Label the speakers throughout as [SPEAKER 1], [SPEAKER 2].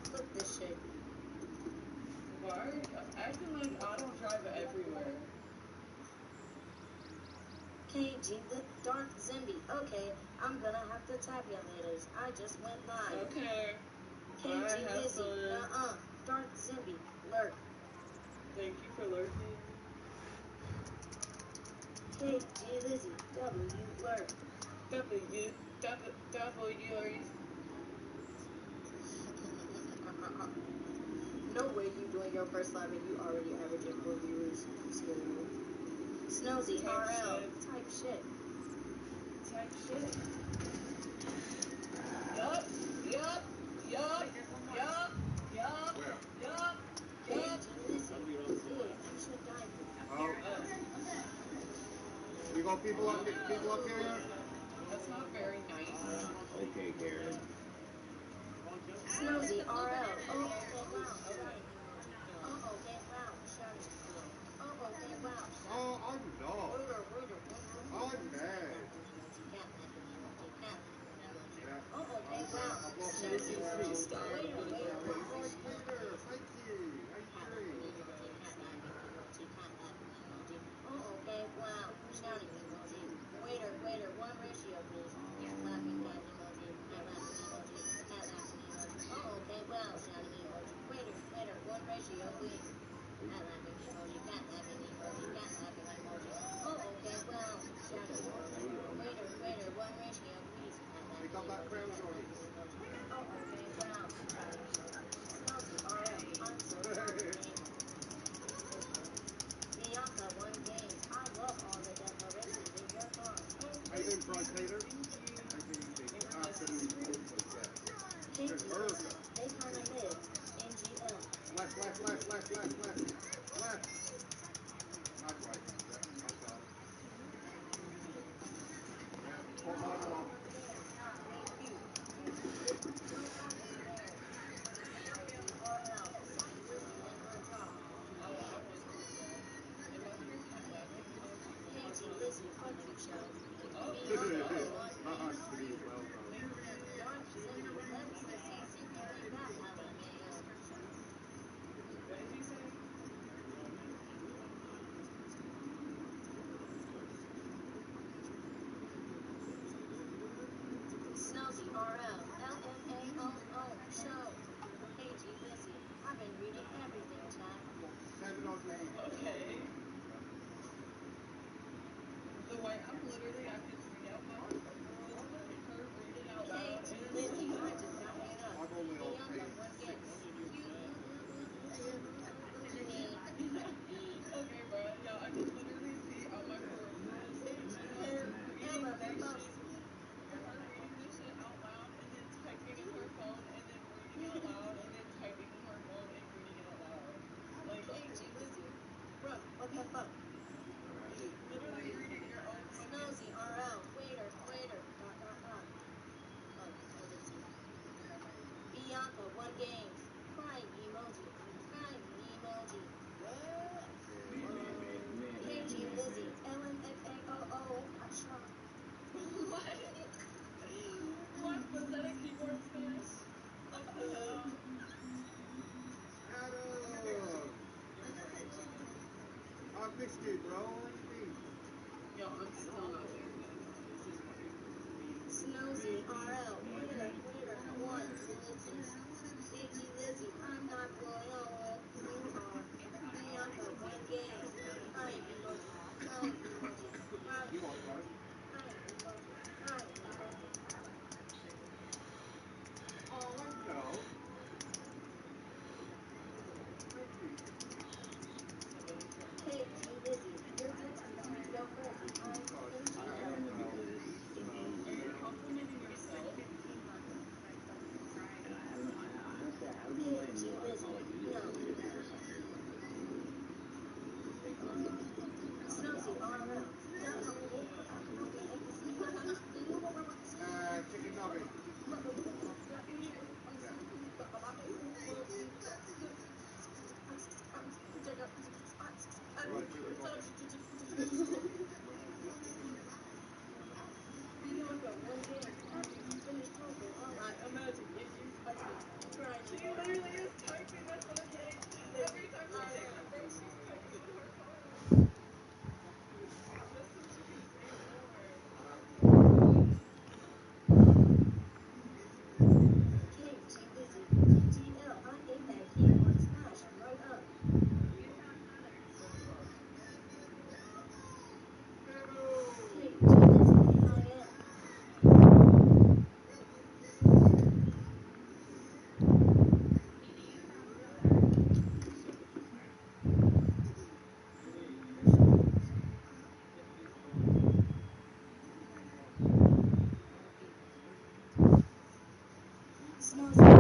[SPEAKER 1] flip this shit.
[SPEAKER 2] Why are you acting like I don't drive everywhere?
[SPEAKER 1] KG the Dark Zimby. Okay, I'm gonna have to tap ya later. I just went live.
[SPEAKER 2] Okay.
[SPEAKER 1] KG
[SPEAKER 2] Bye, have
[SPEAKER 1] Lizzy.
[SPEAKER 2] fun.
[SPEAKER 1] Dark Zimby. Lurk.
[SPEAKER 2] Thank you for lurking.
[SPEAKER 1] KG Lizzy. W. Lurk.
[SPEAKER 2] W.
[SPEAKER 1] No way you doing your first live and you already averaging 4 viewers. Scary. Snozy RL. Type shit.
[SPEAKER 2] Type shit. Yup. Yup. Yup. Yup. Yup. Yup. Yup.
[SPEAKER 3] Oh. You got people up here?
[SPEAKER 2] That's not very nice.
[SPEAKER 4] Okay, Karen.
[SPEAKER 1] Snozy RL. Oh, okay, wow. Oh, okay, wow. Shouting. Oh, okay, wow.
[SPEAKER 3] Oh, I'm not. I'm mad.
[SPEAKER 1] Oh, okay, wow.
[SPEAKER 3] I've lost
[SPEAKER 2] Snozy freestyle.
[SPEAKER 3] Thank you. 83.
[SPEAKER 1] Oh, okay, wow. Shouting emoji. Waiter, one ratio, please. Laughing cat emoji. Cat laughing emoji. Cat laughing emoji. Oh, okay, wow. Shouting emoji. Waiter, one ratio, please. Cat laughing emoji. Cat laughing emoji. Cat laughing emoji. Oh, okay, wow. Shouting emoji. Waiter, one ratio, please. Cat laughing
[SPEAKER 3] Pick up that crown
[SPEAKER 1] emoji.
[SPEAKER 3] on.
[SPEAKER 1] Oh, okay, wow. Snowy RL. I'm so sorry. Bianca won games. I love all the decorations in your car.
[SPEAKER 3] How you doing, Pride Tater? There's Urza.
[SPEAKER 1] They kind of live. NGL.
[SPEAKER 3] Left. Not right. That's all. Hold on.
[SPEAKER 1] Lizzy, fuck you, show.
[SPEAKER 2] What did you say?
[SPEAKER 1] Snozy RL, LMAOO, show. KG Lizzy, I've been reading everything, chat.
[SPEAKER 2] Okay. The way I'm literally, I can read out my her reading out loud.
[SPEAKER 1] KG Lizzy, I just got made up.
[SPEAKER 3] I've only on
[SPEAKER 1] Bianca,
[SPEAKER 3] page
[SPEAKER 1] one
[SPEAKER 3] 6.
[SPEAKER 1] game.
[SPEAKER 2] Okay, bro. Yo, I can literally see on my peripherals her reading this shit out loud and then typing in her phone and then reading out loud and then typing in her phone and reading it out loud. Like,
[SPEAKER 1] KG Lizzy, bro, what the fuck?
[SPEAKER 2] literally reading your own fucking...
[SPEAKER 1] Snozy RL, waiter. Bianca, one game. Crying emoji. KG Lizzy, LMFAOO, I shot.
[SPEAKER 2] What? What? Was that a keyboard smash? What the hell?
[SPEAKER 3] Adam! I missed you, bro. What do you mean?
[SPEAKER 2] Yo, I'm still not there. This is weird.
[SPEAKER 1] Snozy RL, waiter, one. KG Lizzy, I'm not blowing on what you are. Bianca, one game. Crying emoji.
[SPEAKER 3] You are, right? Oh, no.
[SPEAKER 1] KG Lizzy, your attention to your friends. I'm
[SPEAKER 2] This badass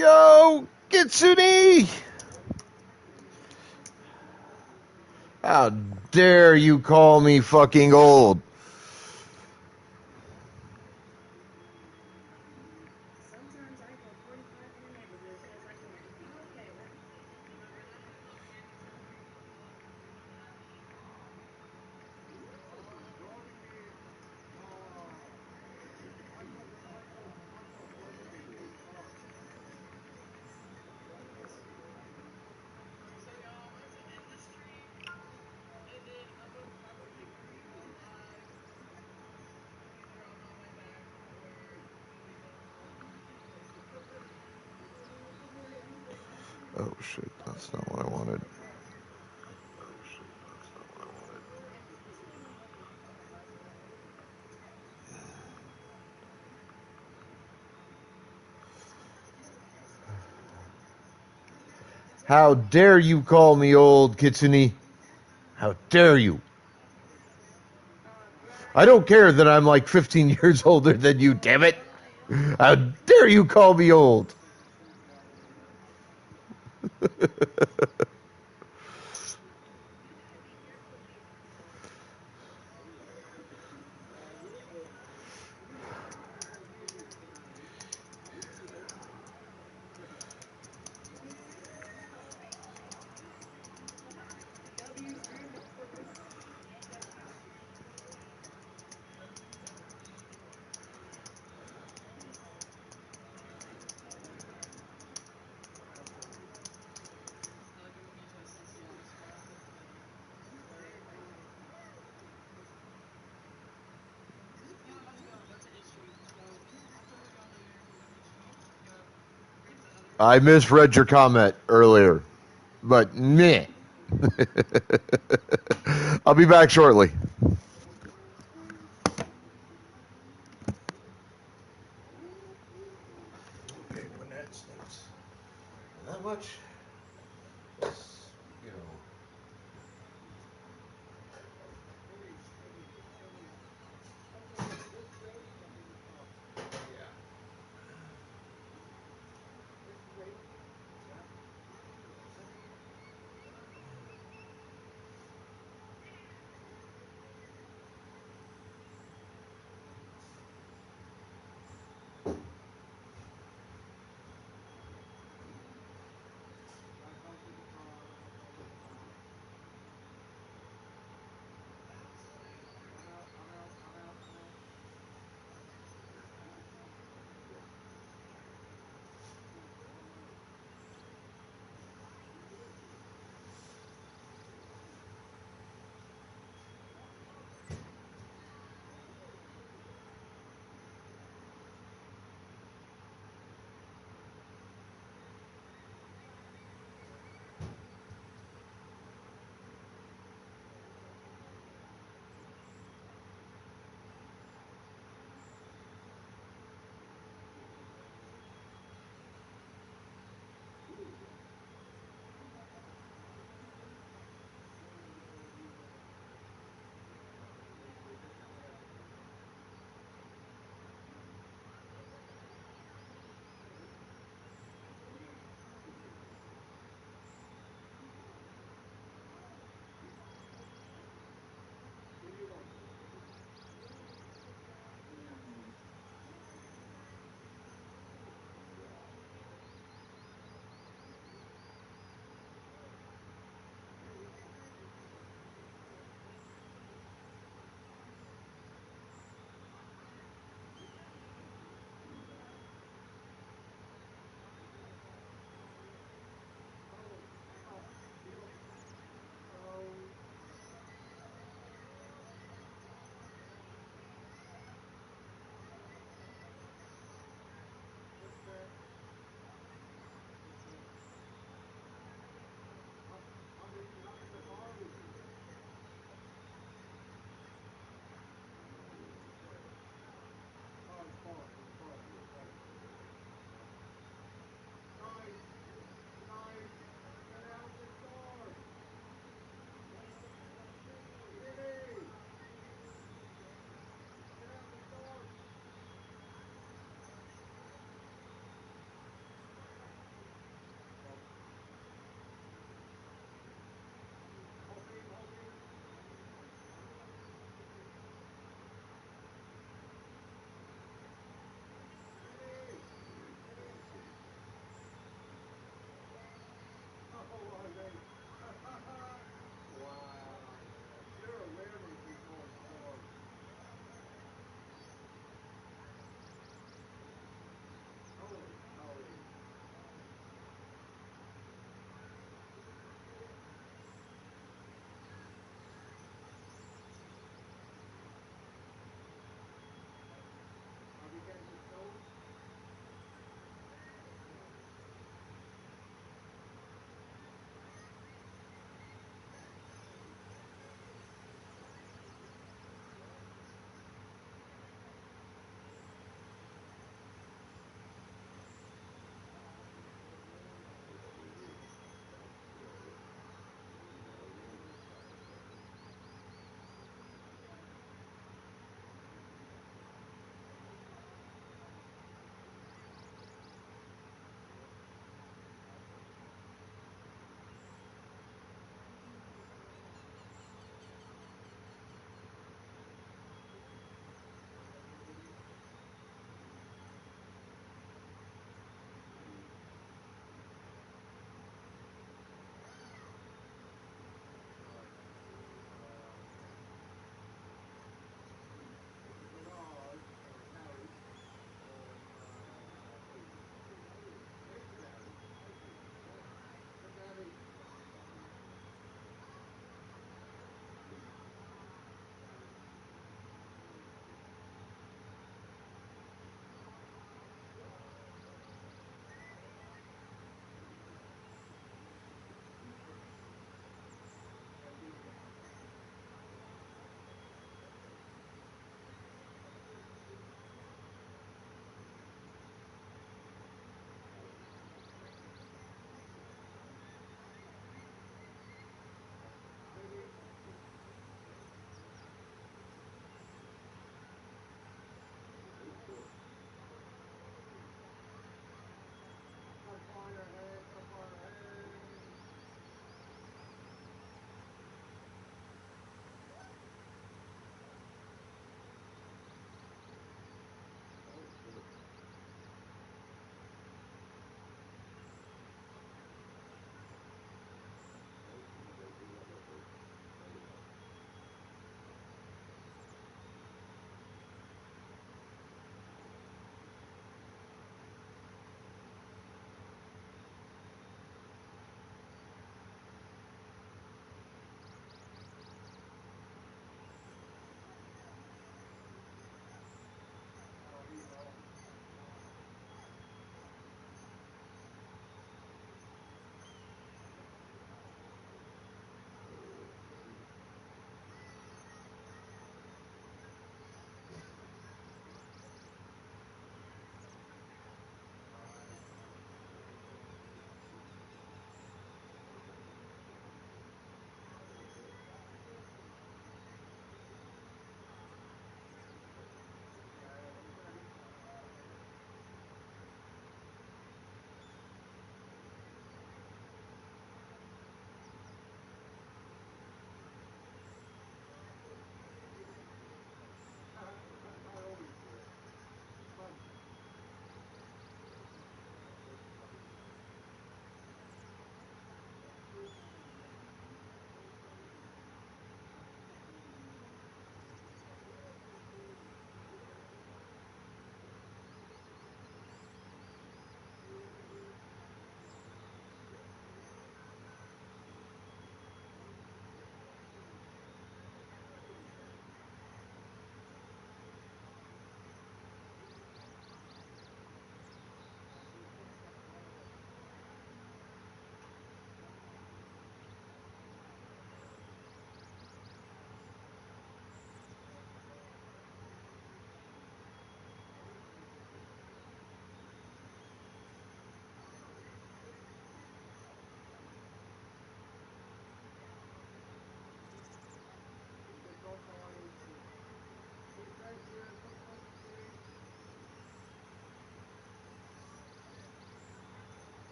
[SPEAKER 4] Yo, Kitsune! How dare you call me fucking old? Oh shit, that's not what I wanted. How dare you call me old, Kitsune? How dare you? I don't care that I'm like 15 years older than you, damn it. How dare you call me old? I misread your comment earlier, but meh. I'll be back shortly. Okay, when that stinks that much, you know.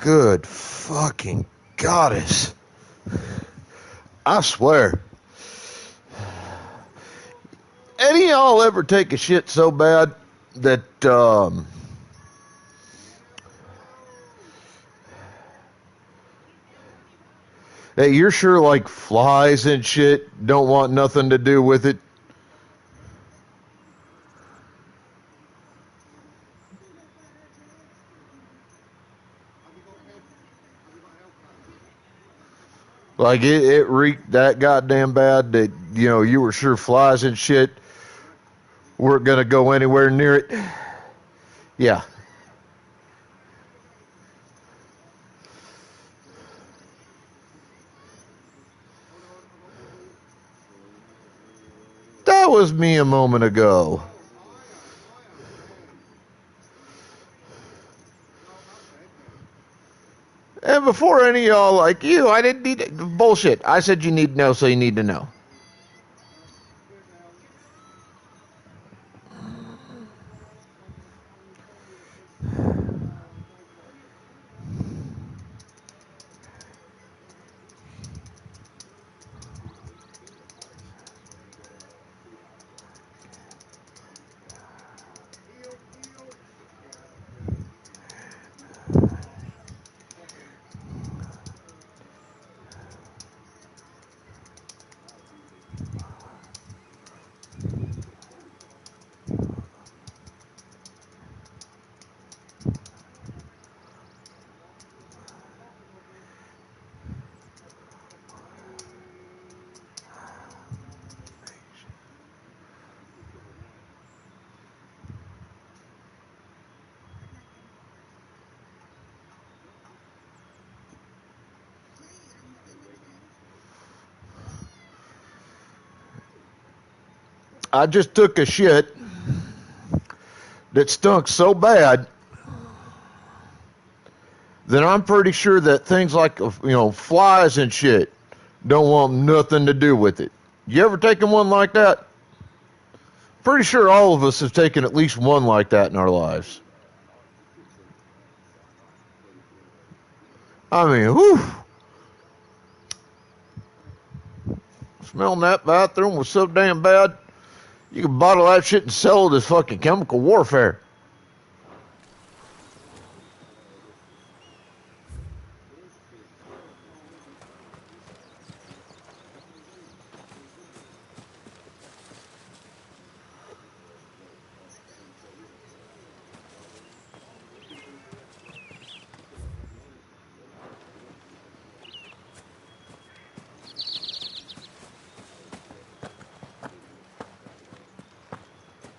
[SPEAKER 4] Good fucking goddess. I swear. Any of y'all ever take a shit so bad that that you're sure like flies and shit don't want nothing to do with it? Like it reeked that goddamn bad that, you know, you were sure flies and shit weren't gonna go anywhere near it. Yeah. That was me a moment ago. And before any of y'all like, you, I didn't need it. Bullshit. I said you need to know, so you need to know. I just took a shit that stunk so bad that I'm pretty sure that things like, you know, flies and shit don't want nothing to do with it. You ever taken one like that? Pretty sure all of us have taken at least one like that in our lives. I mean, whew. Smelling that bathroom was so damn bad. You could bottle that shit and sell it as fucking chemical warfare.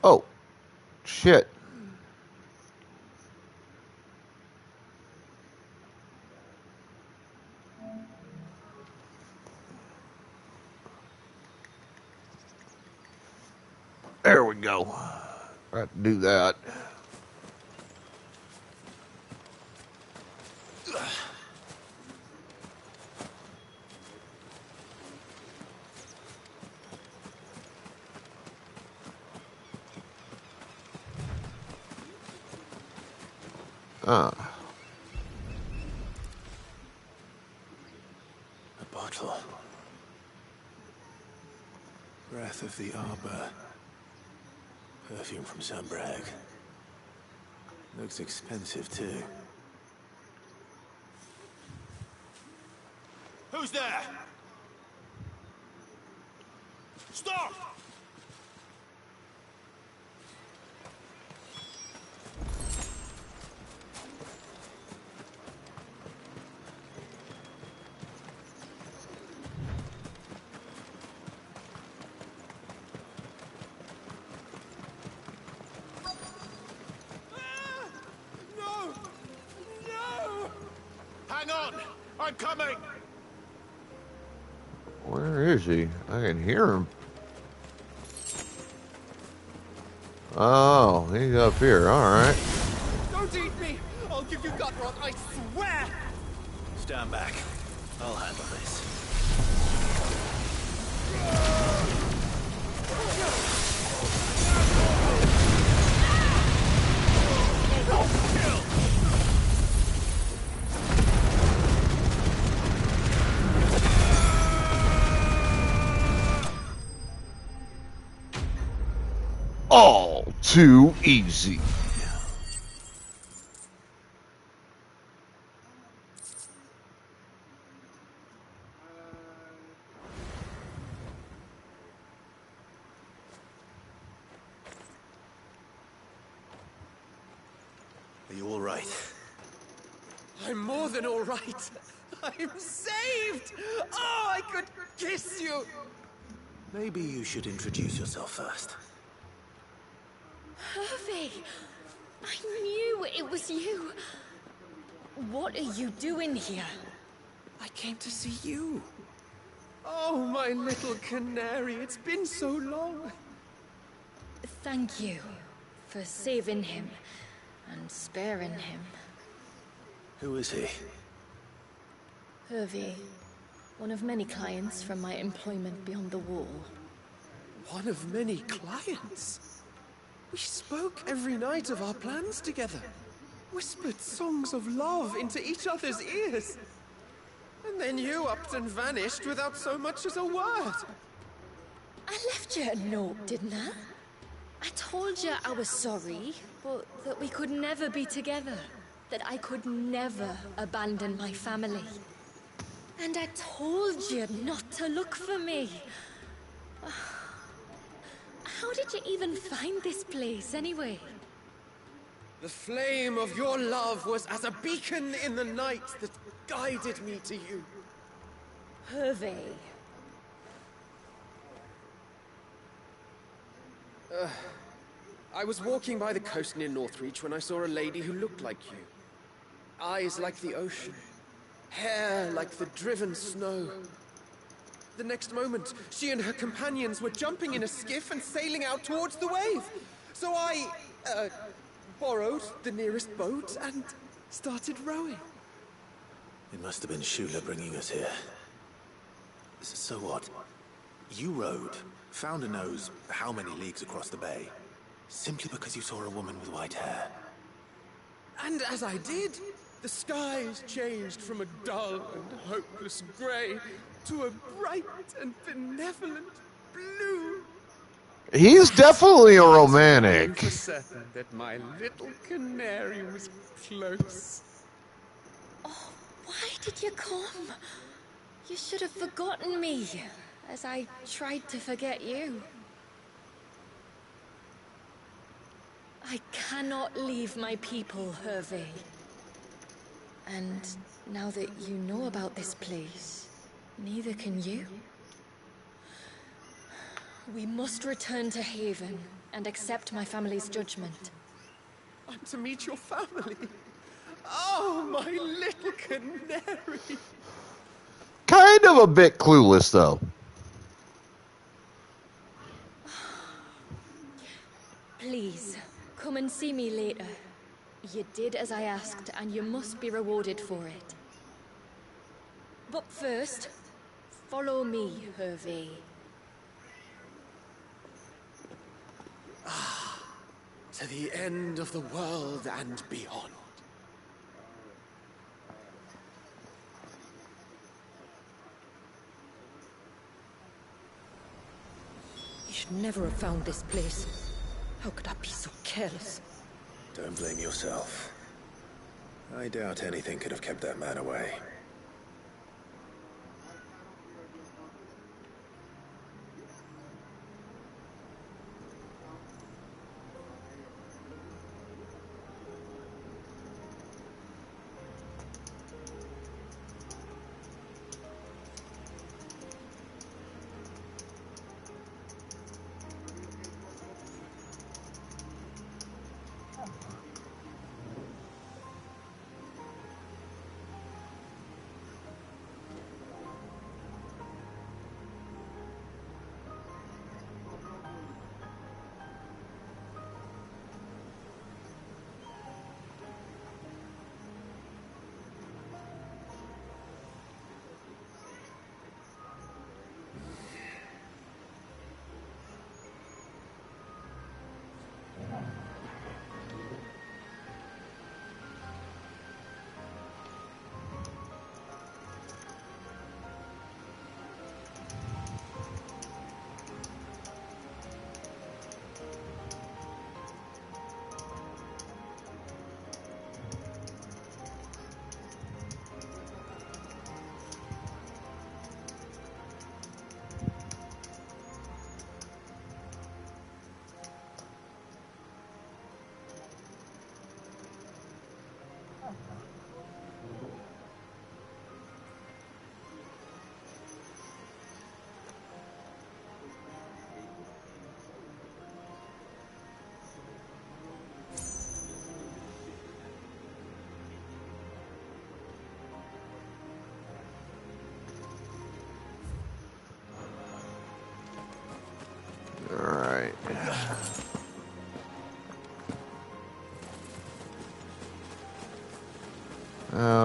[SPEAKER 4] Oh, shit. There we go. I have to do that.
[SPEAKER 5] A bottle. Breath of the Arbor. Perfume from Sambrag. Looks expensive too. Who's there? Stop! Hang on! I'm coming!
[SPEAKER 4] Where is he? I can hear him. Oh, he's up here. All right.
[SPEAKER 6] Don't eat me! I'll give you gut rot, I swear!
[SPEAKER 5] Stand back. I'll handle this.
[SPEAKER 4] all too easy.
[SPEAKER 5] Are you all right?
[SPEAKER 6] I'm more than all right. I'm saved! Oh, I could kiss you!
[SPEAKER 5] Maybe you should introduce yourself first.
[SPEAKER 7] Hervey! I knew it was you. What are you doing here?
[SPEAKER 6] I came to see you. Oh, my little canary, it's been so long.
[SPEAKER 7] Thank you for saving him and sparing him.
[SPEAKER 5] Who is he?
[SPEAKER 7] Hervey, one of many clients from my employment beyond the wall.
[SPEAKER 6] One of many clients? We spoke every night of our plans together. Whispered songs of love into each other's ears. And then you upped and vanished without so much as a word.
[SPEAKER 7] I left you a note, didn't I? I told you I was sorry, but that we could never be together. That I could never abandon my family. And I told you not to look for me. How did you even find this place, anyway?
[SPEAKER 6] The flame of your love was as a beacon in the night that guided me to you.
[SPEAKER 7] Hervey.
[SPEAKER 6] I was walking by the coast near Northreach when I saw a lady who looked like you. Eyes like the ocean. Hair like the driven snow. The next moment, she and her companions were jumping in a skiff and sailing out towards the wave. So I, borrowed the nearest boat and started rowing.
[SPEAKER 5] It must have been Shula bringing us here. So what? You rowed, found a nose how many leagues across the bay, simply because you saw a woman with white hair.
[SPEAKER 6] And as I did, the skies changed from a dull and hopeless grey to a bright and benevolent blue.
[SPEAKER 4] He's definitely a
[SPEAKER 6] I'm
[SPEAKER 4] romantic.
[SPEAKER 6] for certain that my little canary was close.
[SPEAKER 7] Oh, why did you come? You should have forgotten me, as I tried to forget you. I cannot leave my people, Hervey. And now that you know about this place, neither can you. We must return to Haven and accept my family's judgment.
[SPEAKER 6] I'm to meet your family. Oh, my little canary.
[SPEAKER 4] Kind of a bit clueless, though.
[SPEAKER 7] Please, come and see me later. You did as I asked, and you must be rewarded for it. But first, follow me, Hervey.
[SPEAKER 6] To the end of the world and beyond.
[SPEAKER 7] You should never have found this place. How could I be so careless?
[SPEAKER 5] Don't blame yourself. I doubt anything could have kept that man away.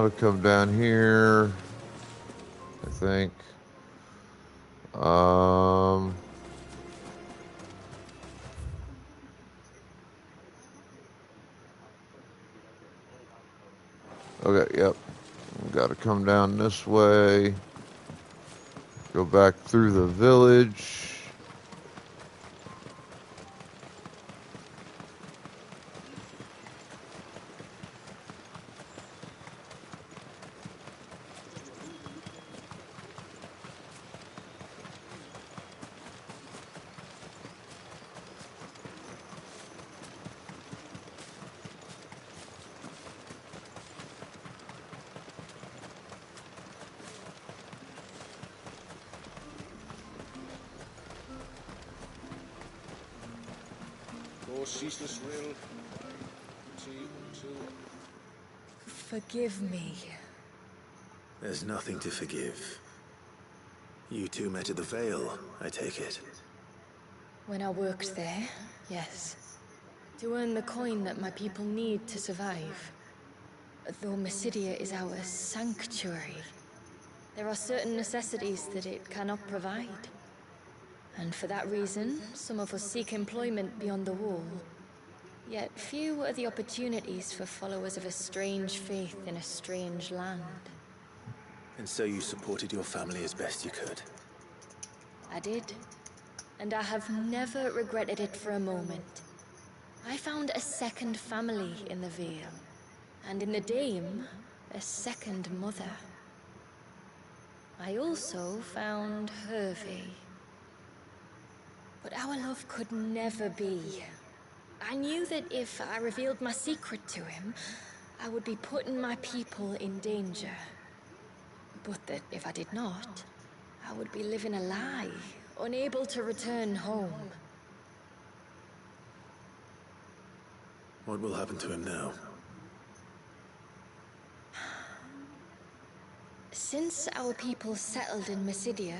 [SPEAKER 4] we come down here, I think. Okay, yep. Got to come down this way. Go back through the village.
[SPEAKER 8] Or ceaseless will.
[SPEAKER 7] Forgive me.
[SPEAKER 5] There's nothing to forgive. You two met at the Vale, I take it.
[SPEAKER 7] When I worked there, yes. To earn the coin that my people need to survive. Though Mysidia is our sanctuary, there are certain necessities that it cannot provide. And for that reason, some of us seek employment beyond the wall. Yet few are the opportunities for followers of a strange faith in a strange land.
[SPEAKER 5] And so you supported your family as best you could?
[SPEAKER 7] I did. And I have never regretted it for a moment. I found a second family in the Vale. And in the Dame, a second mother. I also found Hervé. But our love could never be. I knew that if I revealed my secret to him, I would be putting my people in danger. But that if I did not, I would be living a lie, unable to return home.
[SPEAKER 5] What will happen to him now?
[SPEAKER 7] Since our people settled in Mysidia,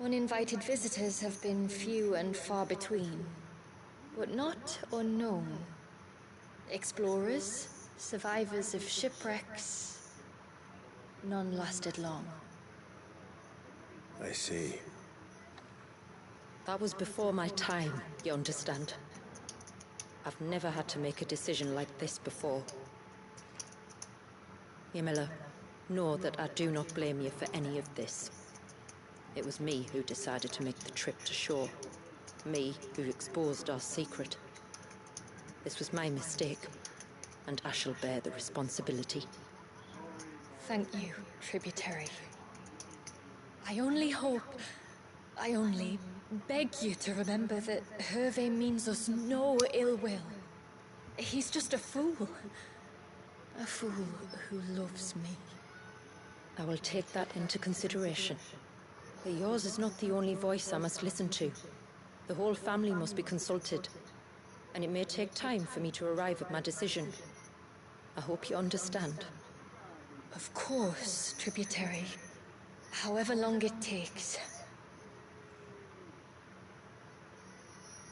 [SPEAKER 7] uninvited visitors have been few and far between. But not unknown. Explorers, survivors of shipwrecks, none lasted long.
[SPEAKER 5] I see.
[SPEAKER 9] That was before my time, you understand. I've never had to make a decision like this before. Ymila, know that I do not blame you for any of this. It was me who decided to make the trip to shore. Me who exposed our secret. This was my mistake, and I shall bear the responsibility.
[SPEAKER 7] Thank you, Tributary. I only beg you to remember that Hervé means us no ill will. He's just a fool. A fool who loves me.
[SPEAKER 9] I will take that into consideration. But yours is not the only voice I must listen to. The whole family must be consulted, and it may take time for me to arrive at my decision. I hope you understand.
[SPEAKER 7] Of course, Tributary. However long it takes.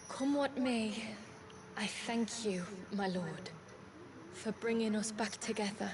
[SPEAKER 7] Come what may, I thank you, my lord, for bringing us back together.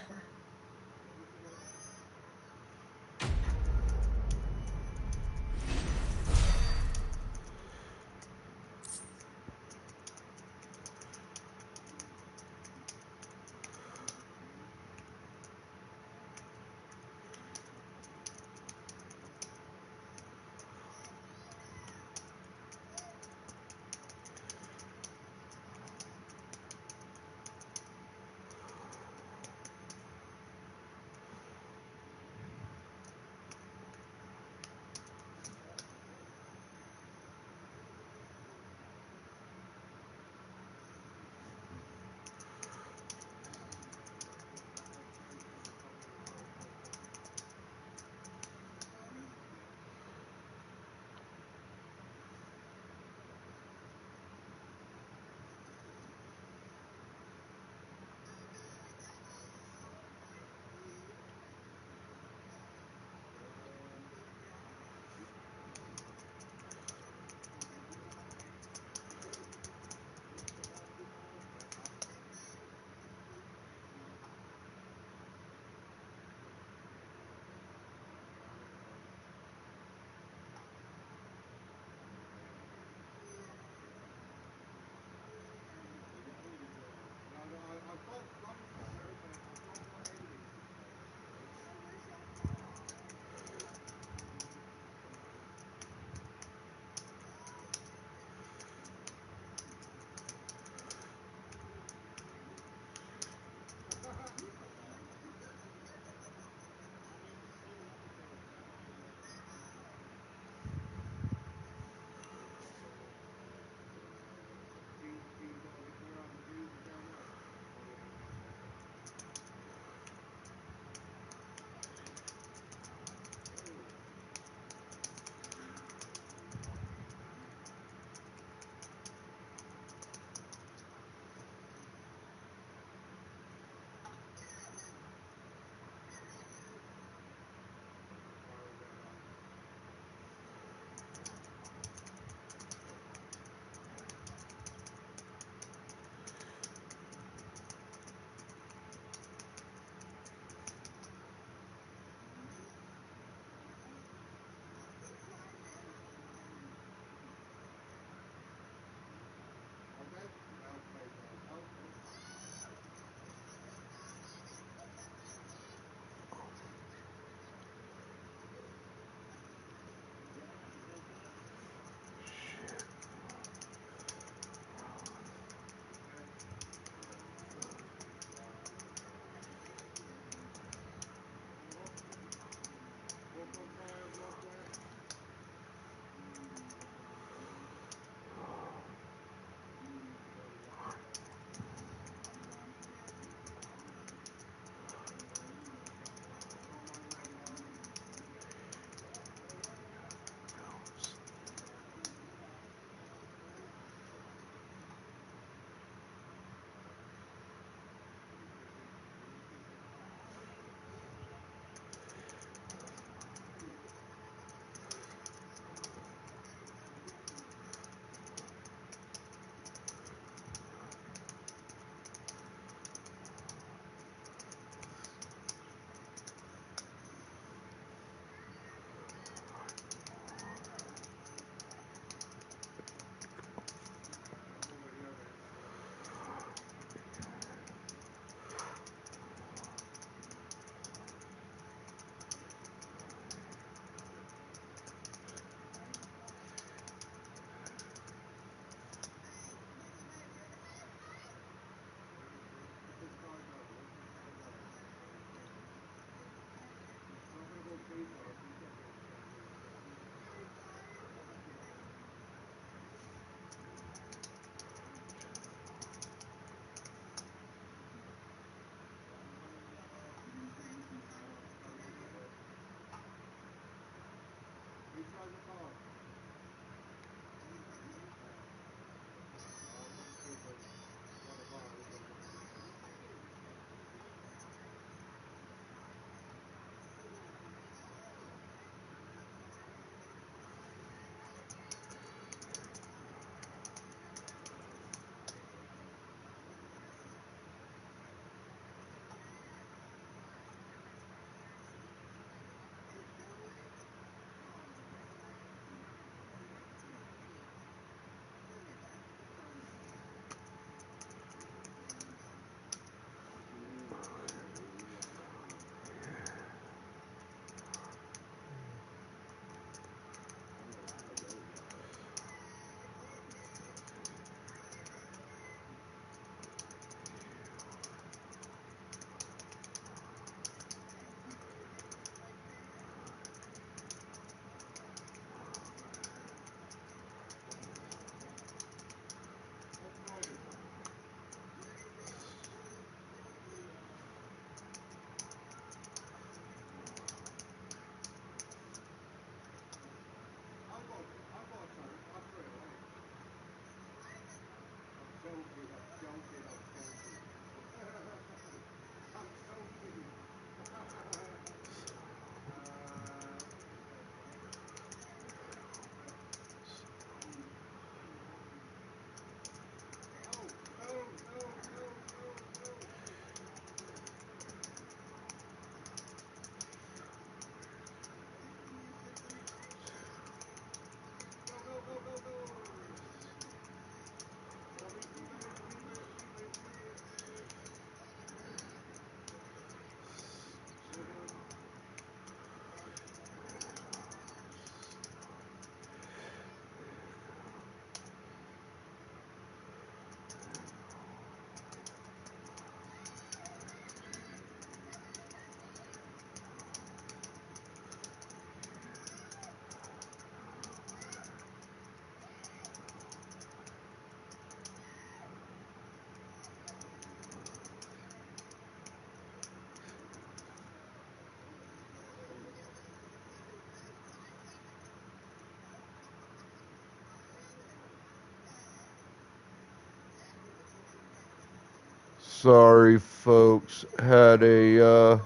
[SPEAKER 4] Sorry, folks. Had a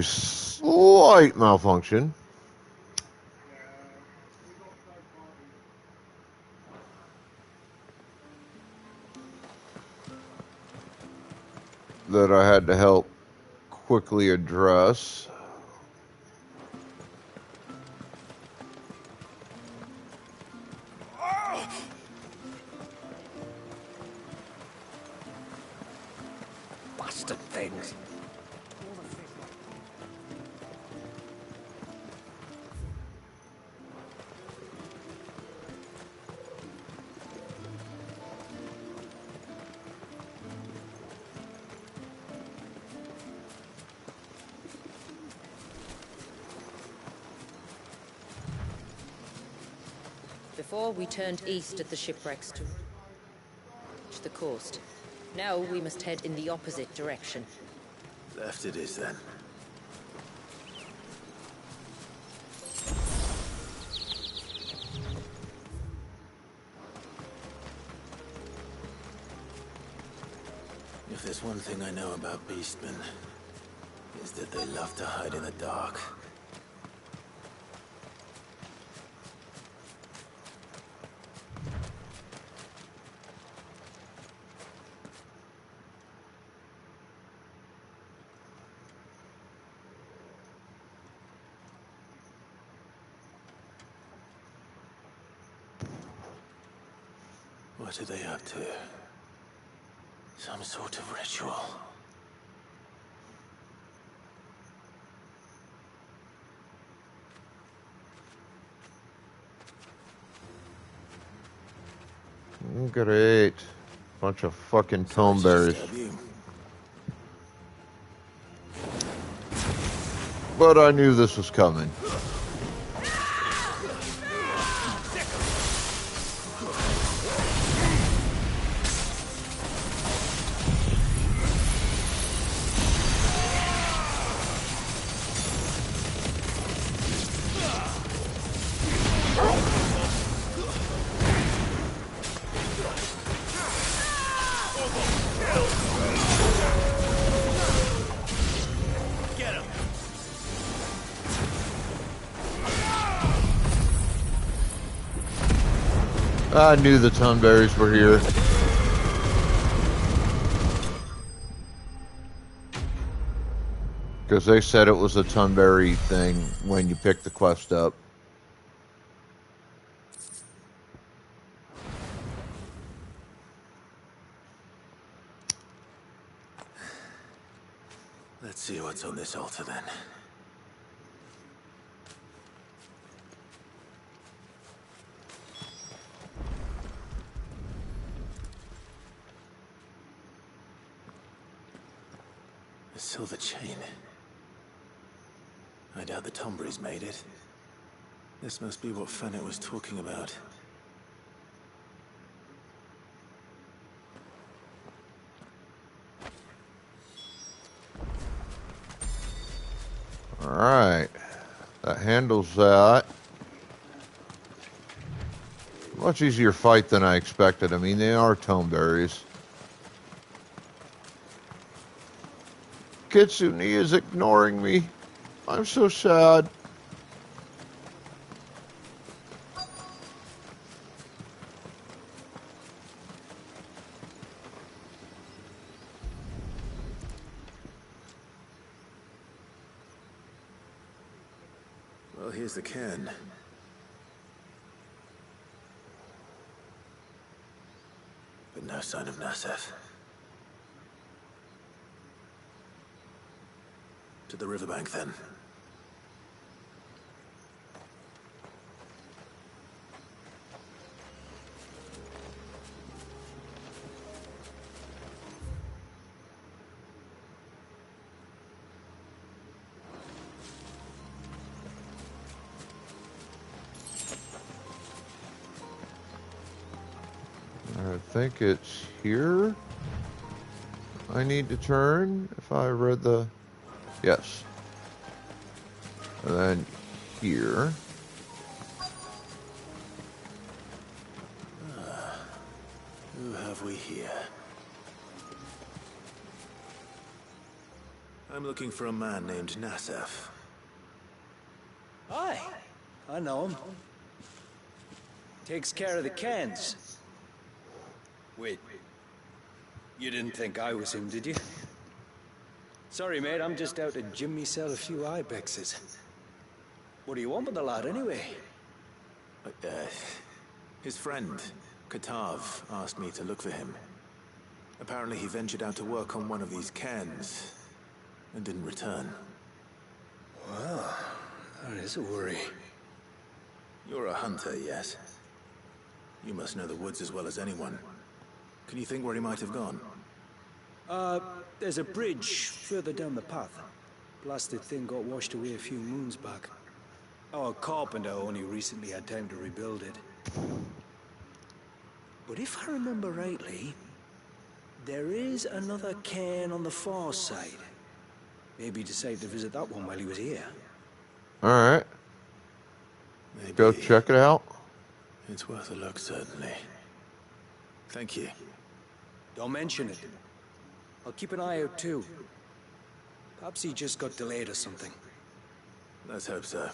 [SPEAKER 4] slight malfunction. That I had to help quickly address.
[SPEAKER 6] Bastard things.
[SPEAKER 9] Before we turned east at the shipwrecks to reach the coast. Now we must head in the opposite direction.
[SPEAKER 5] Left it is then. If there's one thing I know about beastmen, is that they love to hide in the dark. What are they up to? Some sort of ritual.
[SPEAKER 4] Great. Bunch of fucking tome berries. But I knew this was coming. I knew the Tunberries were here. Because they said it was a Tunberry thing when you picked the quest up.
[SPEAKER 5] Let's see what's on this altar then. A silver chain. I doubt the Tomberries made it. This must be what Fennec was talking about.
[SPEAKER 4] Alright. That handles that. Much easier fight than I expected. I mean, they are Toneberries. Kitsune is ignoring me. I'm so sad.
[SPEAKER 5] Well, here's the cairn. But no sign of Nasef. To the riverbank, then.
[SPEAKER 4] I think it's here. I need to turn if I read the... Yes. And then here.
[SPEAKER 5] Who have we here? I'm looking for a man named Nasef.
[SPEAKER 10] Aye, I know him. Takes care of the cans. Wait, you didn't think I was him, did you? Sorry, mate, I'm just out to gym myself a few ibexes. What do you want with the lad, anyway?
[SPEAKER 5] His friend, Katav, asked me to look for him. Apparently he ventured out to work on one of these cairns, and didn't return.
[SPEAKER 10] Well, that is a worry.
[SPEAKER 5] You're a hunter, yes? You must know the woods as well as anyone. Can you think where he might have gone?
[SPEAKER 10] There's a bridge further down the path. Blasted thing got washed away a few moons back. Our carpenter only recently had time to rebuild it. But if I remember rightly, there is another cairn on the far side. Maybe decide to visit that one while he was here.
[SPEAKER 4] Alright.
[SPEAKER 5] Maybe.
[SPEAKER 4] Go check it out.
[SPEAKER 5] It's worth a look, certainly. Thank you.
[SPEAKER 10] Don't mention it. I'll keep an eye out too. Perhaps he just got delayed or something.
[SPEAKER 5] Let's hope so.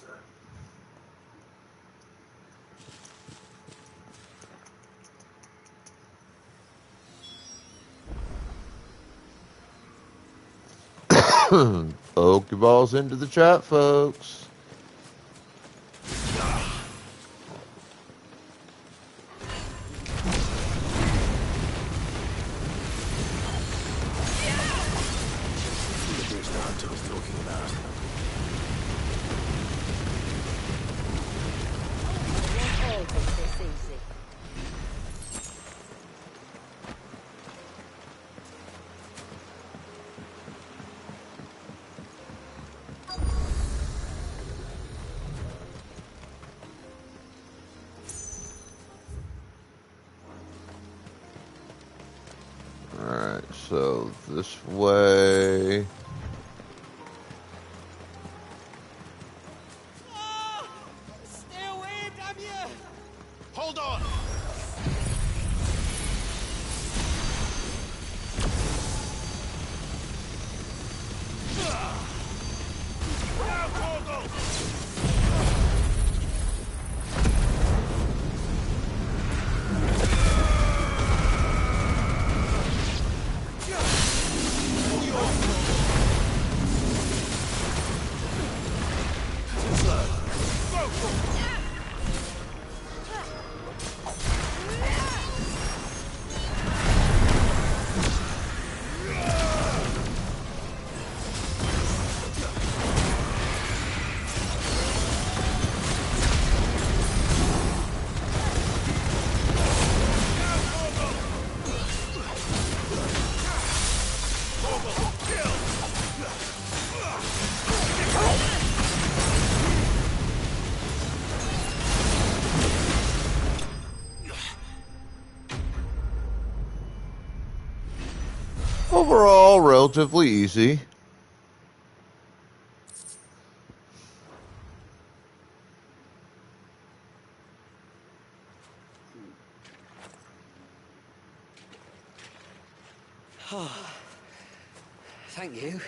[SPEAKER 4] Pokeballs into the chat, folks. Alright, so this way.
[SPEAKER 6] Stay away, damn you! Hold on!
[SPEAKER 4] relatively easy.
[SPEAKER 11] Oh, thank you.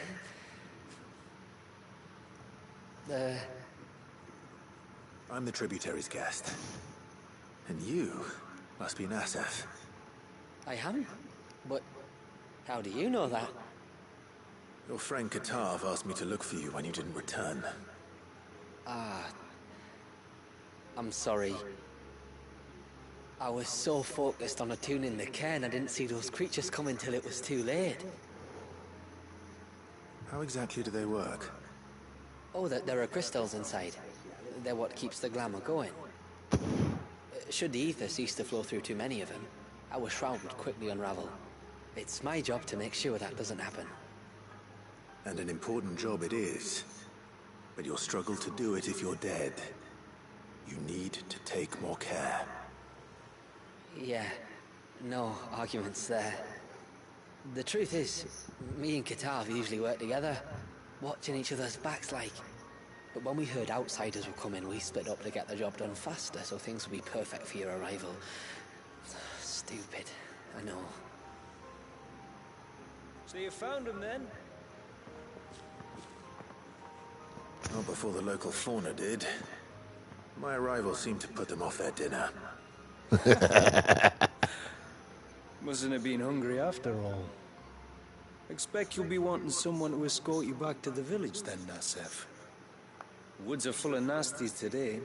[SPEAKER 5] I'm the tributary's guest. And you must be Nassef.
[SPEAKER 11] I am? But how do you know that?
[SPEAKER 5] Your friend Katav asked me to look for you when you didn't return.
[SPEAKER 11] Ah. I'm sorry. I was so focused on attuning the cairn, I didn't see those creatures coming till it was too late.
[SPEAKER 5] How exactly do they work?
[SPEAKER 11] Oh, there are crystals inside. They're what keeps the glamour going. Should the ether cease to flow through too many of them, our shroud would quickly unravel. It's my job to make sure that doesn't happen.
[SPEAKER 5] And an important job it is. But you'll struggle to do it if you're dead. You need to take more care.
[SPEAKER 11] Yeah, no arguments there. The truth is, me and Katav usually work together, watching each other's backs like. But when we heard outsiders were coming, we split up to get the job done faster, so things would be perfect for your arrival. Stupid, I know.
[SPEAKER 10] So you found him then?
[SPEAKER 5] Not before the local fauna did. My arrival seemed to put them off their dinner.
[SPEAKER 10] Mustn't have been hungry after all. Expect you'll be wanting someone to escort you back to the village then, Nassef. Woods are full of nasties today.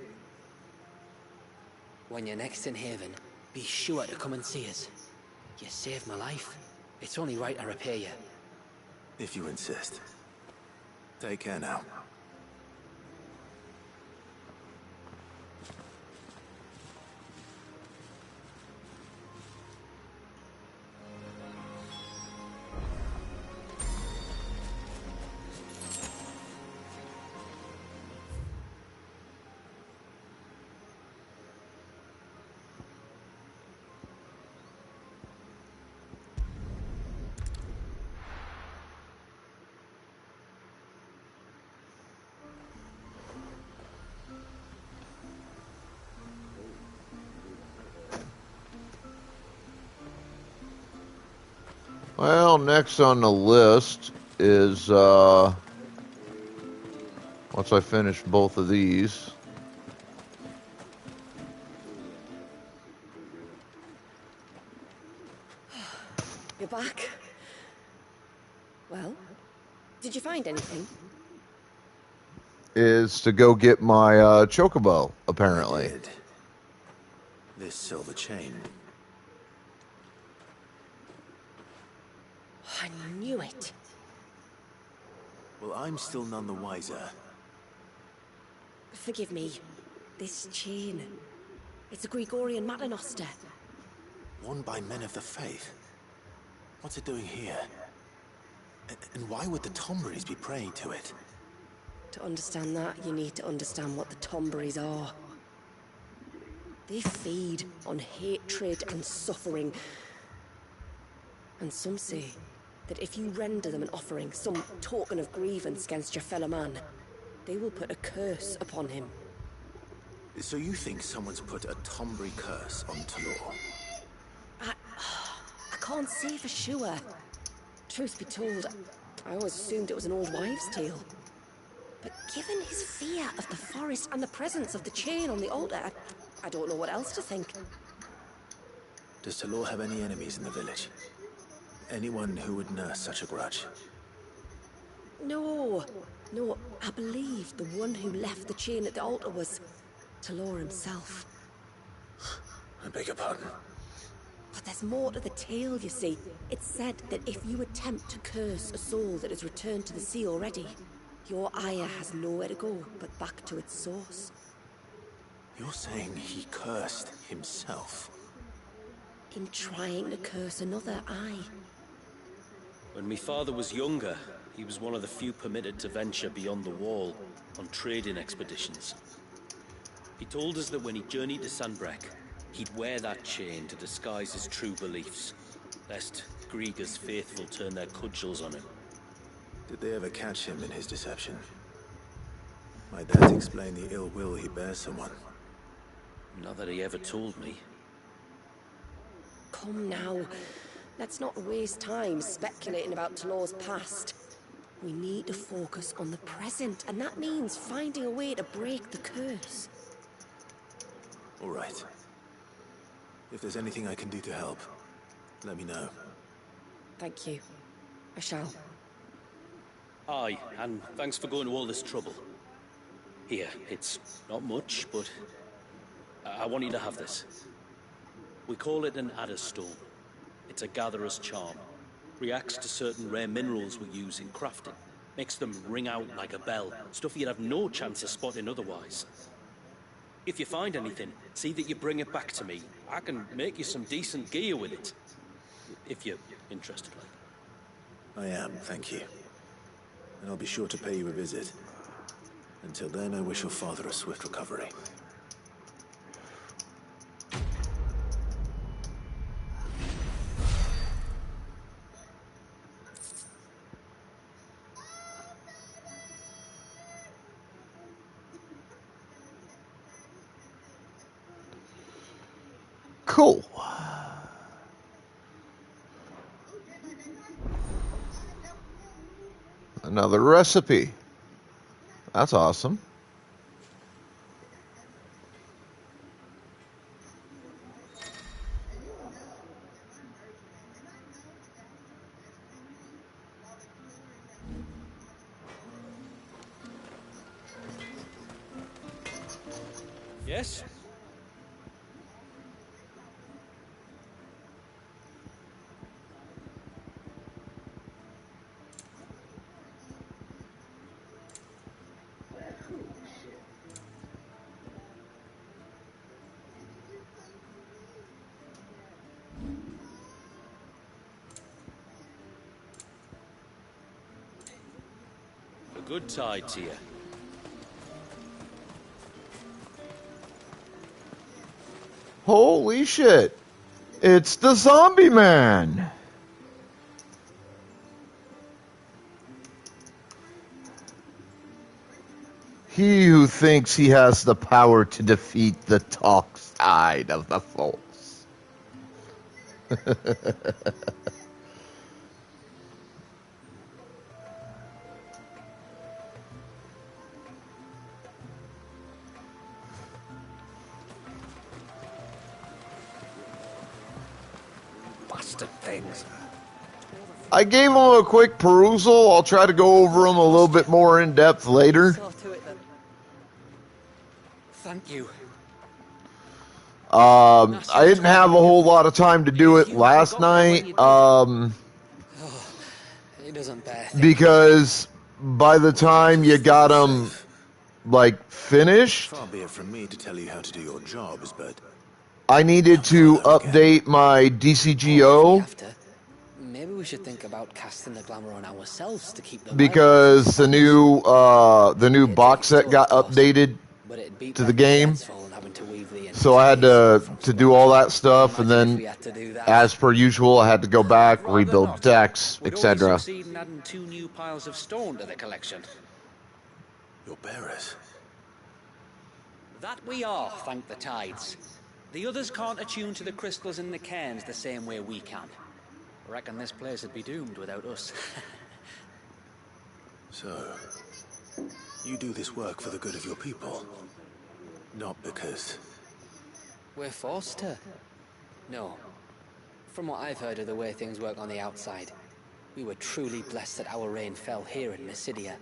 [SPEAKER 11] When you're next in Haven, be sure to come and see us. You saved my life. It's only right I repay you.
[SPEAKER 5] If you insist. Take care now.
[SPEAKER 4] Well, next on the list is, once I finish both of these.
[SPEAKER 12] You're back. Well, did you find anything?
[SPEAKER 4] Is to go get my chocobo, apparently.
[SPEAKER 5] I did. This silver chain.
[SPEAKER 12] I knew it.
[SPEAKER 5] Well, I'm still none the wiser.
[SPEAKER 12] Forgive me. This chain. It's a Gregorian Maternoster.
[SPEAKER 5] Worn by men of the faith. What's it doing here? And why would the Tomberries be praying to it?
[SPEAKER 12] To understand that, you need to understand what the Tomberries are. They feed on hatred and suffering. And some say that if you render them an offering, some token of grievance against your fellow man, they will put a curse upon him.
[SPEAKER 5] So you think someone's put a Tomberry curse on Talor?
[SPEAKER 12] I can't say for sure. Truth be told, I always assumed it was an old wives' tale. But given his fear of the forest and the presence of the chain on the altar, I don't know what else to think.
[SPEAKER 5] Does Talor have any enemies in the village? Anyone who would nurse such a grudge?
[SPEAKER 12] No, I believe the one who left the chain at the altar was Talor himself.
[SPEAKER 5] I beg your pardon.
[SPEAKER 12] But there's more to the tale, you see. It's said that if you attempt to curse a soul that has returned to the sea already, your Aya has nowhere to go but back to its source.
[SPEAKER 5] You're saying he cursed himself?
[SPEAKER 12] In trying to curse another, aye.
[SPEAKER 13] When my father was younger, he was one of the few permitted to venture beyond the wall on trading expeditions. He told us that when he journeyed to Sanbreque, he'd wear that chain to disguise his true beliefs, lest Grieger's faithful turn their cudgels on him.
[SPEAKER 5] Did they ever catch him in his deception? Might that explain the ill will he bears someone?
[SPEAKER 13] Not that he ever told me.
[SPEAKER 12] Come now. Let's not waste time speculating about Talor's past. We need to focus on the present, and that means finding a way to break the curse.
[SPEAKER 5] All right. If there's anything I can do to help, let me know.
[SPEAKER 12] Thank you. I shall.
[SPEAKER 13] Aye, and thanks for going to all this trouble. Here, it's not much, but I want you to have this. We call it an Adder Stone. It's a gatherer's charm. Reacts to certain rare minerals we use in crafting. Makes them ring out like a bell. Stuff you'd have no chance of spotting otherwise. If you find anything, see that you bring it back to me. I can make you some decent gear with it. If you're interested, like.
[SPEAKER 5] I am, thank you. And I'll be sure to pay you a visit. Until then, I wish your father a swift recovery.
[SPEAKER 4] Cool. Another recipe. That's awesome.
[SPEAKER 13] Yes? A good tide to you.
[SPEAKER 4] Holy shit. It's the Zombie Man. He who thinks he has the power to defeat the dark side of the Force.
[SPEAKER 10] Bastard things.
[SPEAKER 4] I gave him a quick perusal. I'll try to go over them a little bit more in depth later.
[SPEAKER 11] Thank you.
[SPEAKER 4] I didn't have a whole lot of time to do it last night.
[SPEAKER 11] He doesn't bear things.
[SPEAKER 4] Because by the time you got them, like, finished,
[SPEAKER 5] Far be it from me to tell you how to do your jobs, but
[SPEAKER 4] I needed to update my DCGO.
[SPEAKER 11] Maybe we should think about casting the glamour on ourselves to keep the
[SPEAKER 4] Because the new box set got updated to the game, so I had to do all that stuff, and then, as per usual, I had to go back, rebuild decks, etc.
[SPEAKER 11] succeed in adding 2 new piles of stone to the collection.
[SPEAKER 5] your bearers.
[SPEAKER 11] That we are, thank the tides. The others can't attune to the crystals in the cairns the same way we can. Reckon this place would be doomed without us.
[SPEAKER 5] So, you do this work for the good of your people? Not because...
[SPEAKER 11] We're forced to. No. From what I've heard of the way things work on the outside, we were truly blessed that our rain fell here in Mysidia.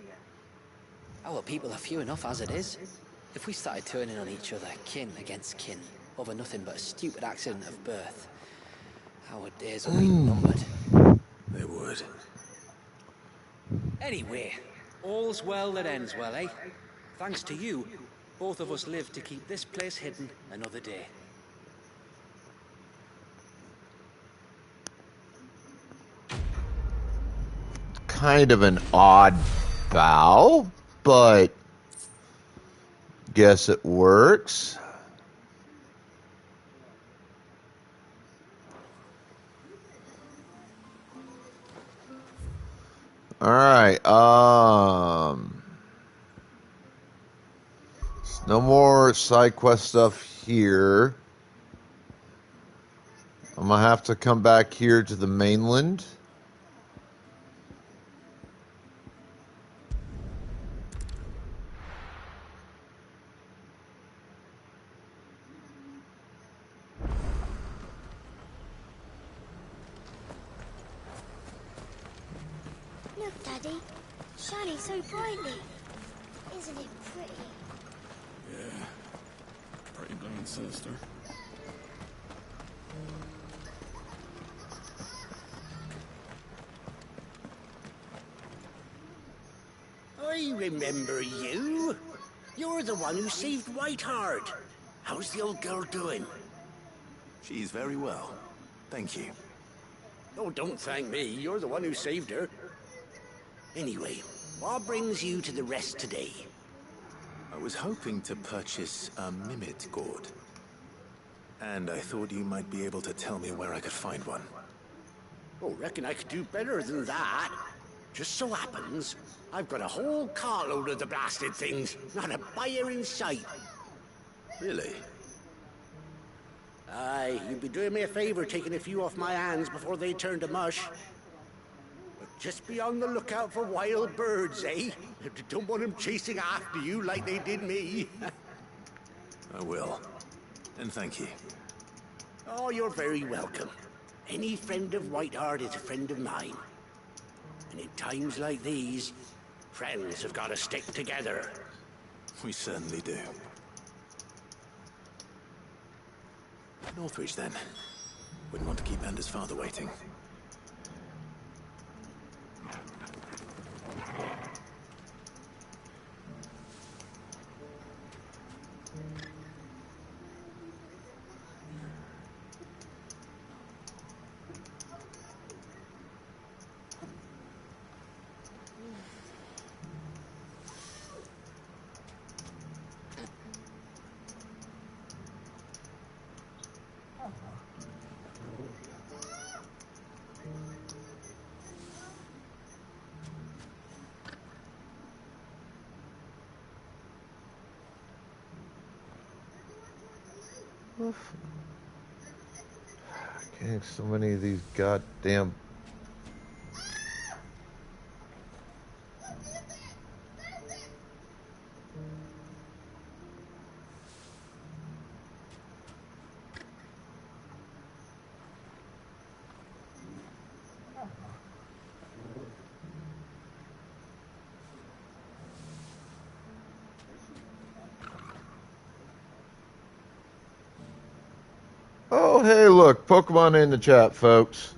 [SPEAKER 11] Our people are few enough as it is. If we started turning on each other, kin against kin, over nothing but a stupid accident of birth, our days will be numbered.
[SPEAKER 5] They would.
[SPEAKER 11] Anyway, all's well that ends well, eh? Thanks to you, both of us live to keep this place hidden another day.
[SPEAKER 4] Kind of an odd bow, but guess it works. All right. No more side quest stuff here. I'm gonna have to come back here to the mainland.
[SPEAKER 14] Look, Daddy. Shining so brightly. Isn't it pretty?
[SPEAKER 8] Yeah. Pretty damn sinister.
[SPEAKER 15] I remember you. You're the one who saved Whiteheart. How's the old girl doing?
[SPEAKER 5] She's very well. Thank you.
[SPEAKER 15] Oh, don't thank me. You're the one who saved her. Anyway, what brings you to the rest today?
[SPEAKER 5] I was hoping to purchase a Mimit gourd. And I thought you might be able to tell me where I could find one.
[SPEAKER 15] Oh, reckon I could do better than that. Just so happens, I've got a whole carload of the blasted things. Not a buyer in sight.
[SPEAKER 5] Really?
[SPEAKER 15] Aye, you'd be doing me a favor taking a few off my hands before they turn to mush. But just be on the lookout for wild birds, eh? Don't want them chasing after you like they did me.
[SPEAKER 5] I will. And thank you.
[SPEAKER 15] Oh, you're very welcome. Any friend of Whiteheart is a friend of mine. And in times like these, friends have got to stick together.
[SPEAKER 5] We certainly do. Northridge, then. Wouldn't want to keep Anders' father waiting.
[SPEAKER 4] Getting so many of these goddamn. Oh, hey, look, Pokemon in the chat, folks.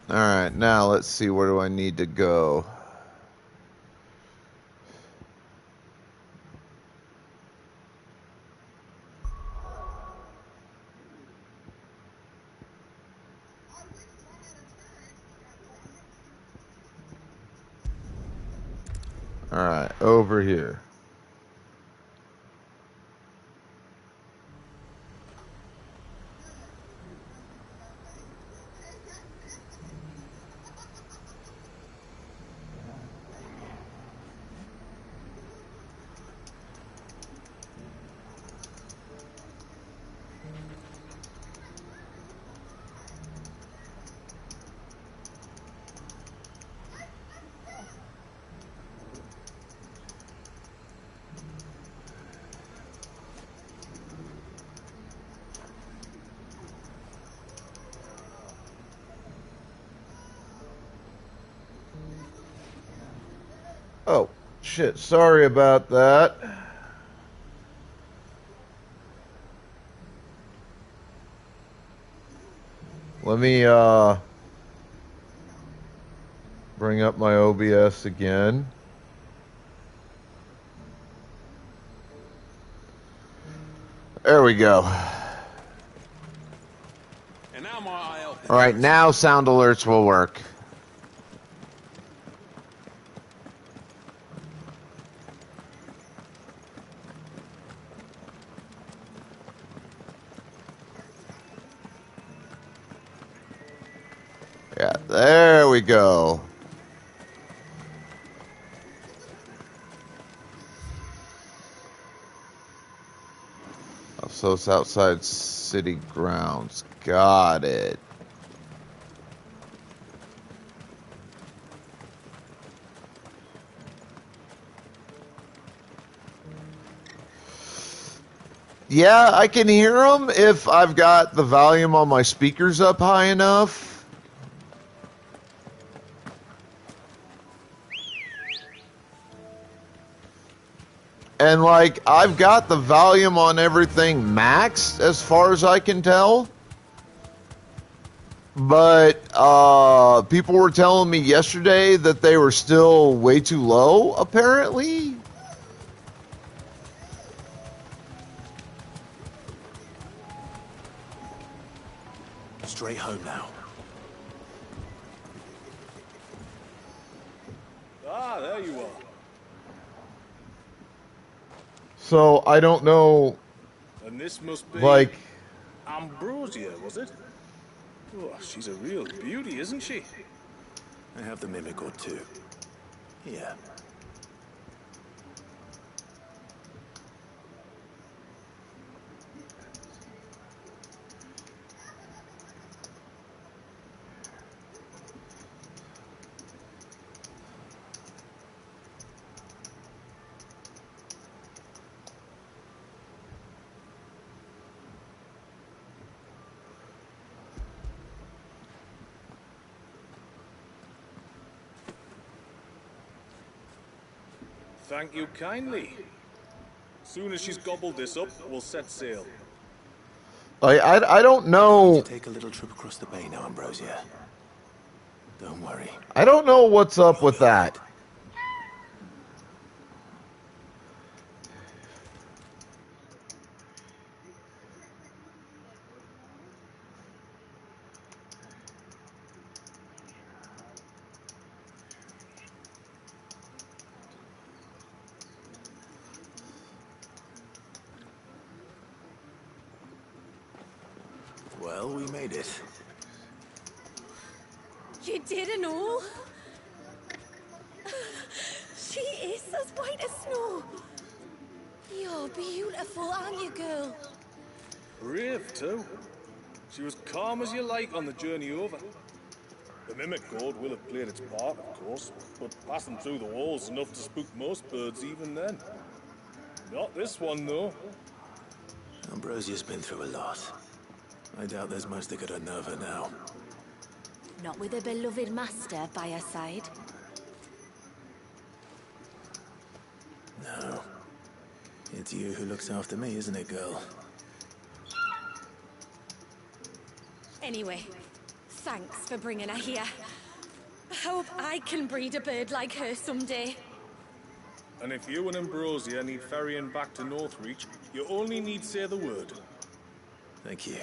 [SPEAKER 4] All right, now let's see, where do I need to go? All right, over here. Oh, shit, sorry about that. Let me, bring up my OBS again. There we go.
[SPEAKER 8] And now my IL.
[SPEAKER 4] All right, now sound alerts will work. Yeah, There we go. So it's outside city grounds. Got it. Yeah, I can hear them if I've got the volume on my speakers up high enough. And, like, I've got the volume on everything maxed as far as I can tell. But people were telling me yesterday that they were still way too low, apparently.
[SPEAKER 5] Straight home now.
[SPEAKER 8] Ah, there you are.
[SPEAKER 4] So, I don't know,
[SPEAKER 8] And this must be...
[SPEAKER 4] like...
[SPEAKER 8] Ambrosia, was it? Oh, she's a real beauty, isn't she?
[SPEAKER 5] I have the mimic or two. Here.
[SPEAKER 8] Thank you kindly. Soon as she's gobbled this up, we'll set sail.
[SPEAKER 4] I don't know...
[SPEAKER 5] Take a little trip across the bay now, Ambrosia. Don't worry.
[SPEAKER 4] I don't know what's up with that.
[SPEAKER 5] Well, we made it.
[SPEAKER 7] You didn't all? She is as white as snow. You're beautiful, aren't you, girl?
[SPEAKER 8] Brave, too. She was calm as you like on the journey over. The mimic gourd will have played its part, of course, but passing through the walls enough to spook most birds even then. Not this one, though.
[SPEAKER 5] Ambrosia's been through a lot. I doubt there's much that could unnerve her now.
[SPEAKER 7] Not with a beloved master by her side.
[SPEAKER 5] No. It's you who looks after me, isn't it, girl?
[SPEAKER 7] Anyway, thanks for bringing her here. I hope I can breed a bird like her someday.
[SPEAKER 8] And if you and Ambrosia need ferrying back to Northreach, you only need say the word.
[SPEAKER 5] Thank you.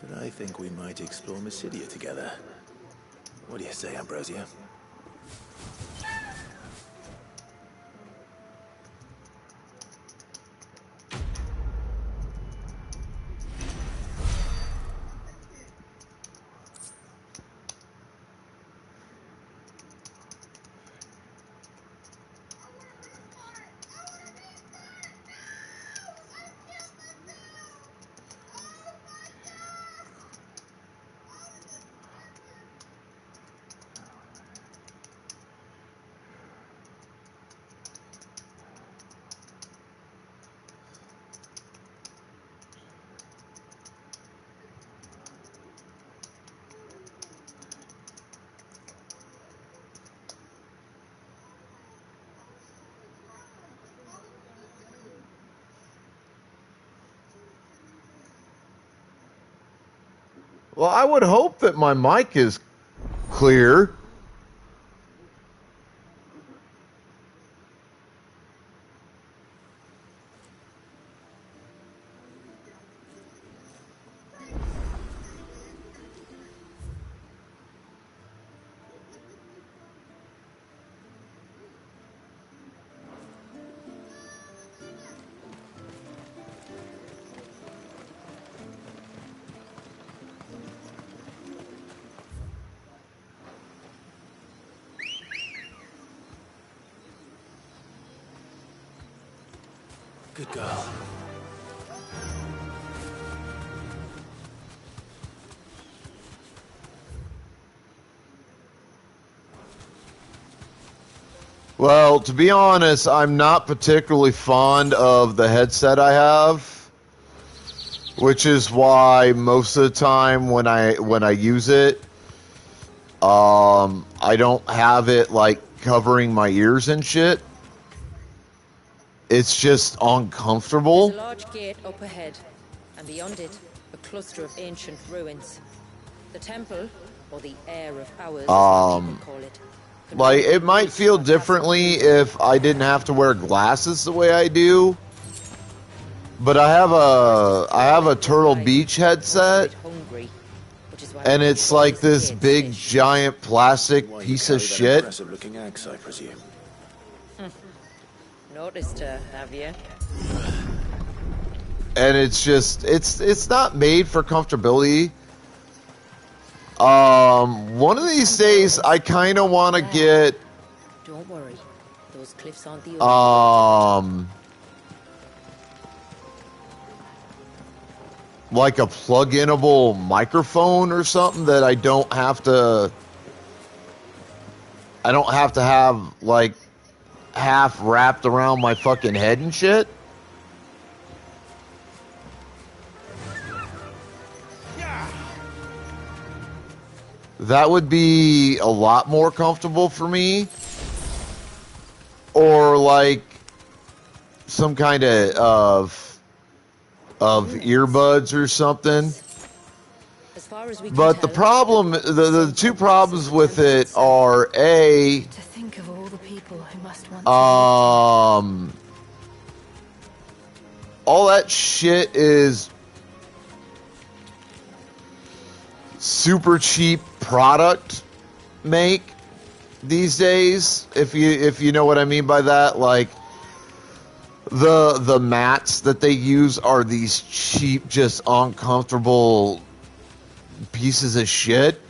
[SPEAKER 5] But I think we might explore Mysidia together. What do you say, Ambrosia?
[SPEAKER 4] Well, I would hope that my mic is clear.
[SPEAKER 5] Good girl.
[SPEAKER 4] Well, to be honest, I'm not particularly fond of the headset I have, which is why most of the time when I use it, I don't have it like covering my ears and shit. It's just uncomfortable.
[SPEAKER 9] There's a large gate up ahead, and beyond it, a cluster of ancient ruins. The temple, or the Heir of Hours, as some people call it.
[SPEAKER 4] Like, it might feel differently if I didn't have to wear glasses the way I do. But I have a Turtle Beach headset, and it's like this big giant plastic piece of shit.
[SPEAKER 5] Impressive-looking axe, I presume.
[SPEAKER 9] Noticed her, have you?
[SPEAKER 4] And it's just it's not made for comfortability. One of these days, I kind of want to get.
[SPEAKER 9] Don't worry, those cliffs aren't the
[SPEAKER 4] like a plug-inable microphone or something that I don't have to have like half wrapped around my fucking head and shit. That would be a lot more comfortable for me. Or like some kind of earbuds or something.
[SPEAKER 9] As far as we can
[SPEAKER 4] But the
[SPEAKER 9] tell,
[SPEAKER 4] problem, the two problems with it are A,
[SPEAKER 7] To think of all the people who must want
[SPEAKER 4] all that shit is super cheap product make these days, if you know what I mean by that. Like the mats that they use are these cheap, just uncomfortable pieces of shit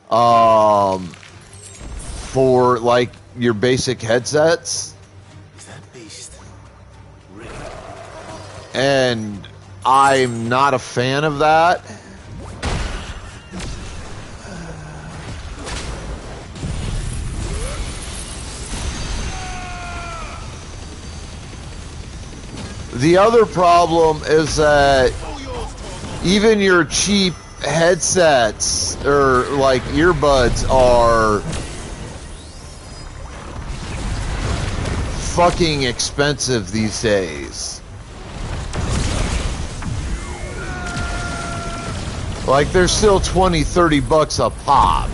[SPEAKER 4] for like your basic headsets.
[SPEAKER 5] Is that beast really?
[SPEAKER 4] And I'm not a fan of that. The other problem is that even your cheap headsets or like earbuds are fucking expensive these days. Like they're still 20, 30 bucks a pop.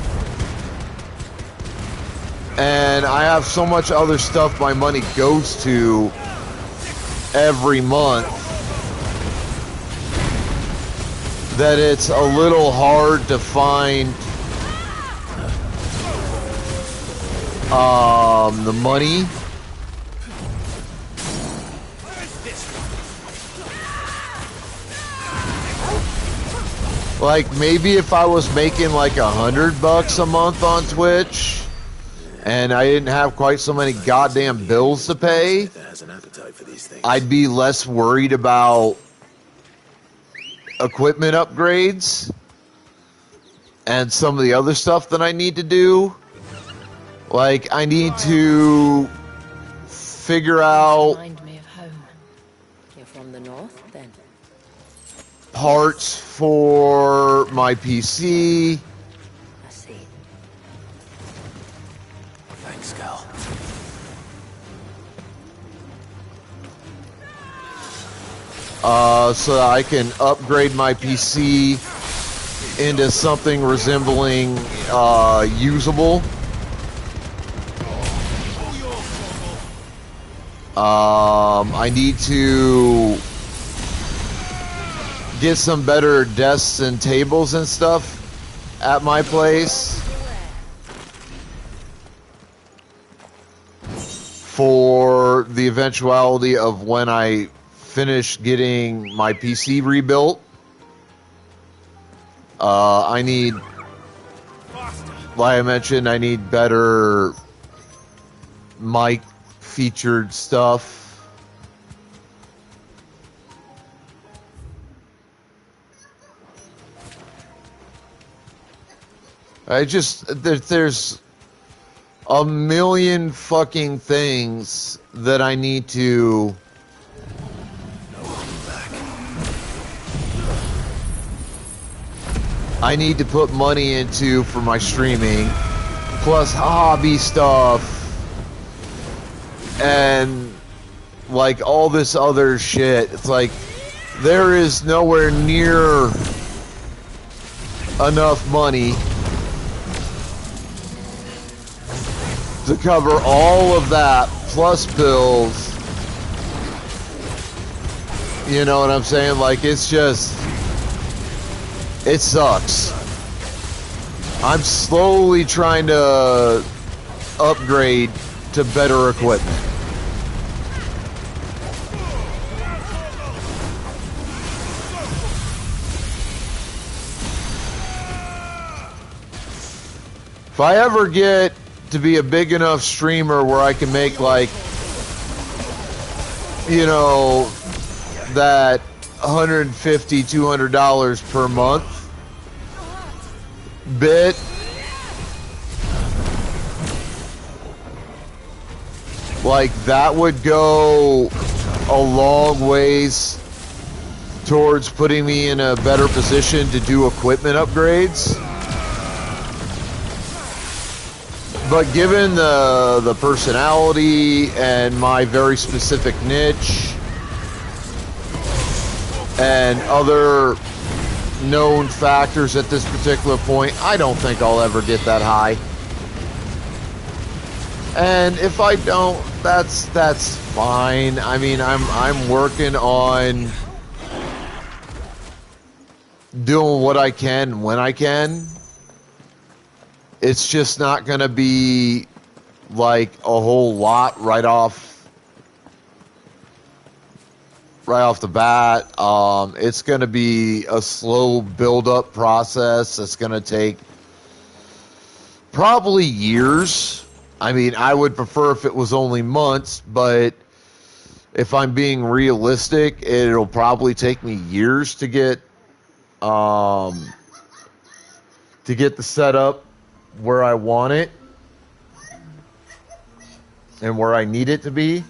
[SPEAKER 4] And I have so much other stuff my money goes to every month that it's a little hard to find the money. Like maybe if I was making like $100 a month on Twitch and I didn't have quite so many goddamn bills to pay, I'd be less worried about equipment upgrades and some of the other stuff that I need to do. Like I need to figure out
[SPEAKER 9] Remind me of home. You're from the north, then?
[SPEAKER 4] parts for my PC.
[SPEAKER 9] I see.
[SPEAKER 5] Thanks, Cal.
[SPEAKER 4] So that I can upgrade my PC into something resembling usable. I need to get some better desks and tables and stuff at my place for the eventuality of when I finish getting my PC rebuilt. I need, like I mentioned, I need better mic featured stuff. There's a million fucking things that I need to put money into for my streaming, plus hobby stuff, and like all this other shit. It's like there is nowhere near enough money to cover all of that, plus bills. You know what I'm saying? Like, it's just, it sucks. I'm slowly trying to upgrade to better equipment. If I ever get to be a big enough streamer where I can make, like, you know, that $150, $200 per month bit, like, that would go a long ways towards putting me in a better position to do equipment upgrades. But given the personality and my very specific niche and other known factors at this particular point, I don't think I'll ever get that high. And if I don't, that's fine. I mean, I'm working on doing what I can when I can. It's just not going to be like a whole lot right off the bat. It's going to be a slow build-up process. It's going to take probably years. I mean, I would prefer if it was only months, but if I'm being realistic, it'll probably take me years to get the setup where I want it and where I need it to be.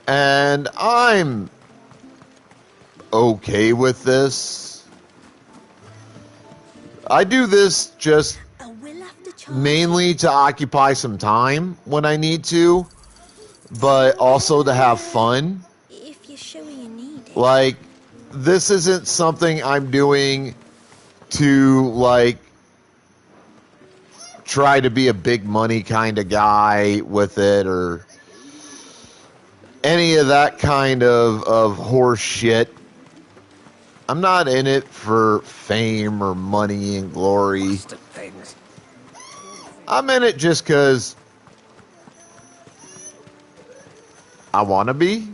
[SPEAKER 4] And I'm okay with this. I do this just mainly to occupy some time when I need to, but also to have fun.
[SPEAKER 14] If you're sure you need it.
[SPEAKER 4] Like, this isn't something I'm doing to, like, try to be a big money kind of guy with it or any of that kind of horse shit. I'm not in it for fame or money and glory. I'm in it just because I want to be.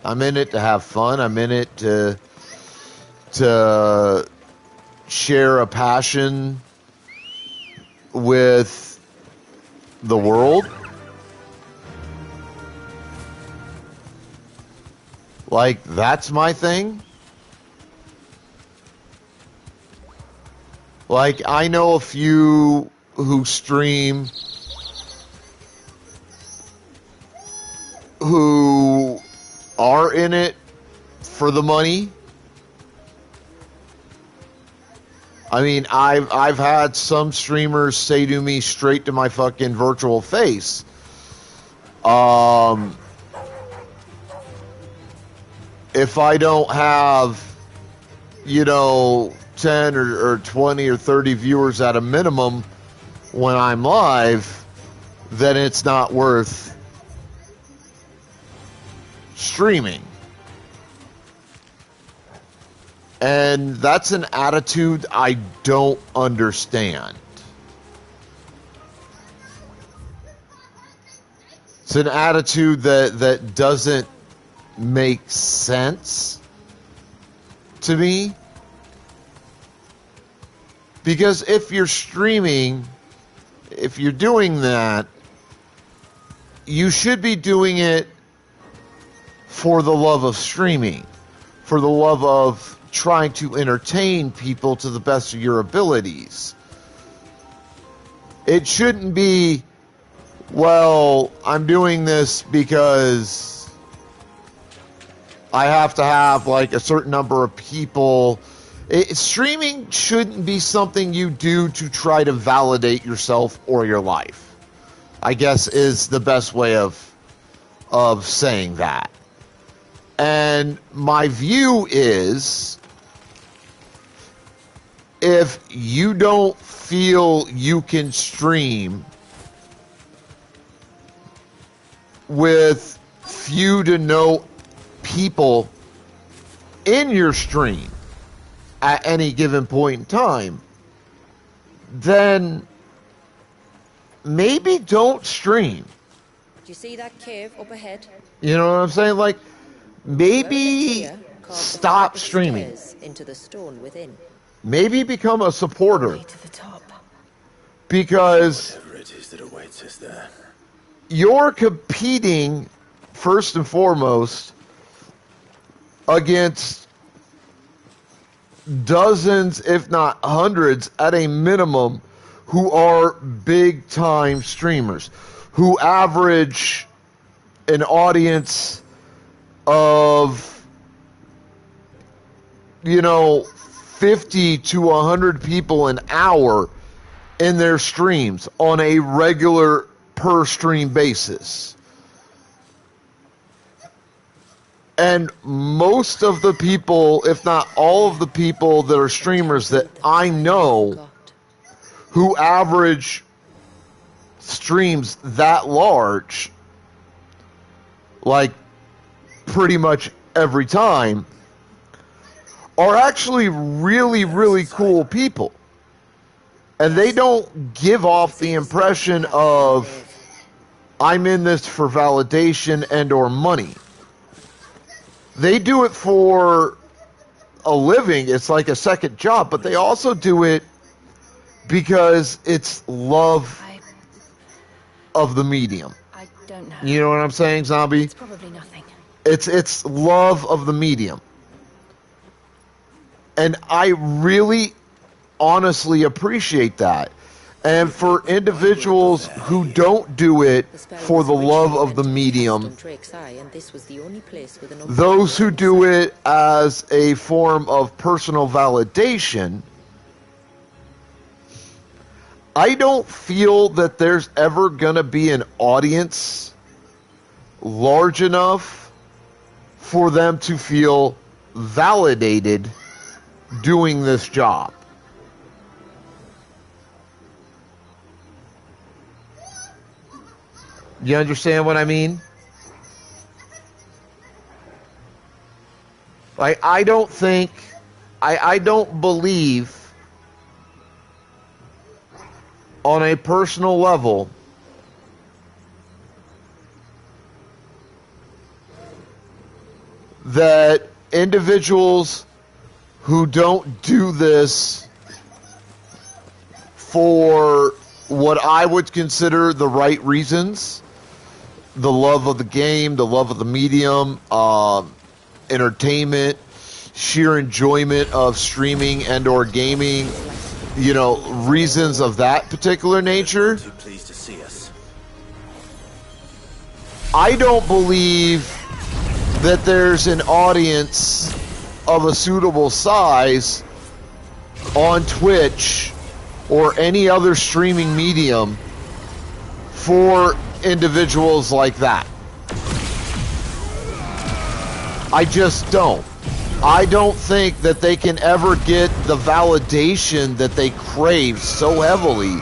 [SPEAKER 4] I'm in it to have fun. I'm in it to share a passion with the world. Like, that's my thing. Like, I know a few who stream who are in it for the money. I mean, I've had some streamers say to me straight to my fucking virtual face, if I don't have, you know, 10 or 20 or 30 viewers at a minimum when I'm live, then it's not worth streaming. And that's an attitude I don't understand. It's an attitude that doesn't make sense to me. Because if you're streaming, if you're doing that, you should be doing it for the love of streaming, for the love of trying to entertain people to the best of your abilities. It shouldn't be, well, I'm doing this because I have to have like a certain number of people. Streaming shouldn't be something you do to try to validate yourself or your life, I guess is the best way of saying that. And my view is, if you don't feel you can stream with few to no people in your stream at any given point in time, then maybe don't stream.
[SPEAKER 9] Do you see that cave up ahead?
[SPEAKER 4] You know what I'm saying? Like, maybe stop streaming.
[SPEAKER 9] Into the stone within.
[SPEAKER 4] Maybe become a supporter. Because
[SPEAKER 5] whatever it is that awaits us there,
[SPEAKER 4] you're competing first and foremost against dozens, if not hundreds, at a minimum, who are big time streamers, who average an audience of, 50 to 100 people an hour in their streams on a regular per stream basis. And most of the people, if not all of the people that are streamers that I know who average streams that large, like pretty much every time, are actually really, really cool people. And they don't give off the impression of, I'm in this for validation and or money. They do it for a living. It's like a second job, but they also do it because it's love of the medium.
[SPEAKER 7] I don't know.
[SPEAKER 4] You know what I'm saying, Zombie?
[SPEAKER 7] It's probably nothing.
[SPEAKER 4] It's love of the medium. And I really honestly appreciate that. And for individuals who don't do it for the love of the medium, those who do it as a form of personal validation, I don't feel that there's ever going to be an audience large enough for them to feel validated doing this job. You understand what I mean? Like, I don't believe on a personal level that individuals who don't do this for what I would consider the right reasons, the love of the game, the love of the medium, entertainment, sheer enjoyment of streaming and or gaming, reasons of that particular nature.
[SPEAKER 5] too pleased to see us.
[SPEAKER 4] I don't believe that there's an audience of a suitable size on Twitch or any other streaming medium for individuals like that. I just don't. I don't think that they can ever get the validation that they crave so heavily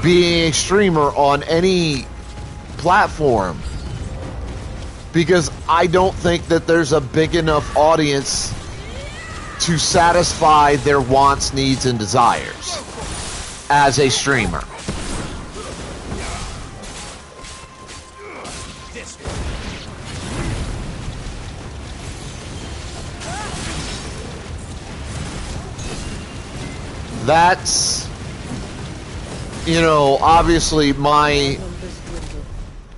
[SPEAKER 4] being a streamer on any platform, because I don't think that there's a big enough audience to satisfy their wants, needs, and desires as a streamer. That's, you know, obviously
[SPEAKER 9] Numbers dwindle.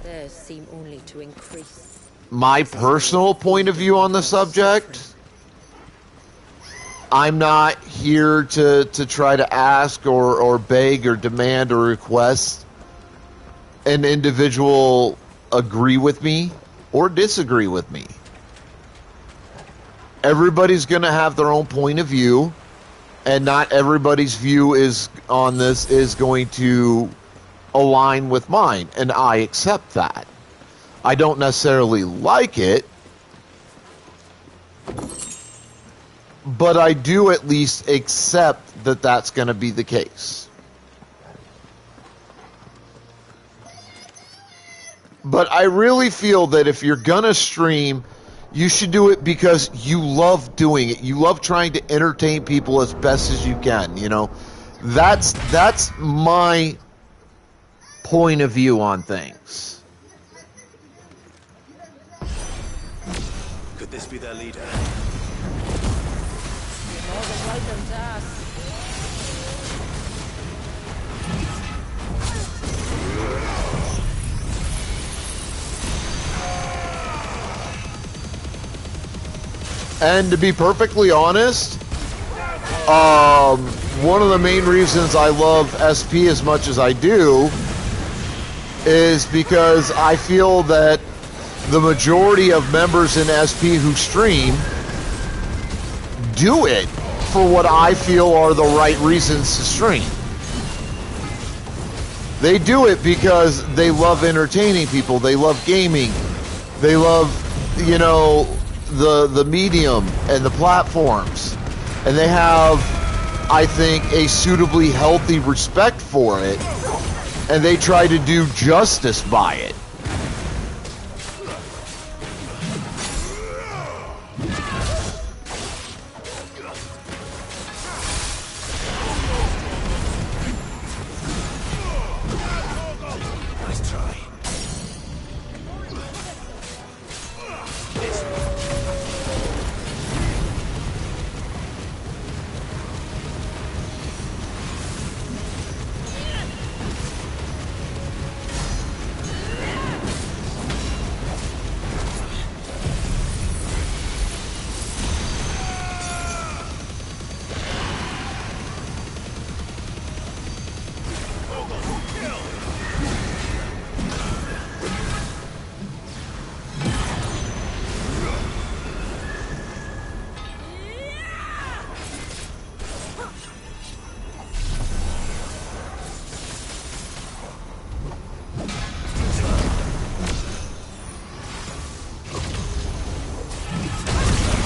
[SPEAKER 9] Theirs seem only to increase.
[SPEAKER 4] my personal point of view on the subject. I'm not here to try to ask or beg or demand or request an individual agree with me or disagree with me. Everybody's going to have their own point of view, and not everybody's view is on this is going to align with mine, and I accept that. I don't necessarily like it, but I do at least accept that that's going to be the case. But I really feel that if you're going to stream, you should do it because you love doing it. You love trying to entertain people as best as you can, you know. That's my point of view on things.
[SPEAKER 5] Could this be their leader?
[SPEAKER 9] More than welcome to us.
[SPEAKER 4] And to be perfectly honest, one of the main reasons I love SP as much as I do is because I feel that the majority of members in SP who stream do it for what I feel are the right reasons to stream. They do it because they love entertaining people. They love gaming. They love, you know, the medium and the platforms. And they have, I think, a suitably healthy respect for it. And they try to do justice by it.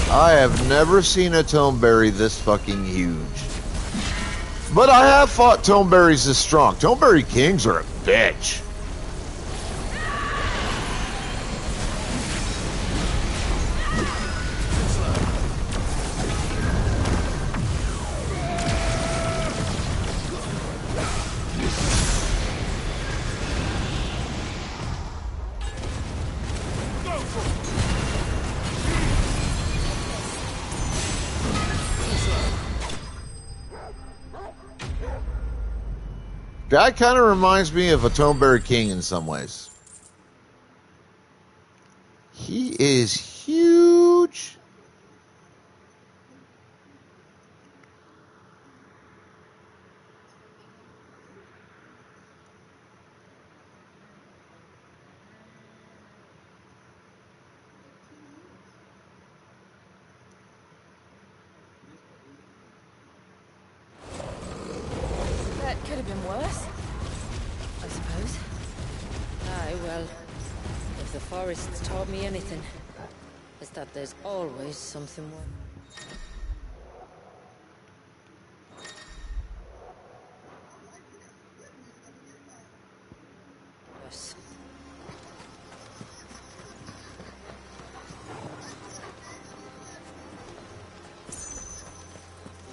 [SPEAKER 4] I have never seen a Toneberry this fucking huge. But I have fought Toneberries this strong. Toneberry Kings are a bitch. Guy kind of reminds me of a Toneberry King in some ways. He is huge.
[SPEAKER 9] That could have been worse, I suppose. Aye, well, if the forest's taught me anything, it's that there's always something worse. Yes.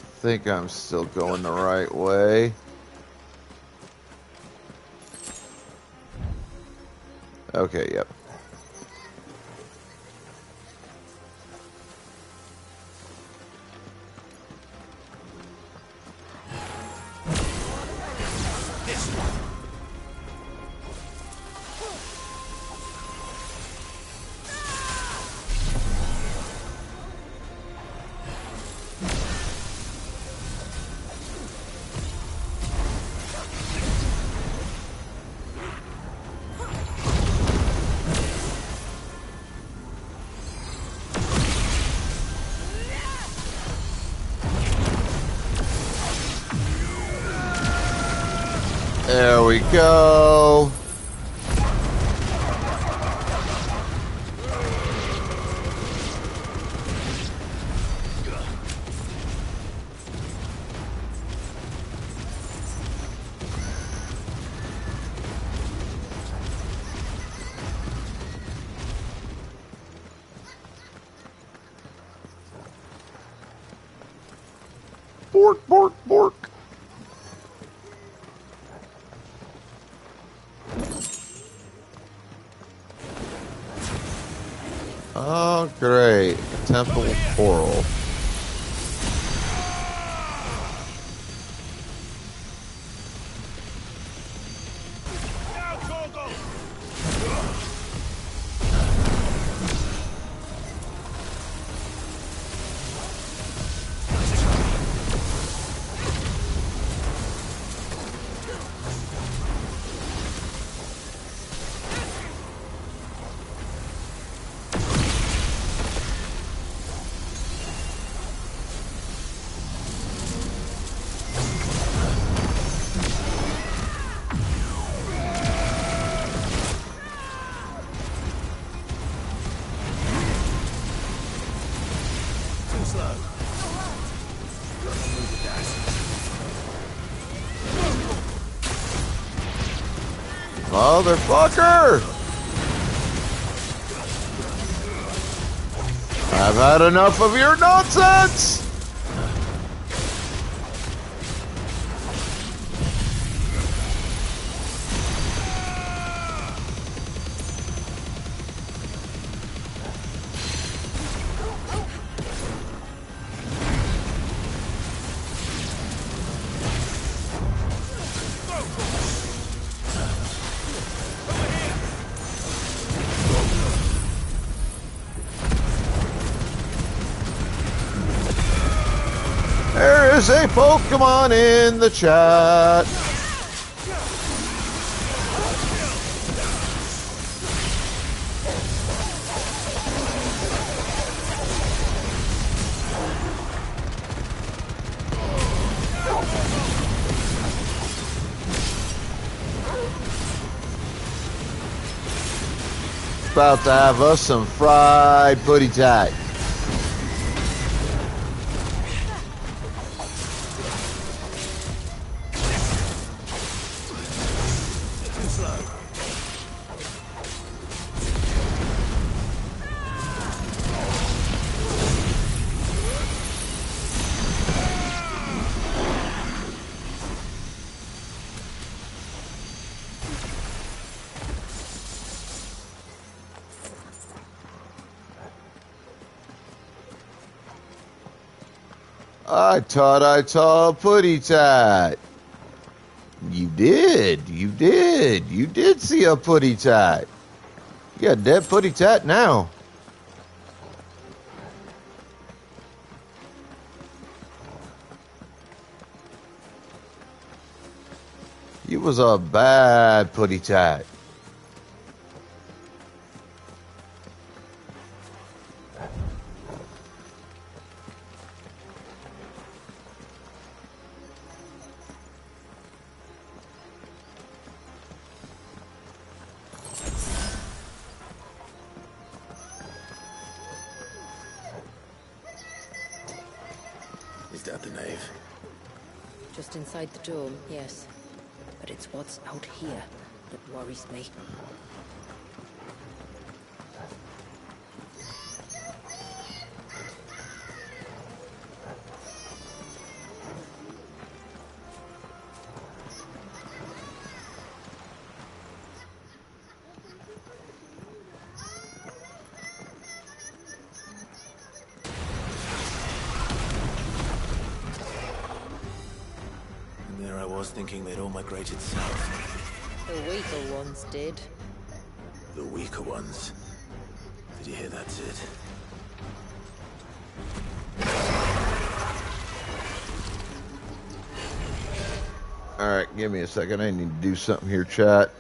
[SPEAKER 4] I think I'm still going the right way. Okay, yep. There we go. Bork, bork, bork. Oh, great. Temple Coral. Motherfucker! I've had enough of your nonsense! There is a Pokemon in the chat. About to have us some fried putty tat. I taught putty tat. You did see a putty tat. You got dead putty tat now. You was a bad putty tat.
[SPEAKER 5] Is that the nave?
[SPEAKER 9] Just inside the dome, yes. But it's what's out here that worries me.
[SPEAKER 5] Thinking they'd all migrated south.
[SPEAKER 9] The weaker ones did.
[SPEAKER 5] The weaker ones? Did you hear that, Sid?
[SPEAKER 4] Alright, give me a second. I need to do something here, chat.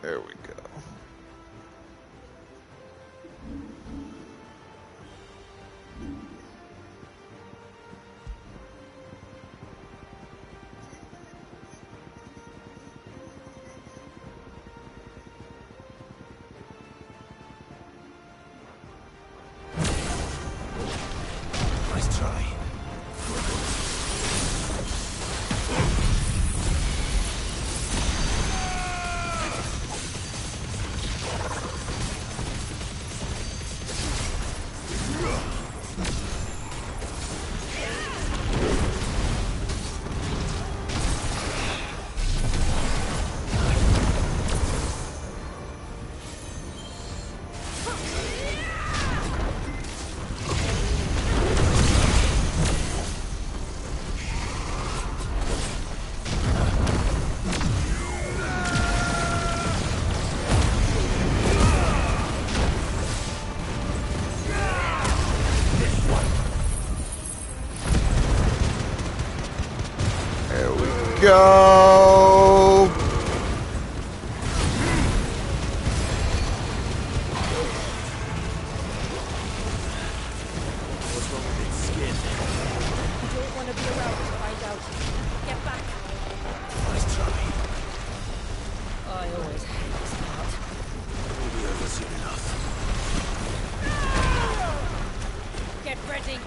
[SPEAKER 4] There we go.
[SPEAKER 5] Nice try.
[SPEAKER 4] Go!
[SPEAKER 5] What's wrong with its skin?
[SPEAKER 9] You don't want to be around to find out. Get back.
[SPEAKER 5] Nice try.
[SPEAKER 9] I always hate this part.
[SPEAKER 5] We'll be over soon enough.
[SPEAKER 9] Get ready.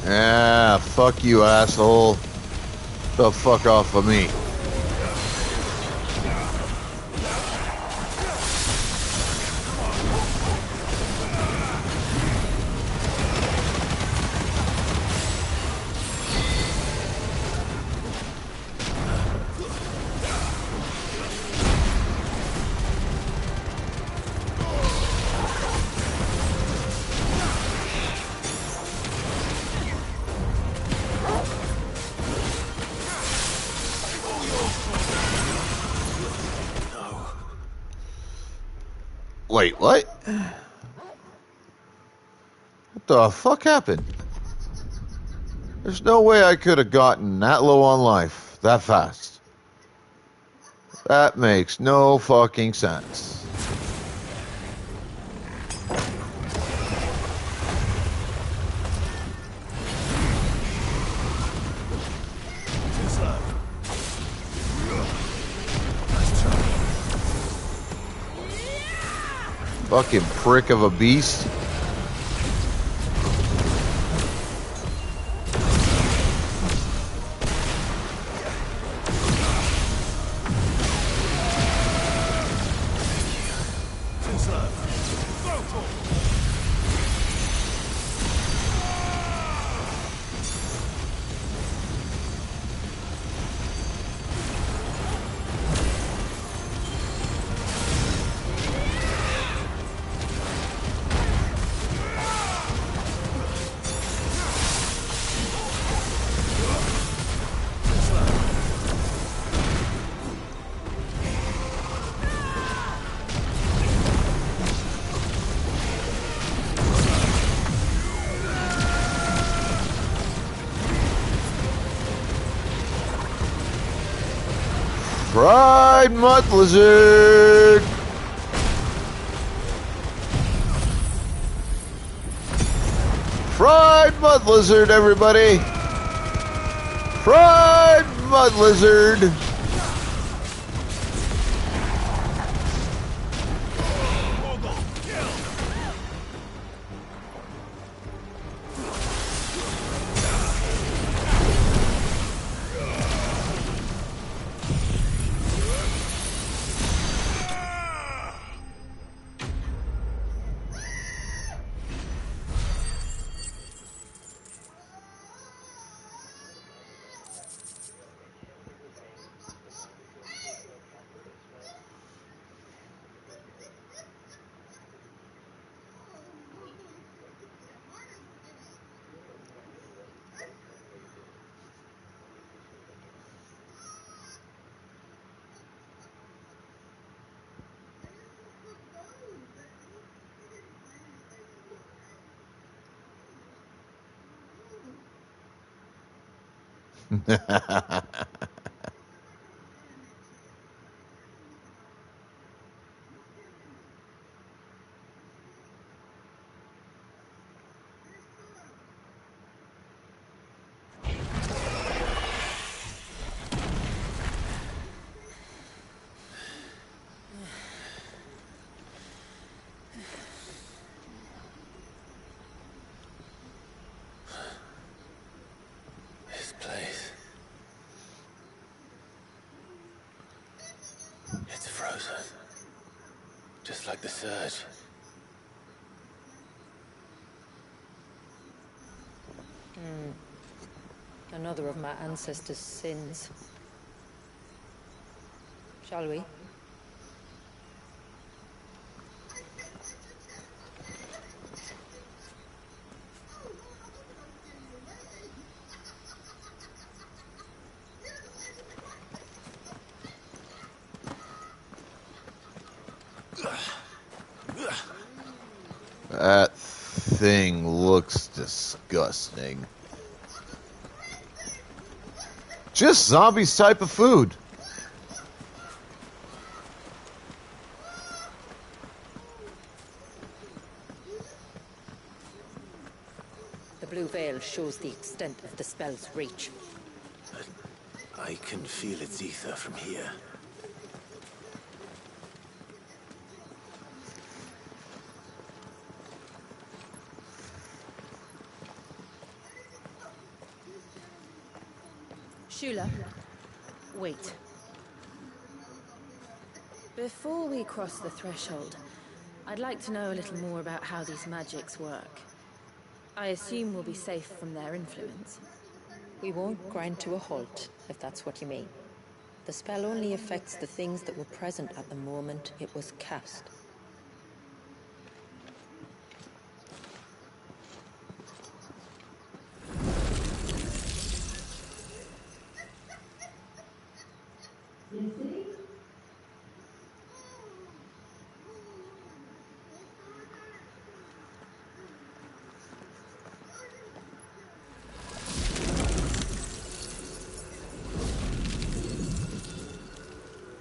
[SPEAKER 4] Ah, fuck you, asshole. The fuck off of me. Wait, what? What the fuck happened? There's no way I could have gotten that low on life that fast. That makes no fucking sense. Fucking prick of a beast. Fried mud lizard. Fried mud lizard, everybody. Fried mud lizard.
[SPEAKER 5] This place. It's frozen. Just like the surge.
[SPEAKER 9] Another of my ancestors' sins. Shall we?
[SPEAKER 4] That thing looks disgusting. Just zombies type of food.
[SPEAKER 9] The blue veil shows the extent of the spell's reach.
[SPEAKER 5] I can feel its ether from here.
[SPEAKER 16] Shula, wait. Before we cross the threshold, I'd like to know a little more about how these magics work. I assume we'll be safe from their influence.
[SPEAKER 9] We won't grind to a halt, if that's what you mean. The spell only affects the things that were present at the moment it was cast.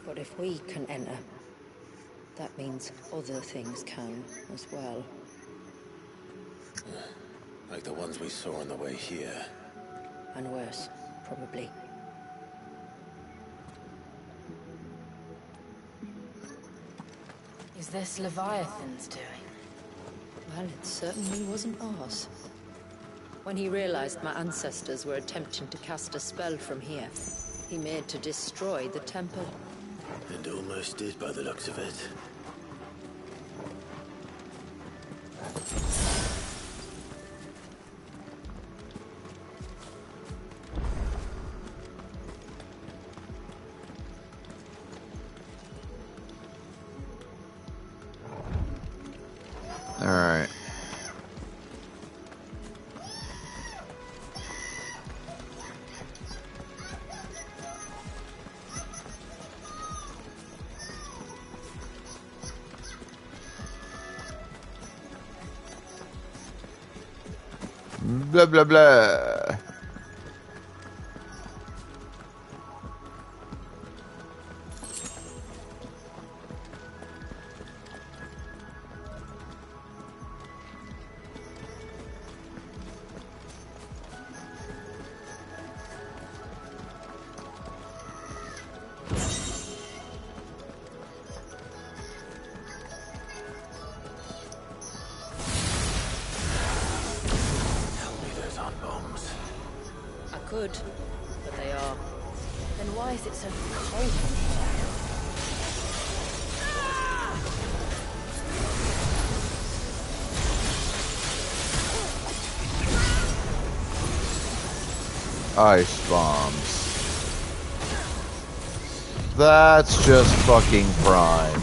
[SPEAKER 9] But if we can enter, that means other things can as well.
[SPEAKER 5] Like the ones we saw on the way here.
[SPEAKER 9] And worse, probably.
[SPEAKER 16] Is this Leviathan's doing?
[SPEAKER 9] Well, it certainly wasn't ours. When he realized my ancestors were attempting to cast a spell from here, he made to destroy the temple.
[SPEAKER 5] And almost did by the looks of it.
[SPEAKER 4] All right. Blah, blah, blah.
[SPEAKER 16] Could, but they are. Then why is it so cold in here?
[SPEAKER 4] Ice bombs. That's just fucking prime.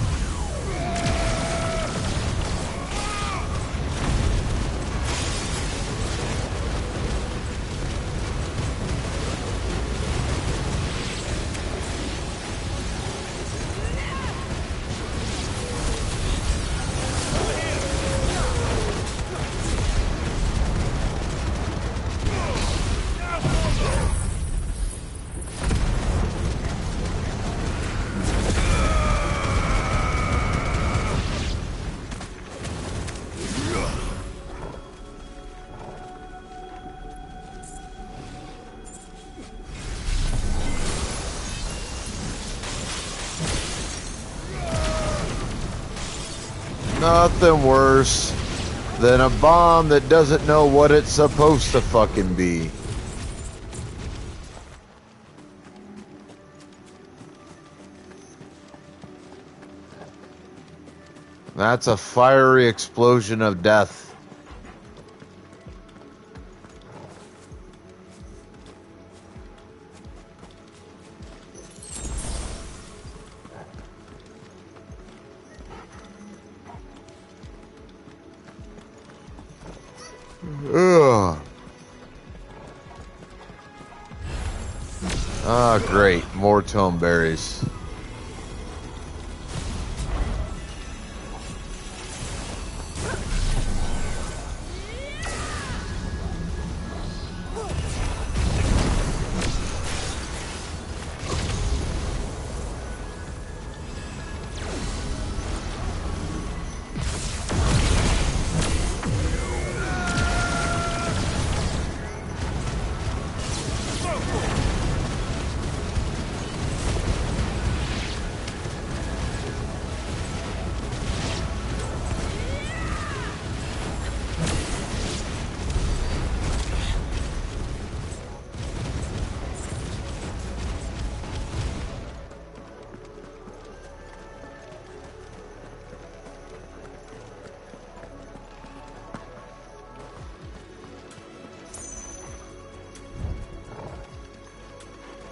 [SPEAKER 4] Nothing worse than a bomb that doesn't know what it's supposed to fucking be. That's a fiery explosion of death. Ugh. Ah, great. More tome berries.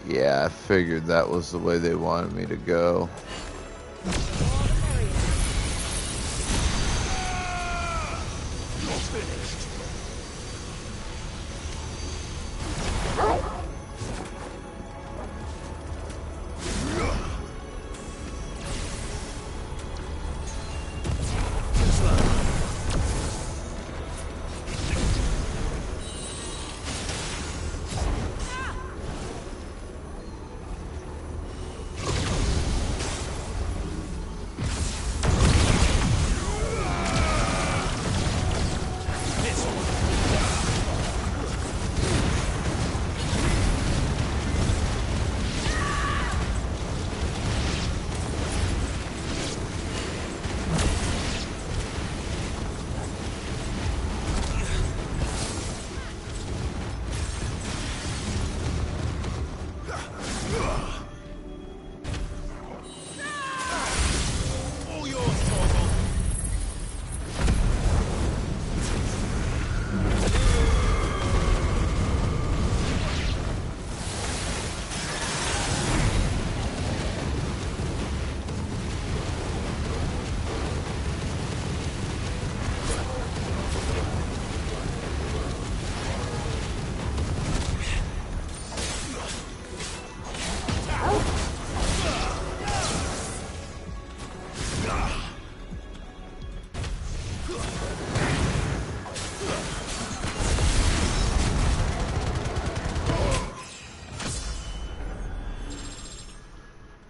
[SPEAKER 4] Yeah, I figured that was the way they wanted me to go.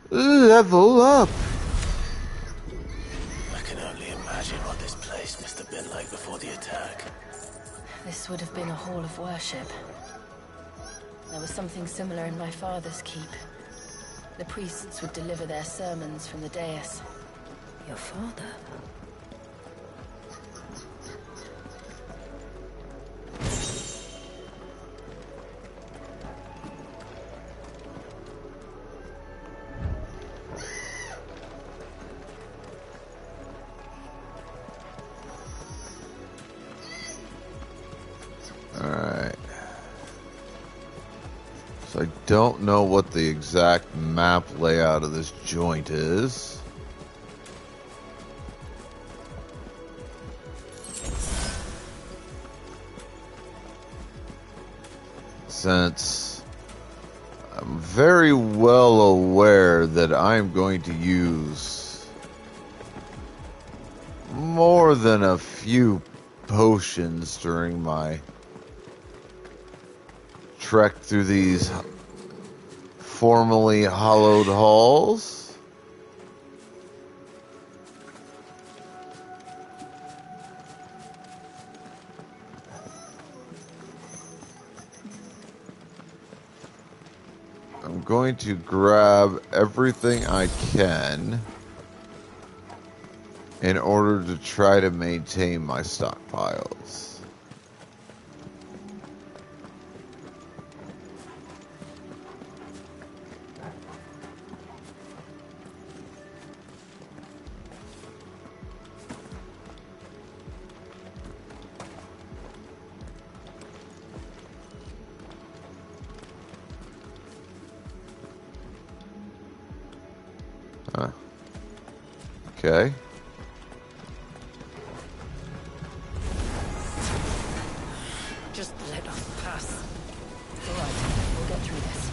[SPEAKER 4] Level up.
[SPEAKER 5] I can only imagine what this place must have been like before the attack.
[SPEAKER 16] This would have been a hall of worship. There was something similar in my father's keep. The priests would deliver their sermons from the dais.
[SPEAKER 9] Your father?
[SPEAKER 4] I don't know what the exact map layout of this joint is. Since I'm very well aware that I'm going to use more than a few potions during my trek through these formerly hollowed halls. I'm going to grab everything I can in order to try to maintain my stockpiles. Okay.
[SPEAKER 16] Just let us pass. It's all right. We'll get through this.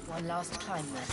[SPEAKER 16] One last climb then.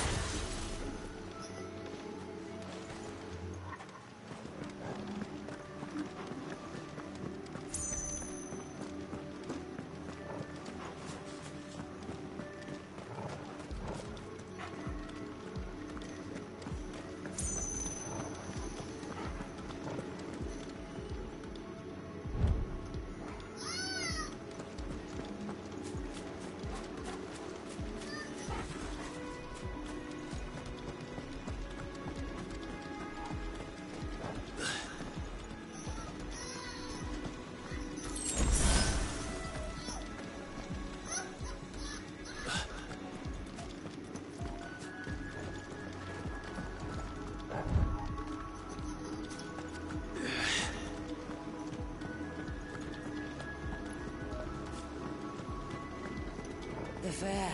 [SPEAKER 12] The fair.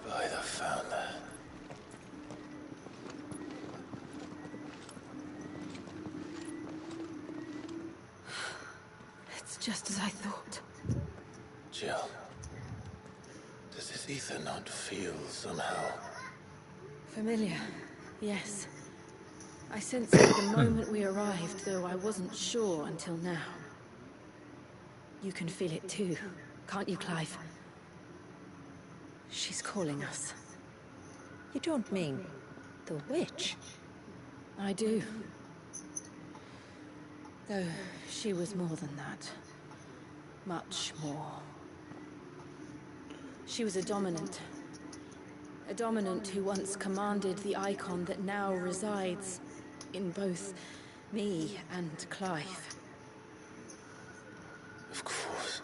[SPEAKER 5] By the founder.
[SPEAKER 16] It's just as I thought.
[SPEAKER 5] Jill, does this ether not feel somehow?
[SPEAKER 16] Familiar, yes. I sensed it the moment we arrived, though I wasn't sure until now. You can feel it too, can't you, Clive? She's calling us.
[SPEAKER 9] You don't mean the witch?
[SPEAKER 16] I do. Though she was more than that. Much more. She was a dominant. A dominant who once commanded the icon that now resides in both me and Clive.
[SPEAKER 5] Of course.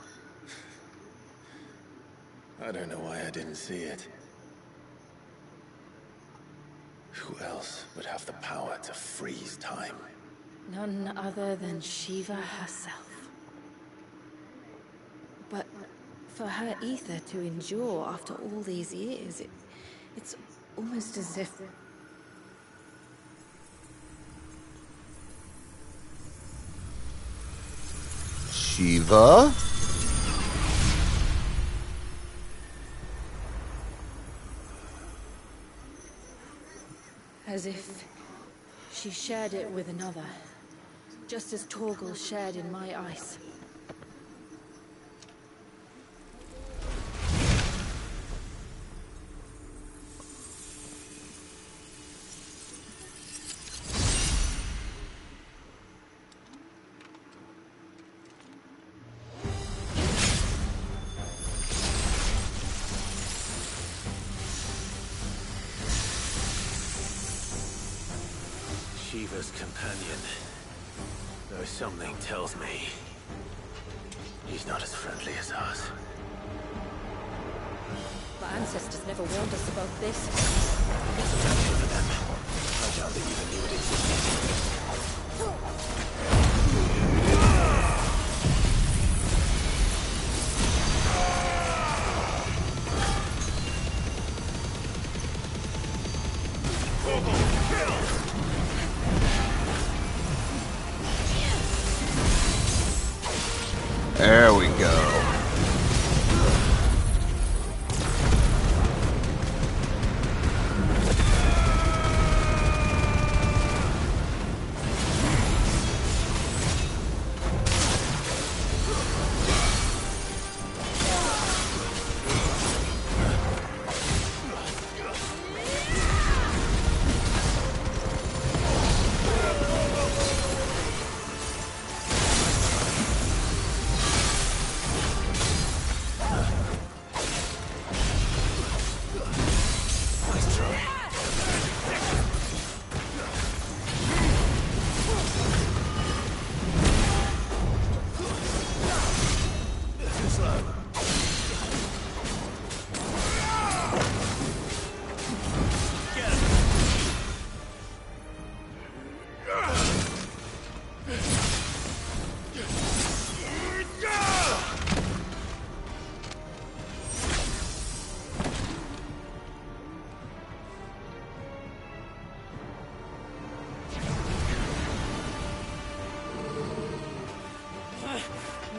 [SPEAKER 5] I don't know why I didn't see it. Who else would have the power to freeze time?
[SPEAKER 16] None other than Shiva herself. But for her ether to endure after all these years, it's almost as if...
[SPEAKER 4] Shiva?
[SPEAKER 16] As if she shared it with another, just as Torgal shared in my ice.
[SPEAKER 5] Shiva's companion. Though something tells me he's not as friendly as ours.
[SPEAKER 9] My ancestors never warned us about this.
[SPEAKER 5] It's a danger for them. I doubt they even knew it existed.
[SPEAKER 4] There we go.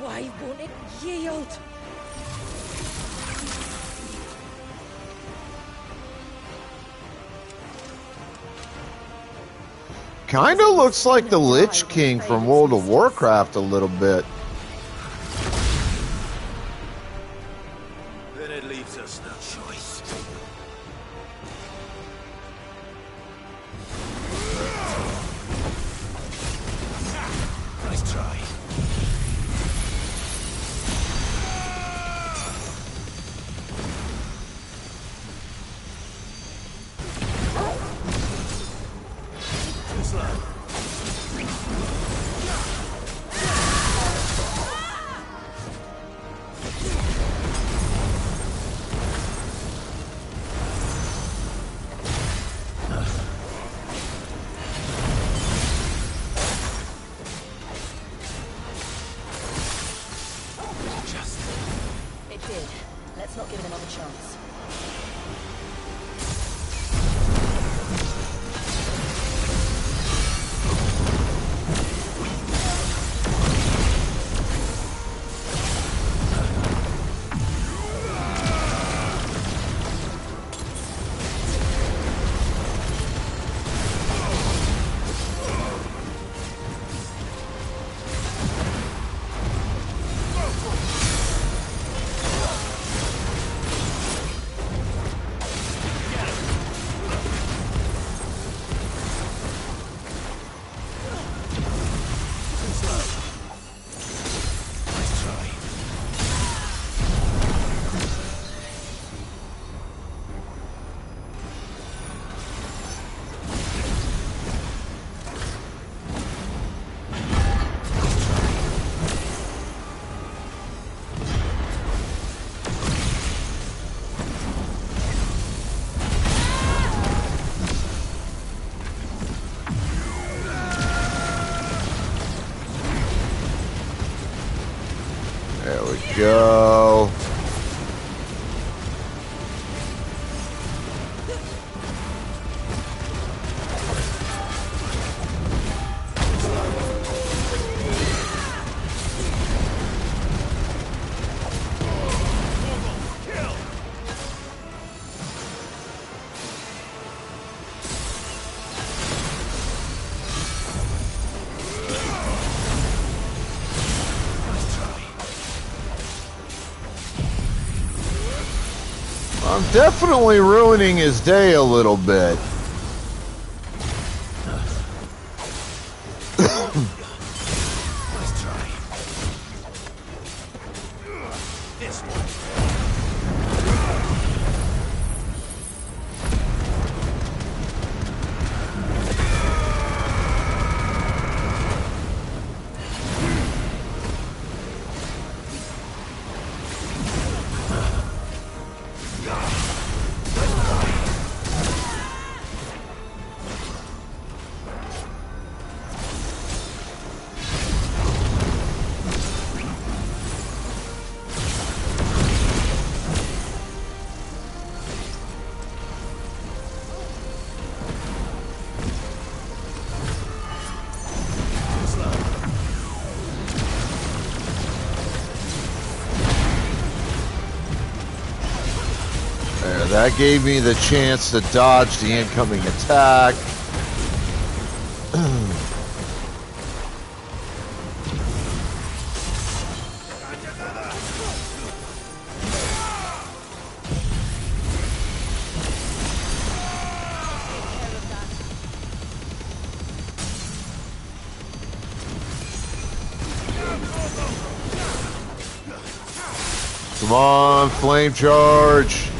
[SPEAKER 9] Why won't it yield?
[SPEAKER 4] Kinda looks like the Lich King from World of Warcraft a little bit.
[SPEAKER 5] Then it leaves us no choice. Nice try. Too slow.
[SPEAKER 9] It did. Let's not give it another chance.
[SPEAKER 4] There we go. I'm definitely ruining his day a little bit.
[SPEAKER 5] Let's try. This one.
[SPEAKER 4] That gave me the chance to dodge the incoming attack. Come on, flame charge.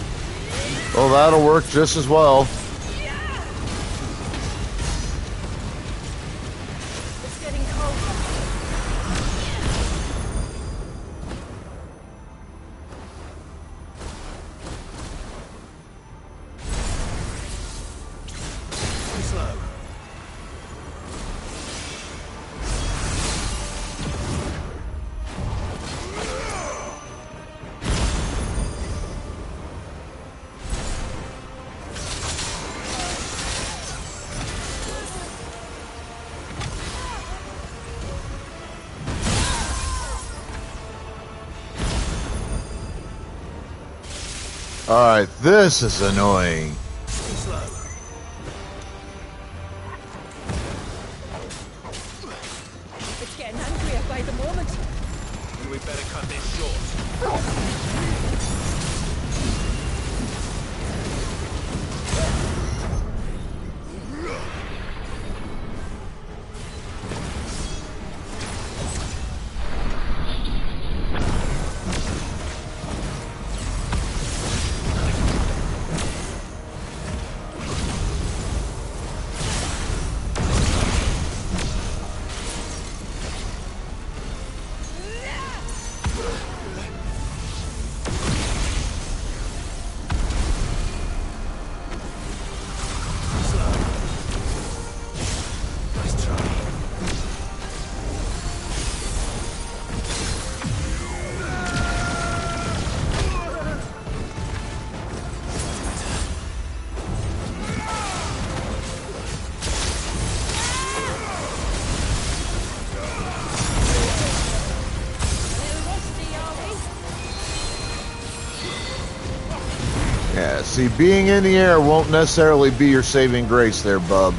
[SPEAKER 4] Oh, that'll work just as well.
[SPEAKER 16] It's getting colder.
[SPEAKER 5] Slow.
[SPEAKER 4] Alright, this is annoying.
[SPEAKER 5] Slow.
[SPEAKER 16] It's getting angrier by the moment.
[SPEAKER 5] We better cut this short.
[SPEAKER 4] Yeah, see, being in the air won't necessarily be your saving grace there, bub.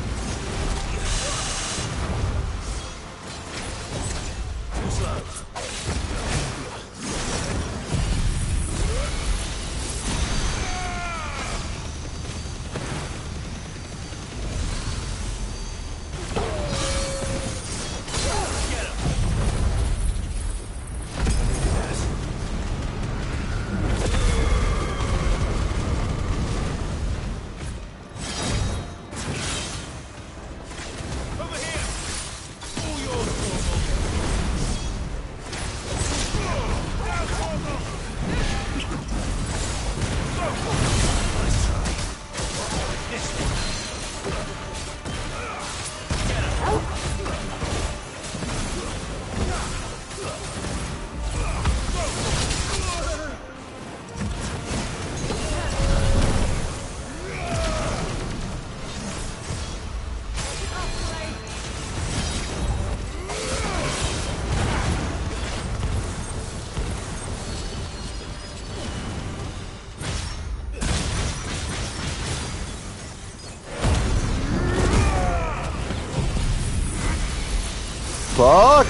[SPEAKER 4] Fuck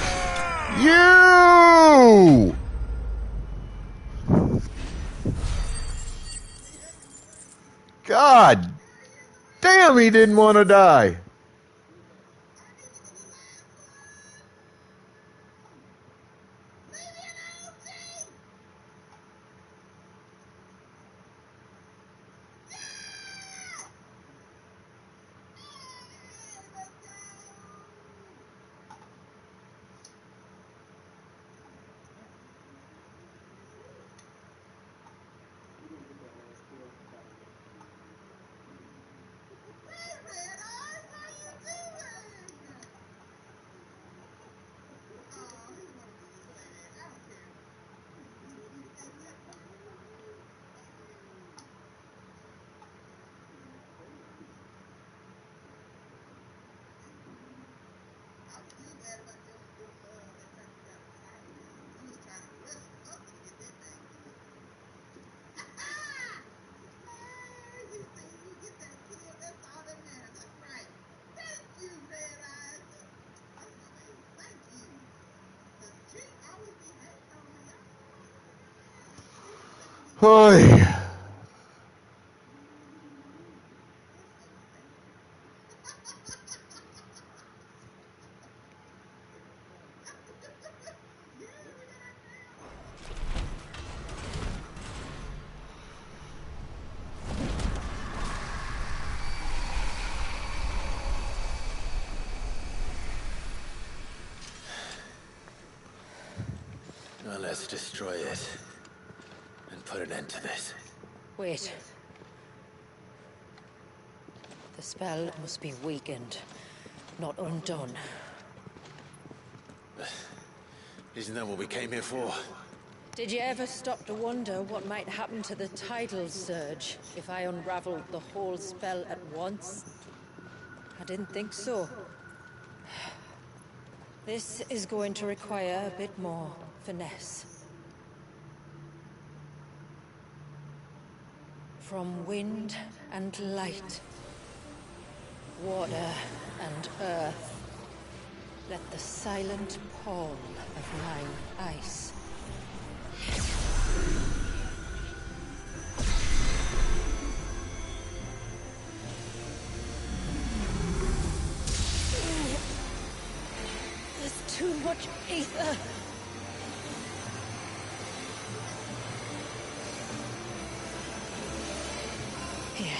[SPEAKER 4] you! God damn, he didn't want to die. Oy.
[SPEAKER 5] Well, let's destroy it and put an end to this.
[SPEAKER 9] Wait. The spell must be weakened, not undone.
[SPEAKER 5] Isn't that what we came here for?
[SPEAKER 9] Did you ever stop to wonder what might happen to the tidal surge if I unraveled the whole spell at once? I didn't think so. This is going to require a bit more finesse. From wind and light, water and earth, let the silent palm of mine ice. There's too much ether. Here.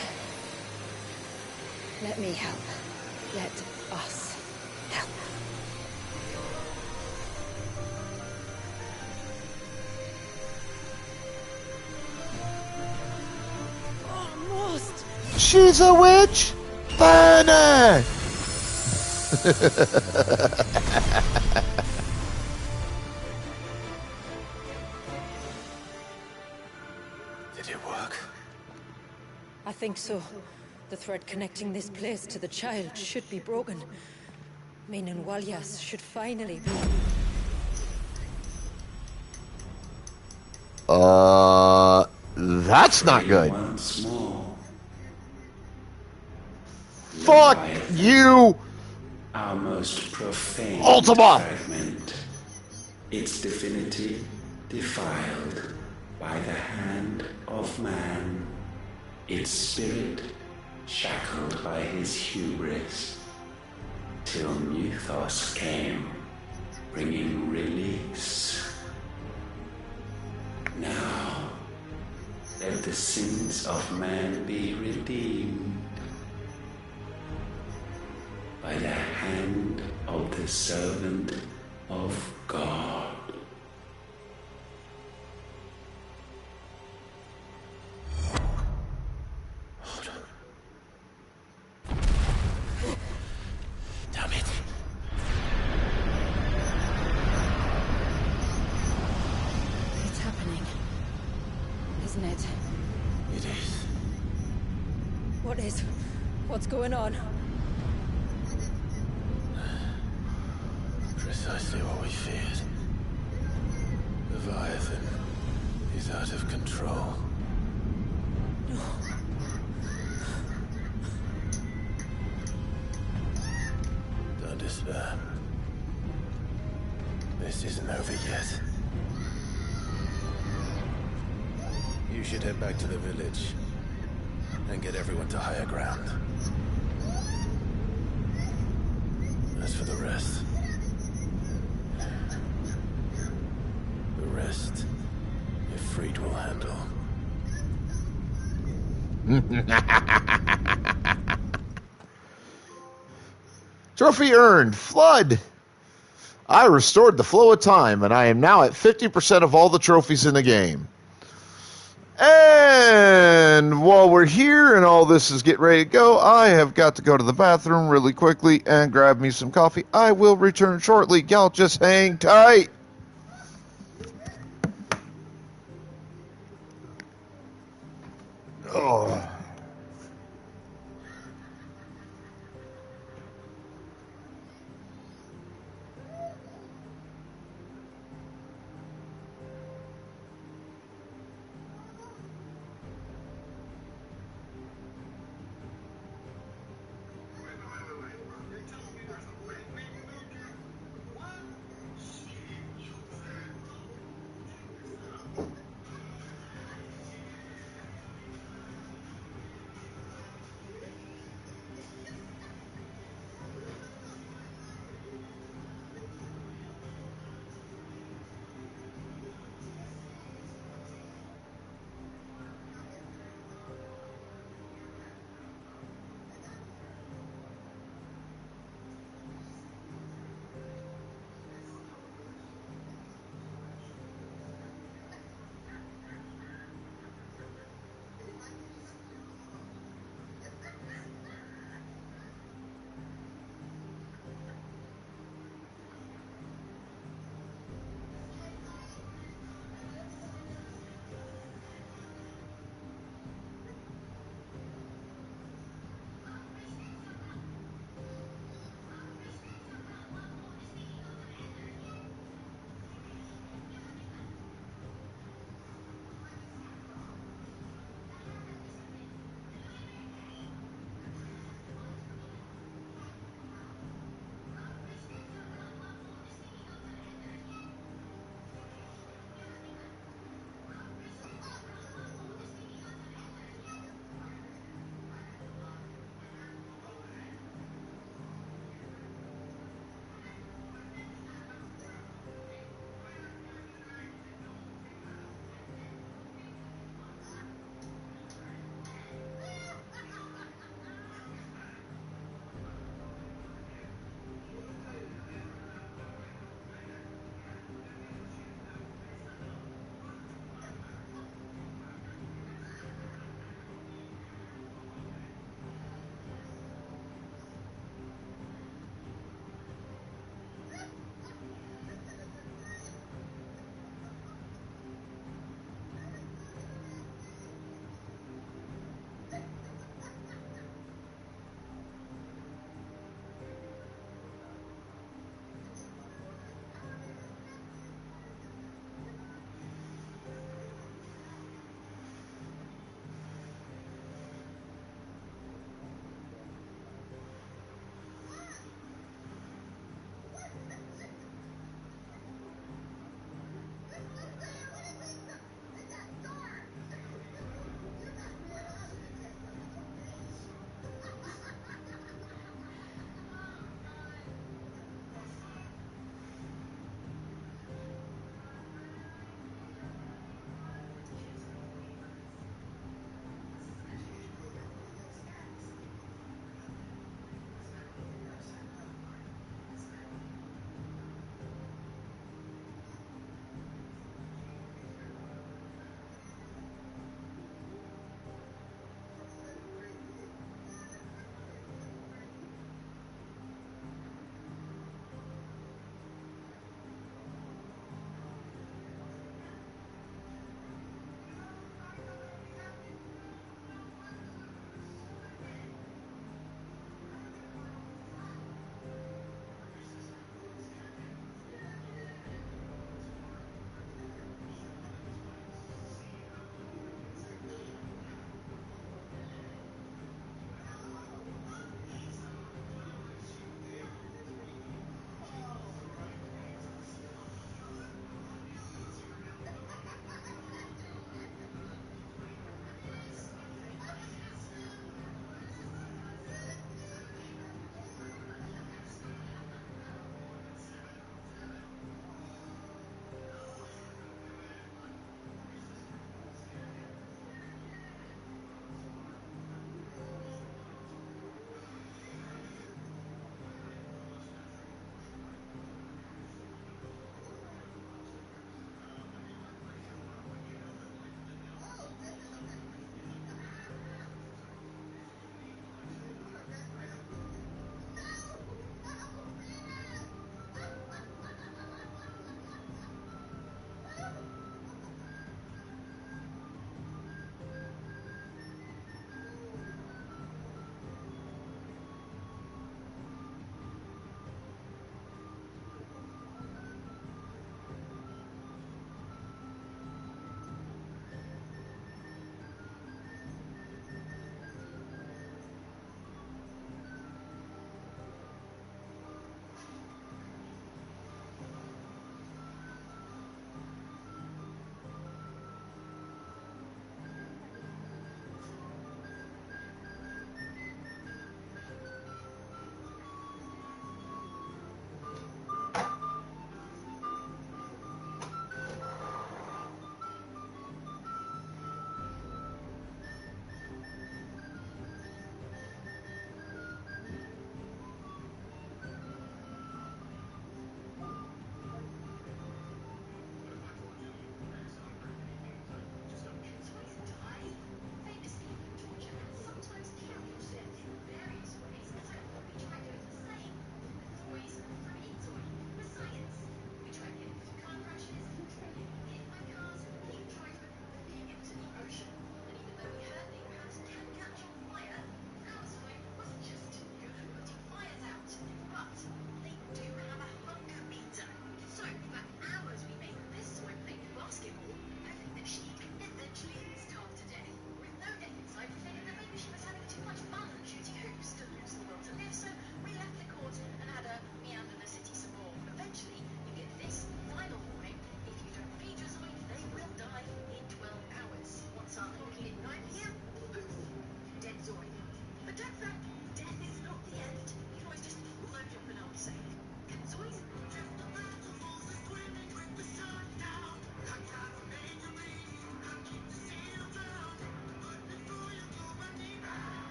[SPEAKER 9] Let me help. Let us help. Almost.
[SPEAKER 4] She's a witch? Burn her!
[SPEAKER 5] Did it work?
[SPEAKER 9] I think so. The thread connecting this place to the child should be broken. Meaning Walyas should finally be...
[SPEAKER 4] That's not good.
[SPEAKER 17] Once more.
[SPEAKER 4] Fuck you!
[SPEAKER 17] Our most profane
[SPEAKER 4] Ultima!
[SPEAKER 17] fragment. Its divinity defiled by the hand of man. Its spirit shackled by his hubris. Till Mythos came, bringing release. Now, let the sins of man be redeemed by the hand of the servant of God.
[SPEAKER 5] Damn it.
[SPEAKER 16] It's happening. Isn't it?
[SPEAKER 5] It is.
[SPEAKER 9] What is? What's going on?
[SPEAKER 5] Precisely what we feared. Leviathan is out of control.
[SPEAKER 9] No.
[SPEAKER 5] Don't despair. This isn't over yet. You should head back to the village. and get everyone to higher ground. As for the rest... the rest, Ifrit will handle.
[SPEAKER 4] Trophy earned. Flood. I restored the flow of time, and I am now at 50% of all the trophies in the game. And while we're here and all this is getting ready to go, I have got to go to the bathroom really quickly and grab me some coffee. I will return shortly. Y'all just hang tight. Oh.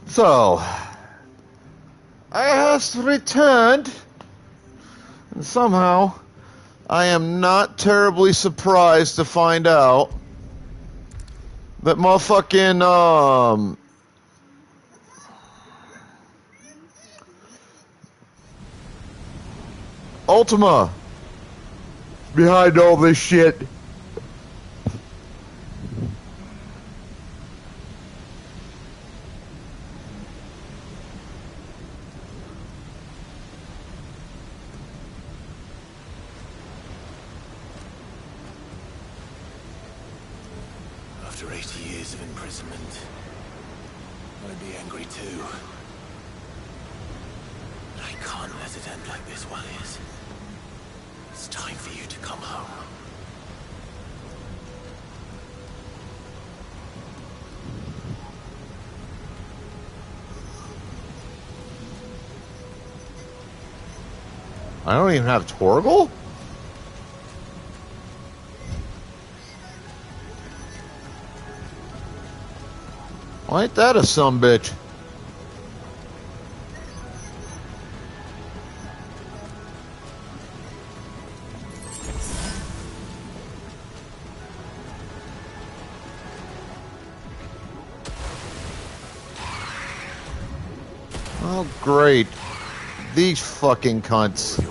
[SPEAKER 4] So, I have returned, and somehow I am not terribly surprised to find out that motherfucking, Ultima behind all this shit.
[SPEAKER 5] After 80 years of imprisonment, I'd be angry too. But I can't let it end like this, Wallius. It's time for you to come home.
[SPEAKER 4] I don't even have Torgal? Why ain't that a sumbitch? Oh, great. These fucking cunts.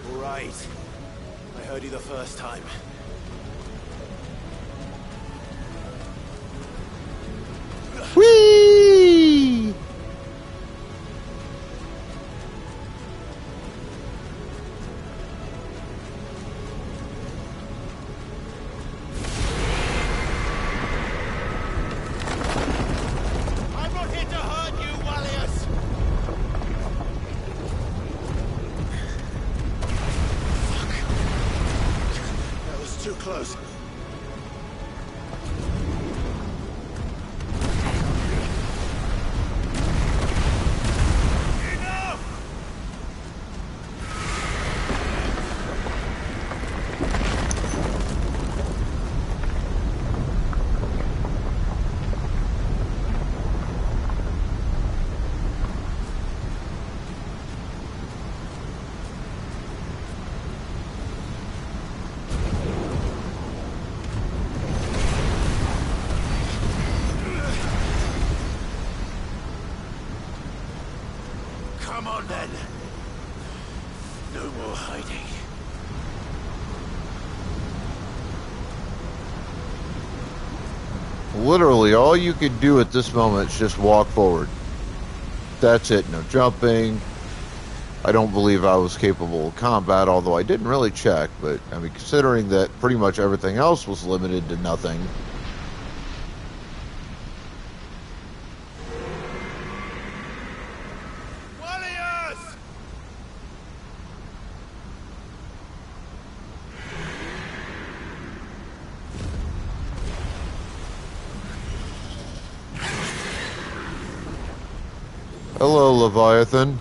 [SPEAKER 5] Right. I heard you the first time.
[SPEAKER 4] Whee!
[SPEAKER 5] I'm not here to hurt you, Wallius! That was too close. on then. No more hiding.
[SPEAKER 4] Literally, all you could do at this moment is just walk forward. That's it. No jumping. I don't believe I was capable of combat, although I didn't really check. But, I mean, considering that pretty much everything else was limited to nothing. Hello, Leviathan.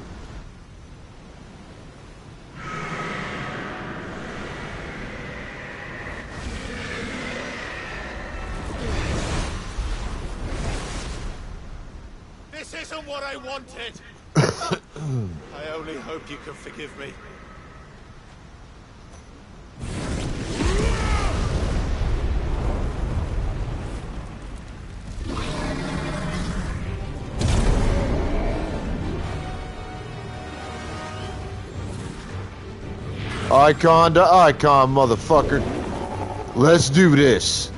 [SPEAKER 5] This isn't what I wanted. I only hope you can forgive me.
[SPEAKER 4] Icon to icon, motherfucker. Let's do this.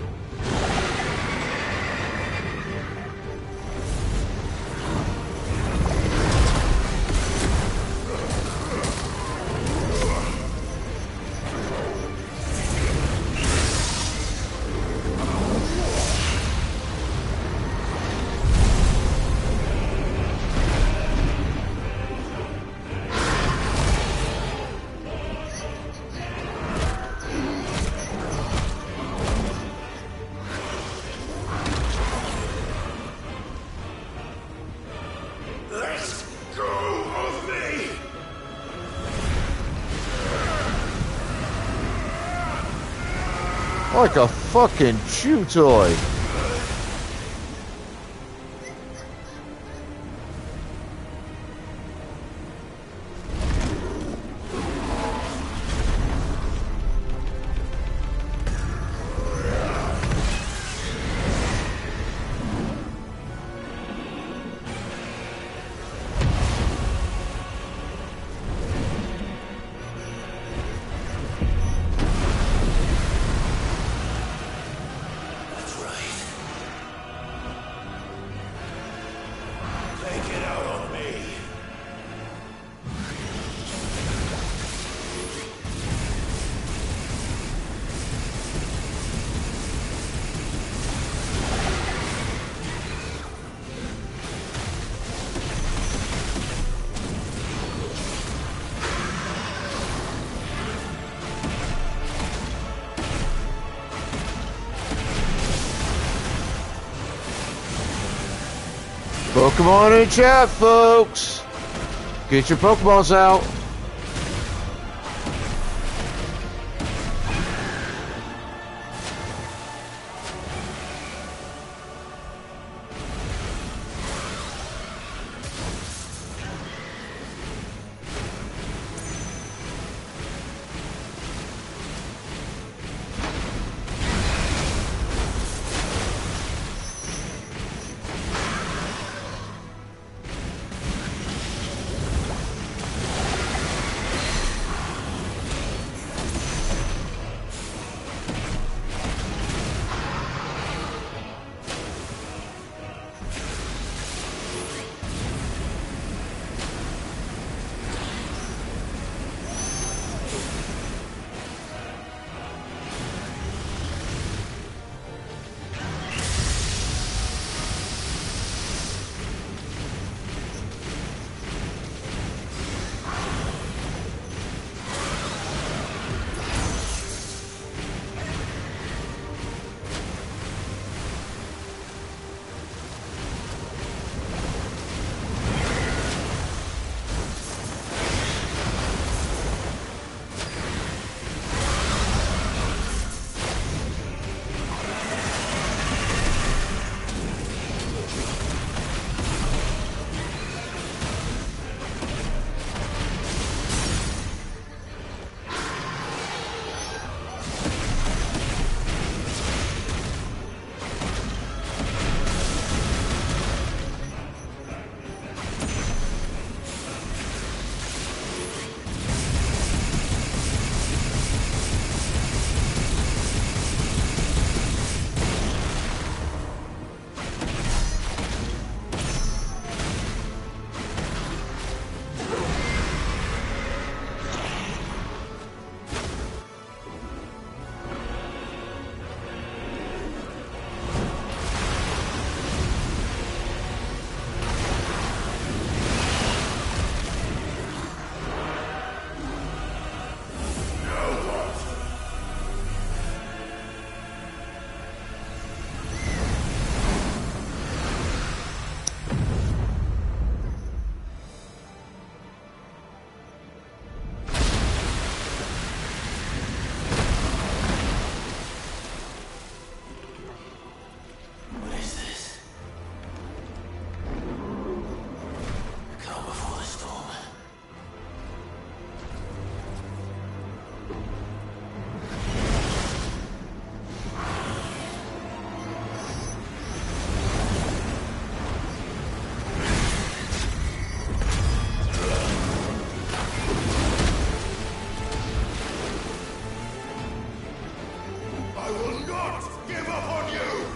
[SPEAKER 4] Like a fucking chew toy. Pokemon in chat, folks. Get your Pokeballs out.
[SPEAKER 3] I will not give up on you!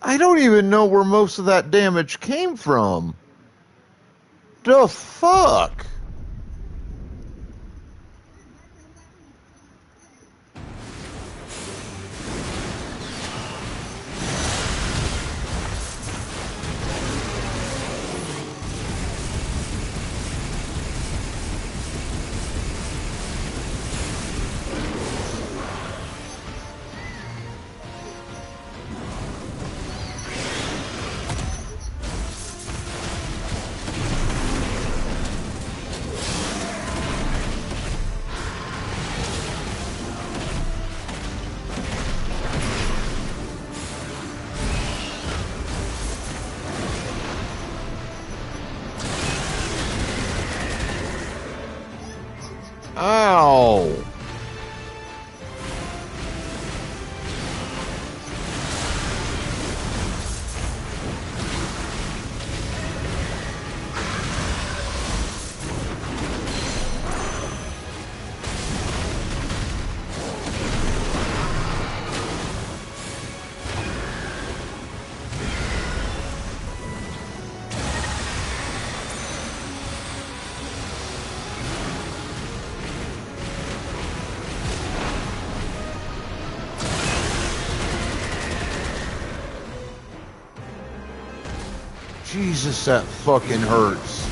[SPEAKER 4] I don't even know where most of that damage came from. The fuck? Ow! Jesus, that fucking hurts.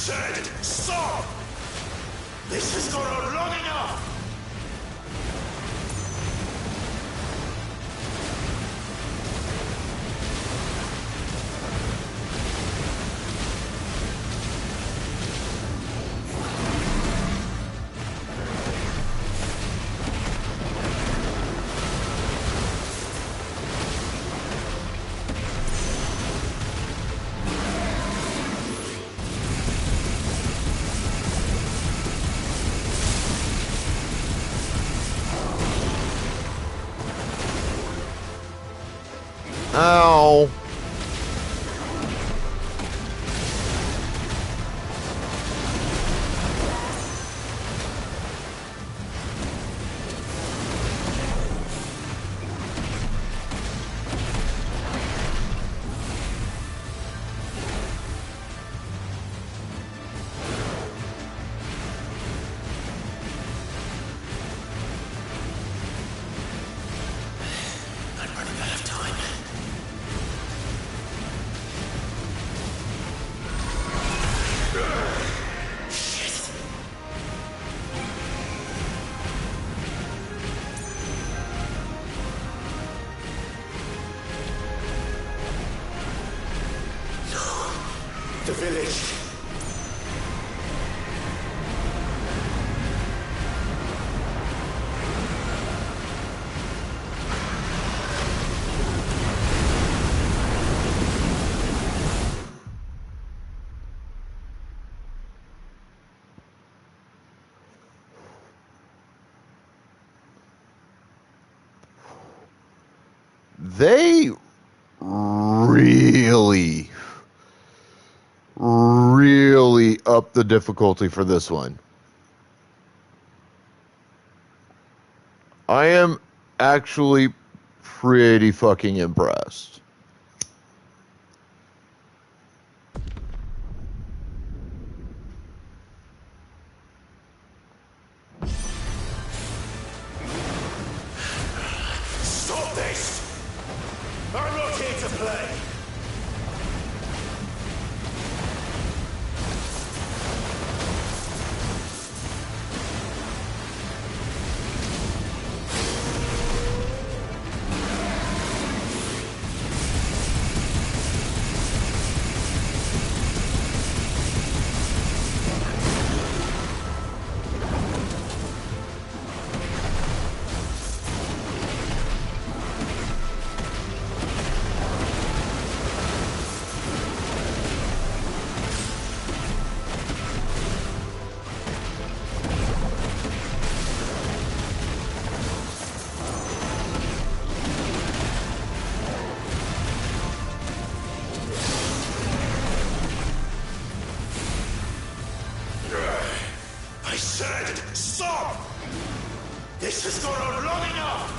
[SPEAKER 5] said, stop! This has gone on long enough!
[SPEAKER 4] Ow.
[SPEAKER 5] I'm running out of time. The village.
[SPEAKER 4] They really up the difficulty for this one. I am actually pretty fucking impressed.
[SPEAKER 5] Stop this! I'm not here to play! I said, stop! This has gone on long enough!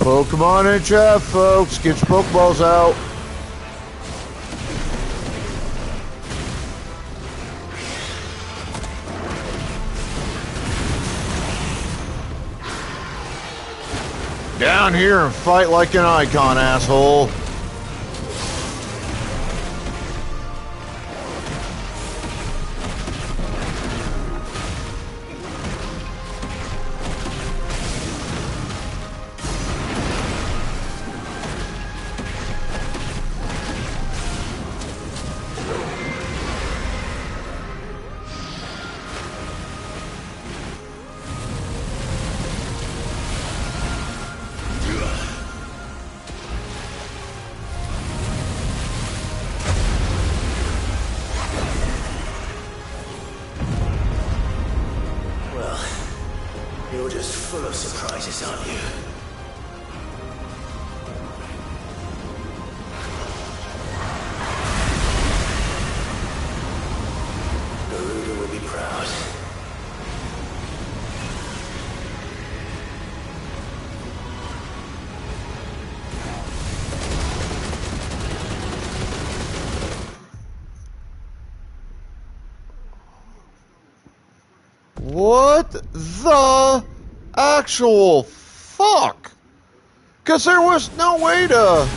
[SPEAKER 4] Pokemon in chat, folks. Get your Pokeballs out. Down here and fight like an icon, asshole.
[SPEAKER 5] You're just full of surprises, aren't you? Garuda will be proud.
[SPEAKER 4] What the actual fuck? Because there was no way to...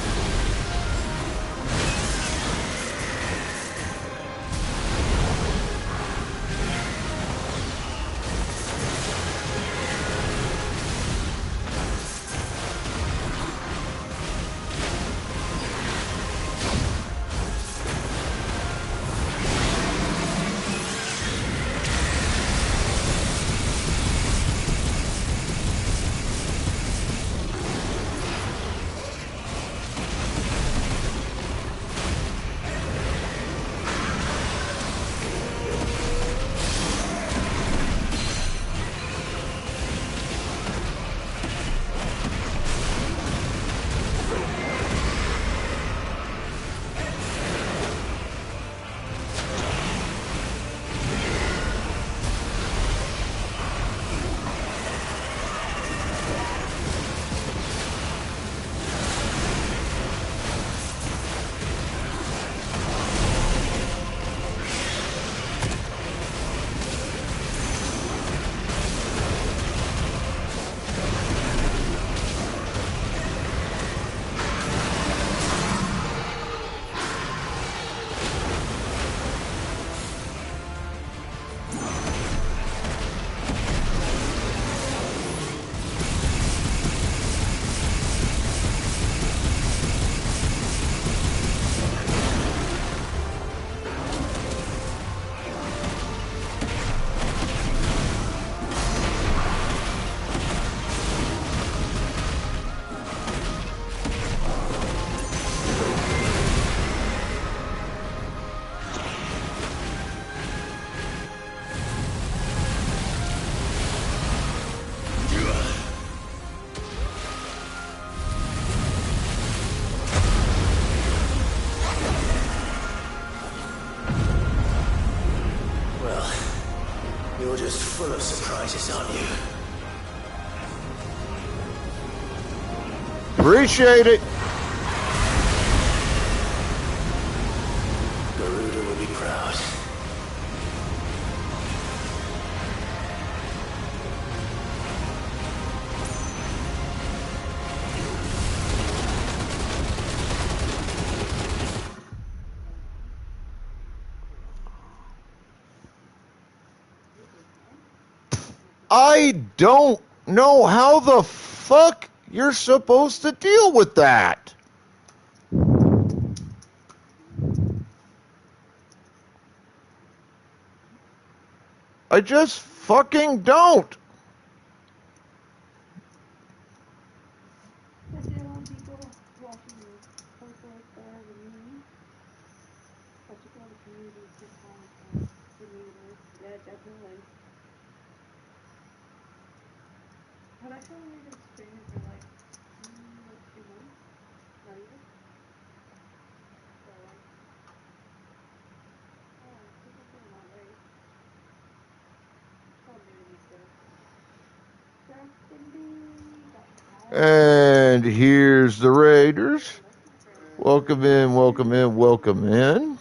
[SPEAKER 5] You're just full of surprises, aren't you?
[SPEAKER 4] Appreciate it.
[SPEAKER 5] Garuda will be proud.
[SPEAKER 4] I don't know how the fuck you're supposed to deal with that. I just fucking don't.
[SPEAKER 2] But I feel like it's streaming for like 2 months, not even. So like, people doing all right. Probably need to craft and be.
[SPEAKER 4] And here's the Raiders. Welcome in, welcome in, welcome in.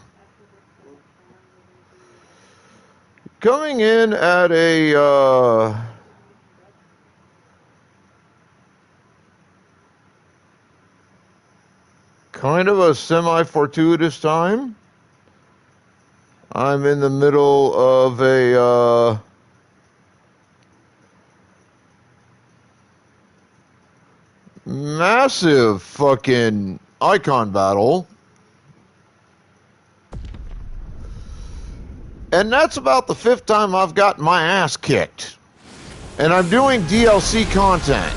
[SPEAKER 4] Coming in at a kind of a semi-fortuitous time. I'm in the middle of a massive fucking icon battle. And that's about the 5th time I've gotten my ass kicked. And I'm doing DLC content.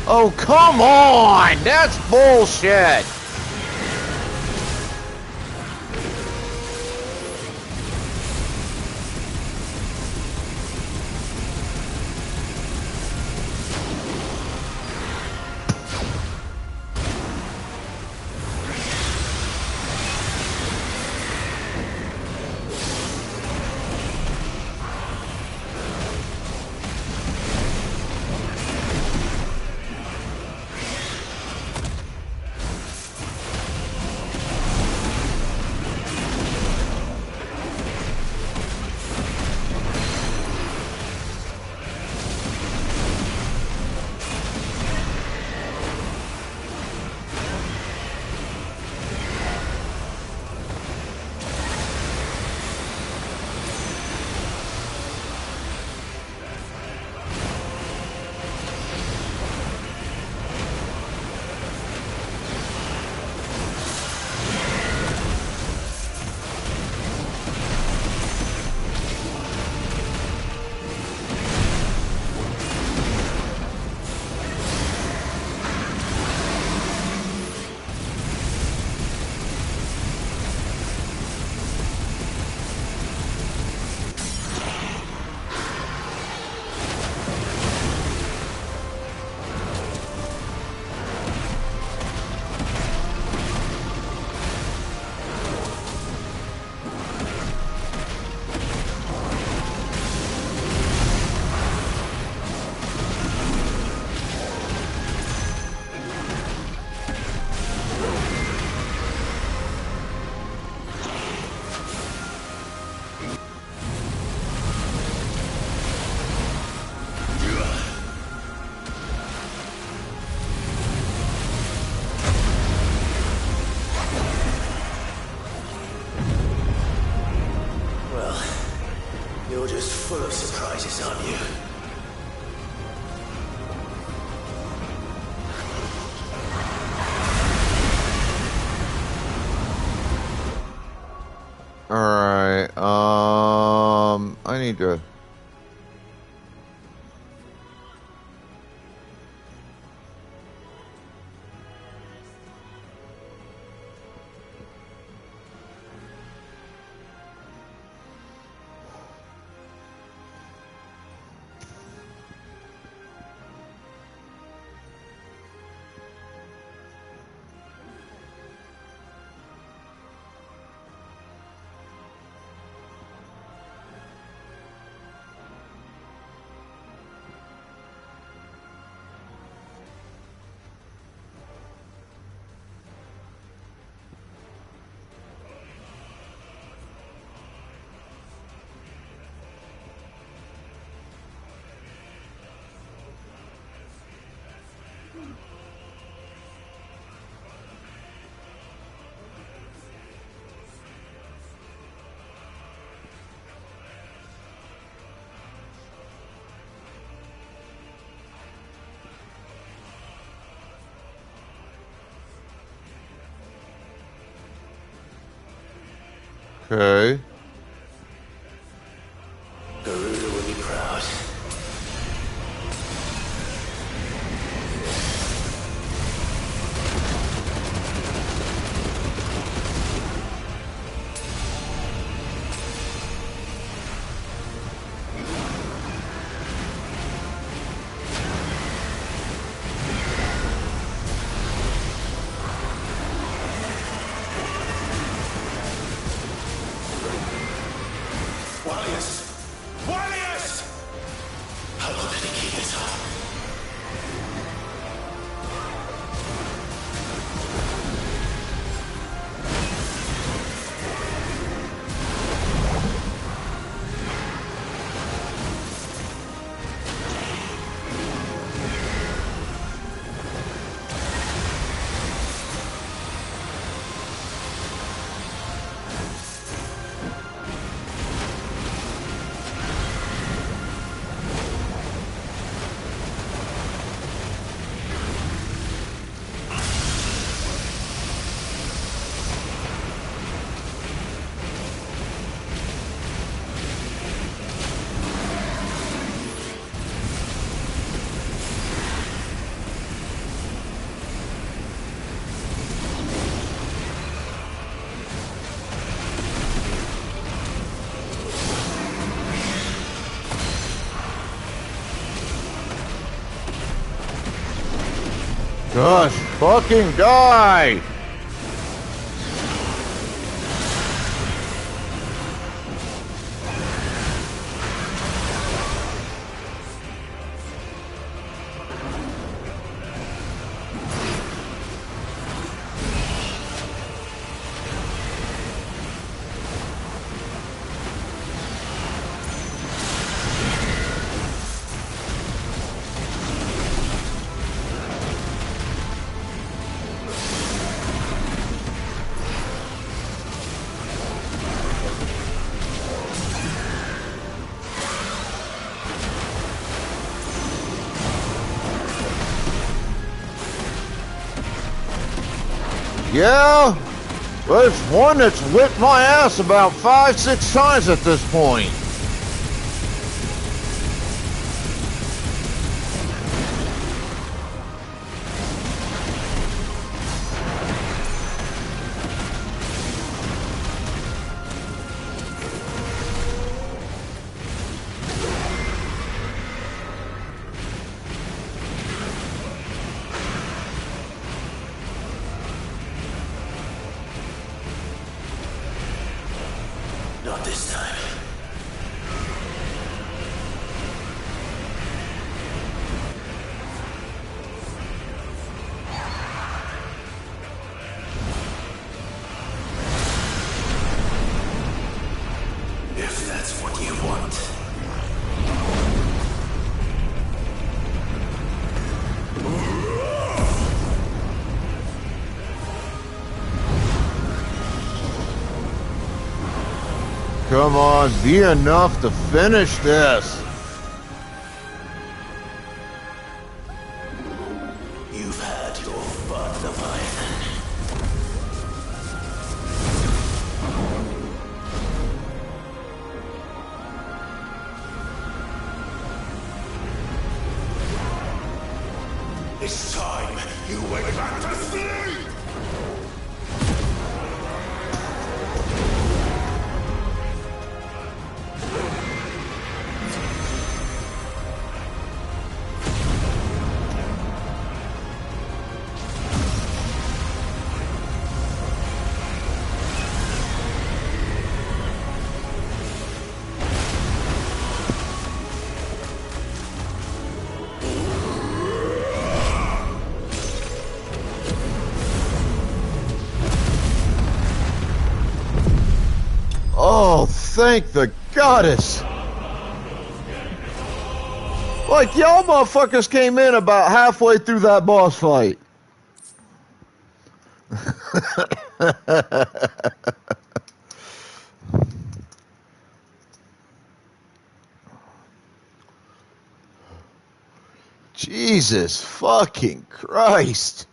[SPEAKER 4] Oh, come on! That's bullshit!
[SPEAKER 5] full of surprises, aren't you?
[SPEAKER 4] Alright, I need to... Okay.
[SPEAKER 5] Garuda will be proud.
[SPEAKER 4] Just fucking die! Yeah, there's one that's whipped my ass about 5-6 times at this point.
[SPEAKER 5] Not this time. If that's what you want.
[SPEAKER 4] Come on, be enough to finish this.
[SPEAKER 5] You've had your fun, Leviathan. It's time you went back to sleep!
[SPEAKER 4] Oh, thank the goddess. Like, y'all motherfuckers came in about halfway through that boss fight. Jesus fucking Christ.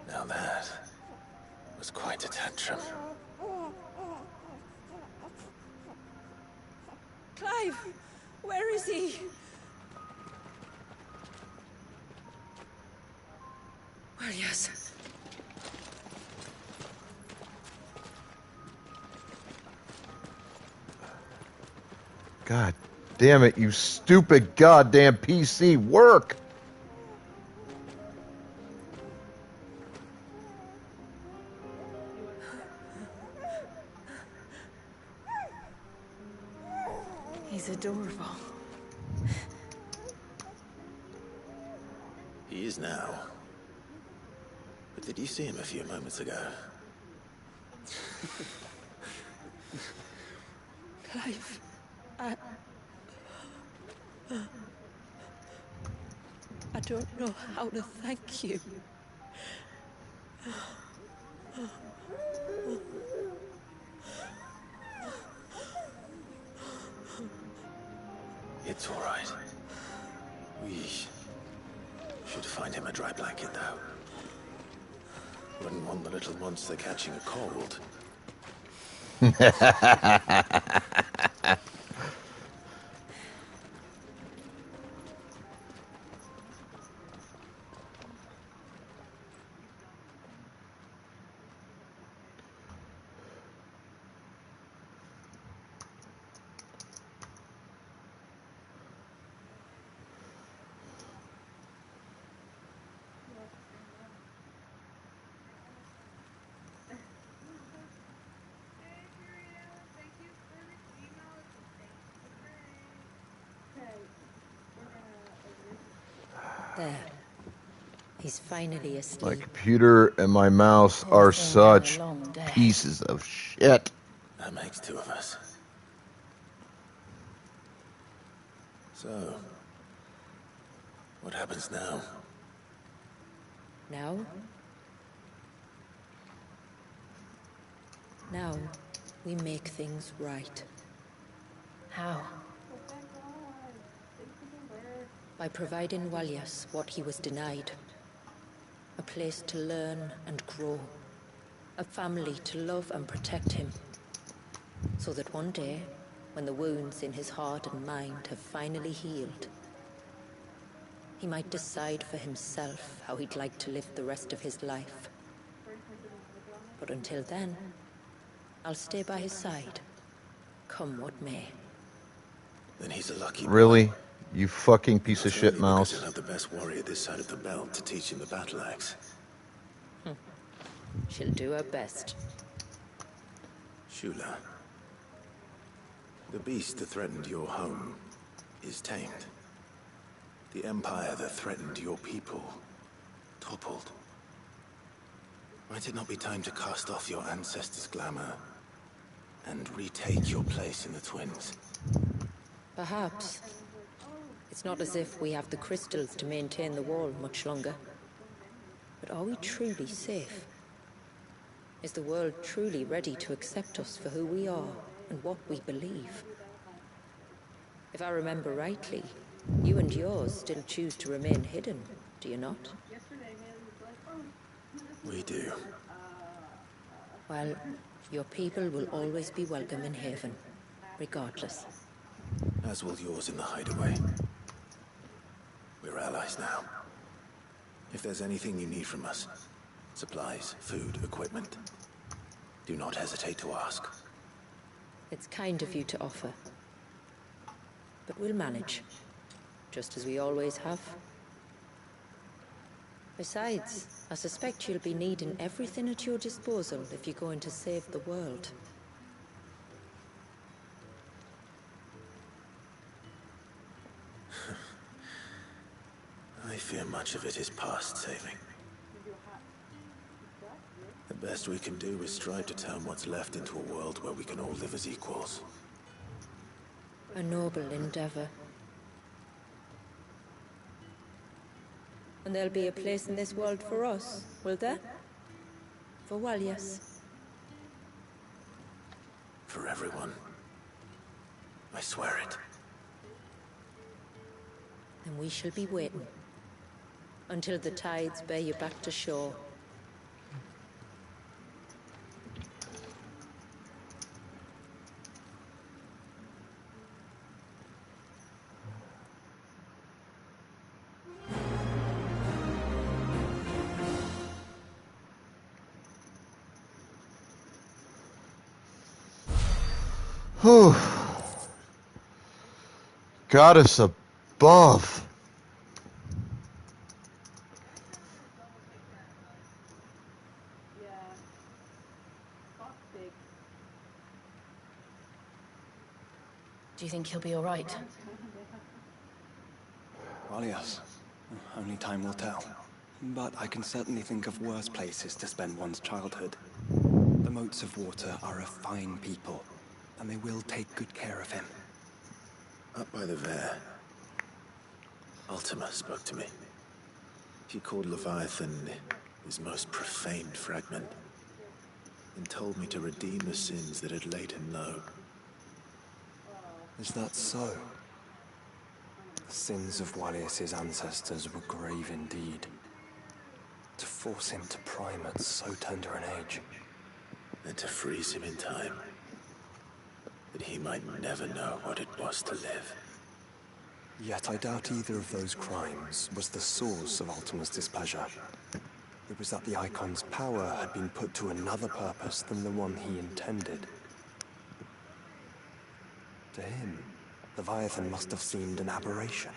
[SPEAKER 5] Now that was quite a tantrum.
[SPEAKER 16] Clive! Where is he? Well, yes.
[SPEAKER 4] God damn it, you stupid goddamn PC work!
[SPEAKER 16] He's adorable.
[SPEAKER 5] He is now. But did you see him a few moments ago?
[SPEAKER 9] Clive, I don't know how to thank you.
[SPEAKER 5] It's all right. We should find him a dry blanket, though. Wouldn't want the little monster catching a cold.
[SPEAKER 9] There. He's finally asleep.
[SPEAKER 4] My computer and my mouse are such pieces of shit.
[SPEAKER 5] That makes two of us. So, what happens now?
[SPEAKER 9] Now? Now, we make things right.
[SPEAKER 16] How?
[SPEAKER 9] By providing Walyas what he was denied. A place to learn and grow. A family to love and protect him. So that one day, when the wounds in his heart and mind have finally healed, he might decide for himself how he'd like to live the rest of his life. But until then, I'll stay by his side, come what may.
[SPEAKER 5] Then he's a lucky
[SPEAKER 4] Really? You fucking piece of shit,
[SPEAKER 5] Because
[SPEAKER 4] mouse.
[SPEAKER 5] he'll have the best warrior this side of the belt to teach him the battle axe.
[SPEAKER 9] She'll do her best.
[SPEAKER 5] Shula. The beast that threatened your home is tamed. The empire that threatened your people toppled. Might it not be time to cast off your ancestors' glamour and retake your place in the Twins?
[SPEAKER 9] Perhaps. It's not as if we have the crystals to maintain the wall much longer. But are we truly safe? Is the world truly ready to accept us for who we are and what we believe? If I remember rightly, you and yours still choose to remain hidden, do you not?
[SPEAKER 5] We do.
[SPEAKER 9] Well, your people will always be welcome in Haven, regardless.
[SPEAKER 5] As will yours in the hideaway. We're allies now. If there's anything you need from us, supplies, food, equipment, do not hesitate to ask.
[SPEAKER 9] It's kind of you to offer. But we'll manage, just as we always have. Besides, I suspect you'll be needing everything at your disposal if you're going to save the world.
[SPEAKER 5] I fear much of it is past saving. The best we can do is strive to turn what's left into a world where we can all live as equals.
[SPEAKER 9] A noble endeavor. And there'll be a place in this world for us, will there? For Walyas.
[SPEAKER 5] For everyone. I swear it.
[SPEAKER 9] And we shall be waiting. Until the tides bear you back to shore.
[SPEAKER 4] Whew. goddess above.
[SPEAKER 16] Do you think he'll be all right?
[SPEAKER 18] Well, yes. Only time will tell. But I can certainly think of worse places to spend one's childhood. The Moats of Water are a fine people, and they will take good care of him.
[SPEAKER 5] Up by the Vare, Ultima spoke to me. She called Leviathan his most profaned fragment, and told me to redeem the sins that had laid him low.
[SPEAKER 18] Is that so? The sins of Walius's ancestors were grave indeed. To force him to prime at so tender an age.
[SPEAKER 5] And to freeze him in time, that he might never know what it was to live.
[SPEAKER 18] Yet I doubt either of those crimes was the source of Ultima's displeasure. It was that the Icon's power had been put to another purpose than the one he intended. To him, Leviathan must have seemed an aberration.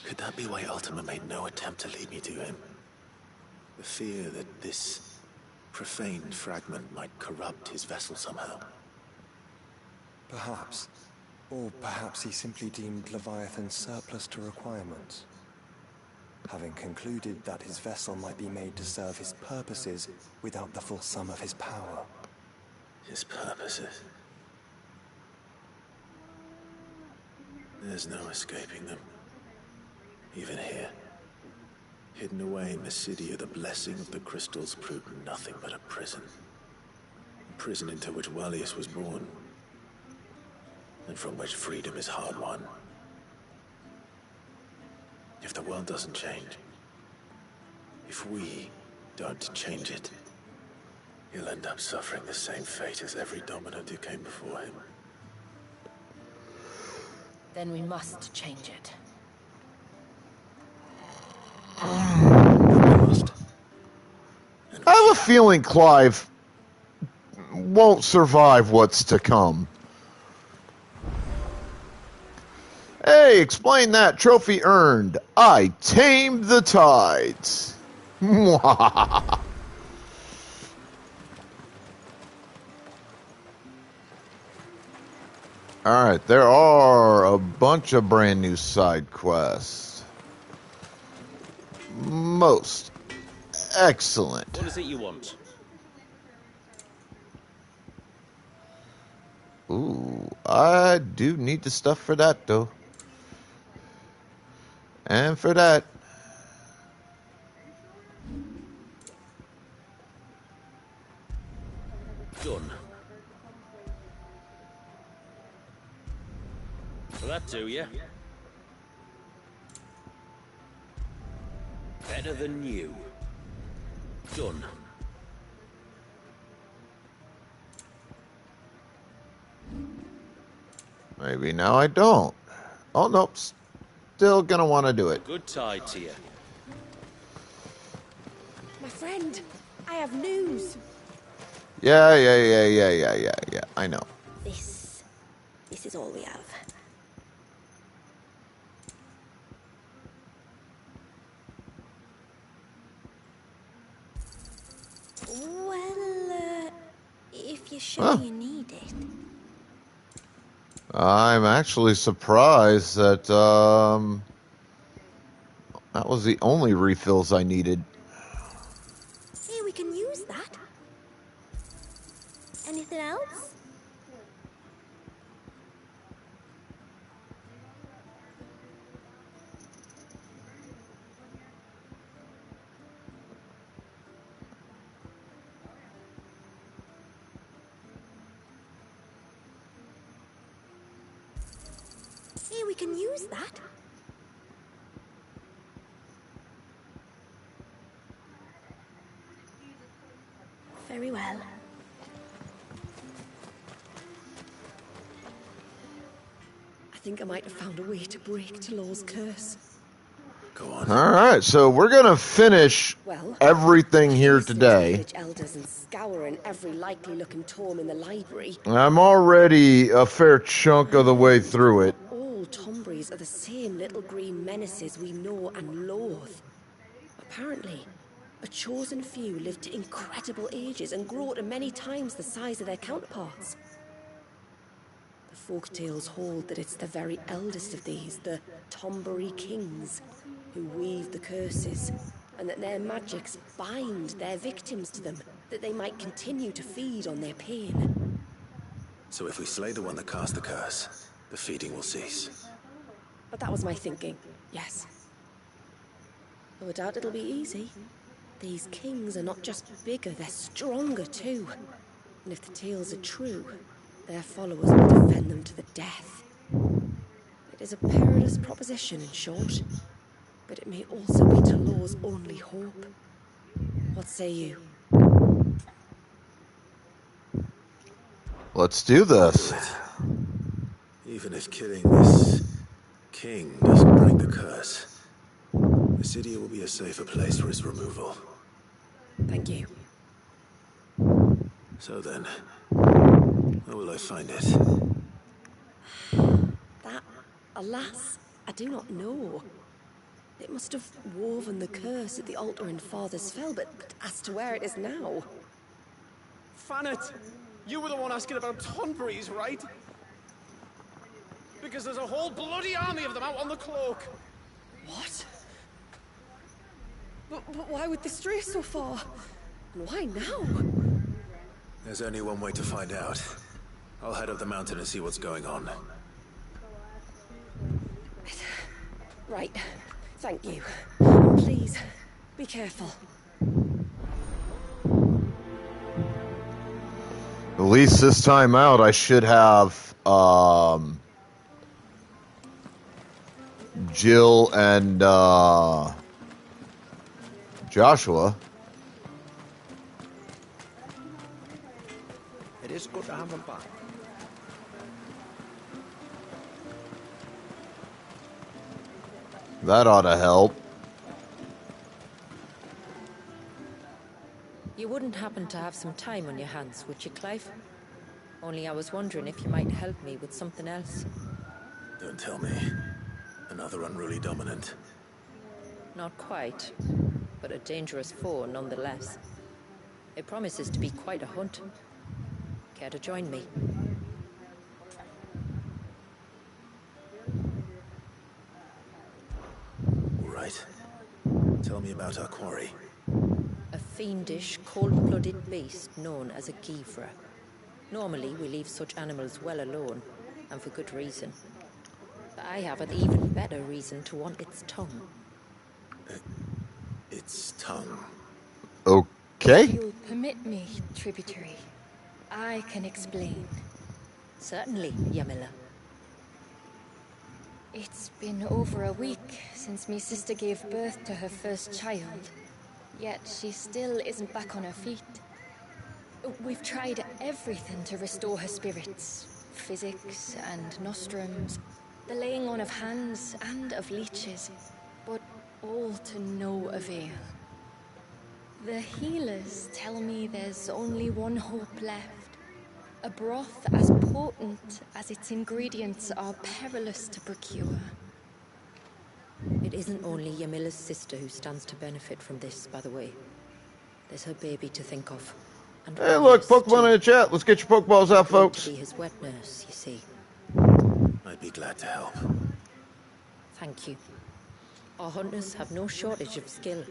[SPEAKER 5] Could that be why Ultima made no attempt to lead me to him? The fear that this profaned fragment might corrupt his vessel somehow.
[SPEAKER 18] Perhaps. Or perhaps he simply deemed Leviathan surplus to requirements. Having concluded that his vessel might be made to serve his purposes without the full sum of his power.
[SPEAKER 5] His purposes? There's no escaping them. Even here. Hidden away in Mysidia, the blessing of the crystals proved nothing but a prison. A prison into which Walius was born. And from which freedom is hard won. If the world doesn't change, if we don't change it, he'll end up suffering the same fate as every Dominant who came before him.
[SPEAKER 16] Then we must change it.
[SPEAKER 4] I have a feeling Clive won't survive what's to come. Hey, explain that. Trophy earned. I tamed the tides. Alright, there are a bunch of brand new side quests. Most excellent.
[SPEAKER 13] What is it you want?
[SPEAKER 4] Ooh, I do need the stuff for that, though. And for that.
[SPEAKER 13] Done. Will that do, yeah? Better than you. Done.
[SPEAKER 4] Maybe now I don't. Oh, nope. Still gonna want to do it.
[SPEAKER 13] Good tide to you.
[SPEAKER 12] My friend, I have news.
[SPEAKER 4] Yeah. I know.
[SPEAKER 12] This is all we have. Well, if you're sure you need it.
[SPEAKER 4] I'm actually surprised that that was the only refills I needed.
[SPEAKER 12] Hey, we can use that. Anything else? Hey, we can use that. Very well. I think I might have found a way to break Talor's curse.
[SPEAKER 5] Go on.
[SPEAKER 4] All right, so we're gonna finish everything here today.
[SPEAKER 12] Village elders and scouring every likely-looking tome in the library.
[SPEAKER 4] I'm already a fair chunk of the way through it.
[SPEAKER 12] All horrible Tombries are the same little green menaces we know and loathe. Apparently, a chosen few live to incredible ages and grow to many times the size of their counterparts. The folktales hold that it's the very eldest of these, the Tombury Kings, who weave the curses, and that their magics bind their victims to them, that they might continue to feed on their pain.
[SPEAKER 5] So if we slay the one that cast the curse, the feeding will cease.
[SPEAKER 12] But that was my thinking, yes. Though I doubt it'll be easy. These kings are not just bigger, they're stronger too. And if the tales are true, their followers will defend them to the death. It is a perilous proposition, in short, but it may also be Talor's only hope. What say you?
[SPEAKER 4] Let's do this.
[SPEAKER 5] Even if killing this king doesn't break the curse, the city will be a safer place for its removal.
[SPEAKER 12] Thank you.
[SPEAKER 5] So then, where will I find it?
[SPEAKER 12] That, alas, I do not know. It must have woven the curse at the altar in Father's Fell, but as to where it is now...
[SPEAKER 6] Fanet! You were the one asking about Tonburies, right? Because there's a whole bloody army of them out on the cloak.
[SPEAKER 12] What? But why would they stray so far? And why now?
[SPEAKER 5] There's only one way to find out. I'll head up the mountain and see what's going on.
[SPEAKER 12] Right. Thank you. Please, be careful.
[SPEAKER 4] At least this time out, I should have Jill and Joshua.
[SPEAKER 15] It is good to have them back.
[SPEAKER 4] That ought to help.
[SPEAKER 9] You wouldn't happen to have some time on your hands, would you, Clive? Only I was wondering if you might help me with something else.
[SPEAKER 5] Don't tell me. Another unruly dominant.
[SPEAKER 9] Not quite, but a dangerous foe nonetheless. It promises to be quite a hunt. Care to join me?
[SPEAKER 5] All right. Tell me about our quarry.
[SPEAKER 9] A fiendish, cold-blooded beast known as a Givra. Normally, we leave such animals well alone, and for good reason. But I have an even better reason to want its tongue.
[SPEAKER 5] Its tongue?
[SPEAKER 4] Okay.
[SPEAKER 7] If you'll permit me, tributary, I can explain.
[SPEAKER 9] Certainly, Yamila.
[SPEAKER 7] It's been over a week since me sister gave birth to her first child. Yet she still isn't back on her feet. We've tried everything to restore her spirits. Physics and nostrums, the laying on of hands and of leeches, but all to no avail. The healers tell me there's only one hope left. A broth as potent as its ingredients are perilous to procure.
[SPEAKER 9] It isn't only Yamila's sister who stands to benefit from this, by the way. There's her baby to think of. And
[SPEAKER 4] hey, look, Pokemon in the chat. Let's get your Pokeballs out, folks.
[SPEAKER 9] To be his wet nurse, you see.
[SPEAKER 5] I'd be glad to help.
[SPEAKER 9] Thank you. Our hunters have no shortage of skill,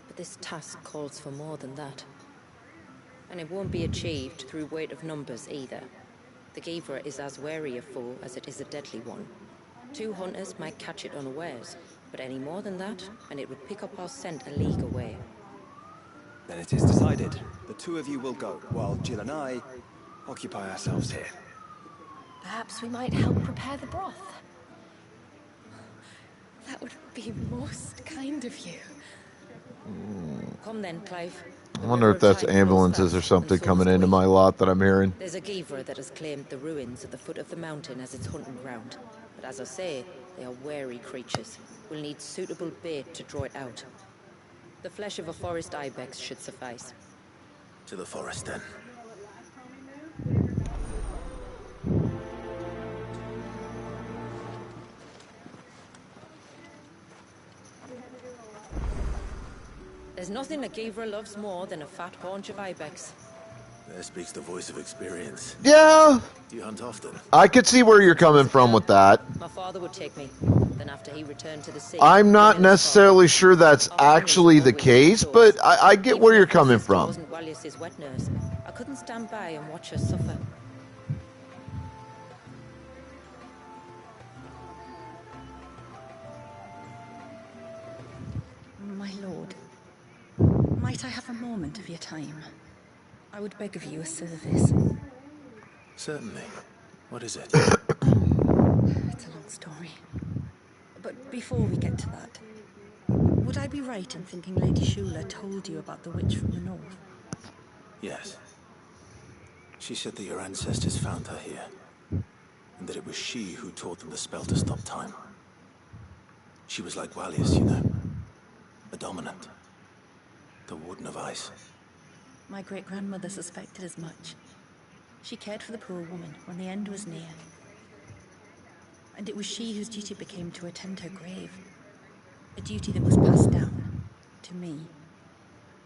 [SPEAKER 9] but this task calls for more than that. And it won't be achieved through weight of numbers either. The Givra is as wary a foe as it is a deadly one. 2 hunters might catch it unawares, but any more than that, and it would pick up our scent a league away.
[SPEAKER 18] Then it is decided. The 2 of you will go, while Jill and I occupy ourselves here.
[SPEAKER 7] Perhaps we might help prepare the broth. That would be most kind of you.
[SPEAKER 9] Come then, Clive.
[SPEAKER 4] I wonder if that's ambulances or something coming into my lot that I'm hearing.
[SPEAKER 9] There's a Givra that has claimed the ruins at the foot of the mountain as its hunting ground. But as I say, they are wary creatures. We'll need suitable bait to draw it out. The flesh of a forest ibex should suffice.
[SPEAKER 5] To the forest, then.
[SPEAKER 9] There's nothing that Givra loves more than a fat haunch of ibex.
[SPEAKER 5] There speaks the voice of experience.
[SPEAKER 4] Yeah,
[SPEAKER 5] You hunt often?
[SPEAKER 4] I could see where you're coming from with that.
[SPEAKER 9] My father would take me. Then after he returned to the sea...
[SPEAKER 4] I'm not necessarily sure that's actually the case, but I get where you're coming
[SPEAKER 9] I
[SPEAKER 4] from.
[SPEAKER 9] wasn't Wallace's wet nurse. I couldn't stand by and watch her suffer.
[SPEAKER 16] My lord, might I have a moment of your time? I would beg of you a service.
[SPEAKER 5] Certainly. What is it?
[SPEAKER 16] It's a long story. But before we get to that, would I be right in thinking Lady Shula told you about the witch from the north?
[SPEAKER 5] Yes. She said that your ancestors found her here, and that it was she who taught them the spell to stop time. She was like Wallace, you know. A dominant. The Warden of Ice.
[SPEAKER 16] My great-grandmother suspected as much. She cared for the poor woman when the end was near. And it was she whose duty became to attend her grave. A duty that was passed down to me.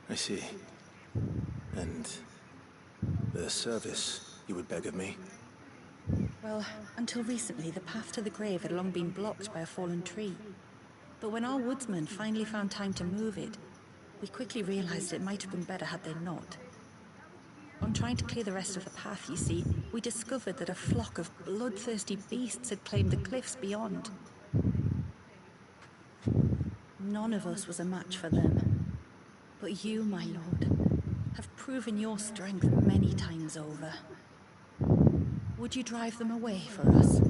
[SPEAKER 5] I see. And the service you would beg of me?
[SPEAKER 16] Well, until recently, the path to the grave had long been blocked by a fallen tree. But when our woodsmen finally found time to move it, we quickly realized it might have been better had they not. On trying to clear the rest of the path, you see, we discovered that a flock of bloodthirsty beasts had claimed the cliffs beyond. None of us was a match for them. But you, my lord, have proven your strength many times over. Would you drive them away for us?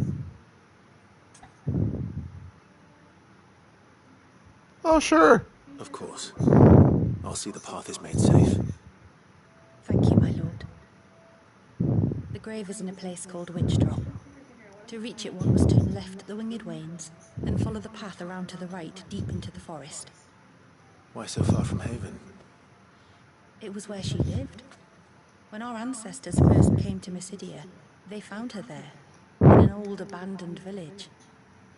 [SPEAKER 4] Oh, sure.
[SPEAKER 5] Of course. I'll see the path is made safe.
[SPEAKER 16] Thank you, my lord. The grave is in a place called Witchdrop. To reach it, one must turn left at the Winged Wains, then follow the path around to the right, deep into the forest.
[SPEAKER 5] Why so far from Haven?
[SPEAKER 16] It was where she lived. When our ancestors first came to Mysidia, they found her there, in an old abandoned village.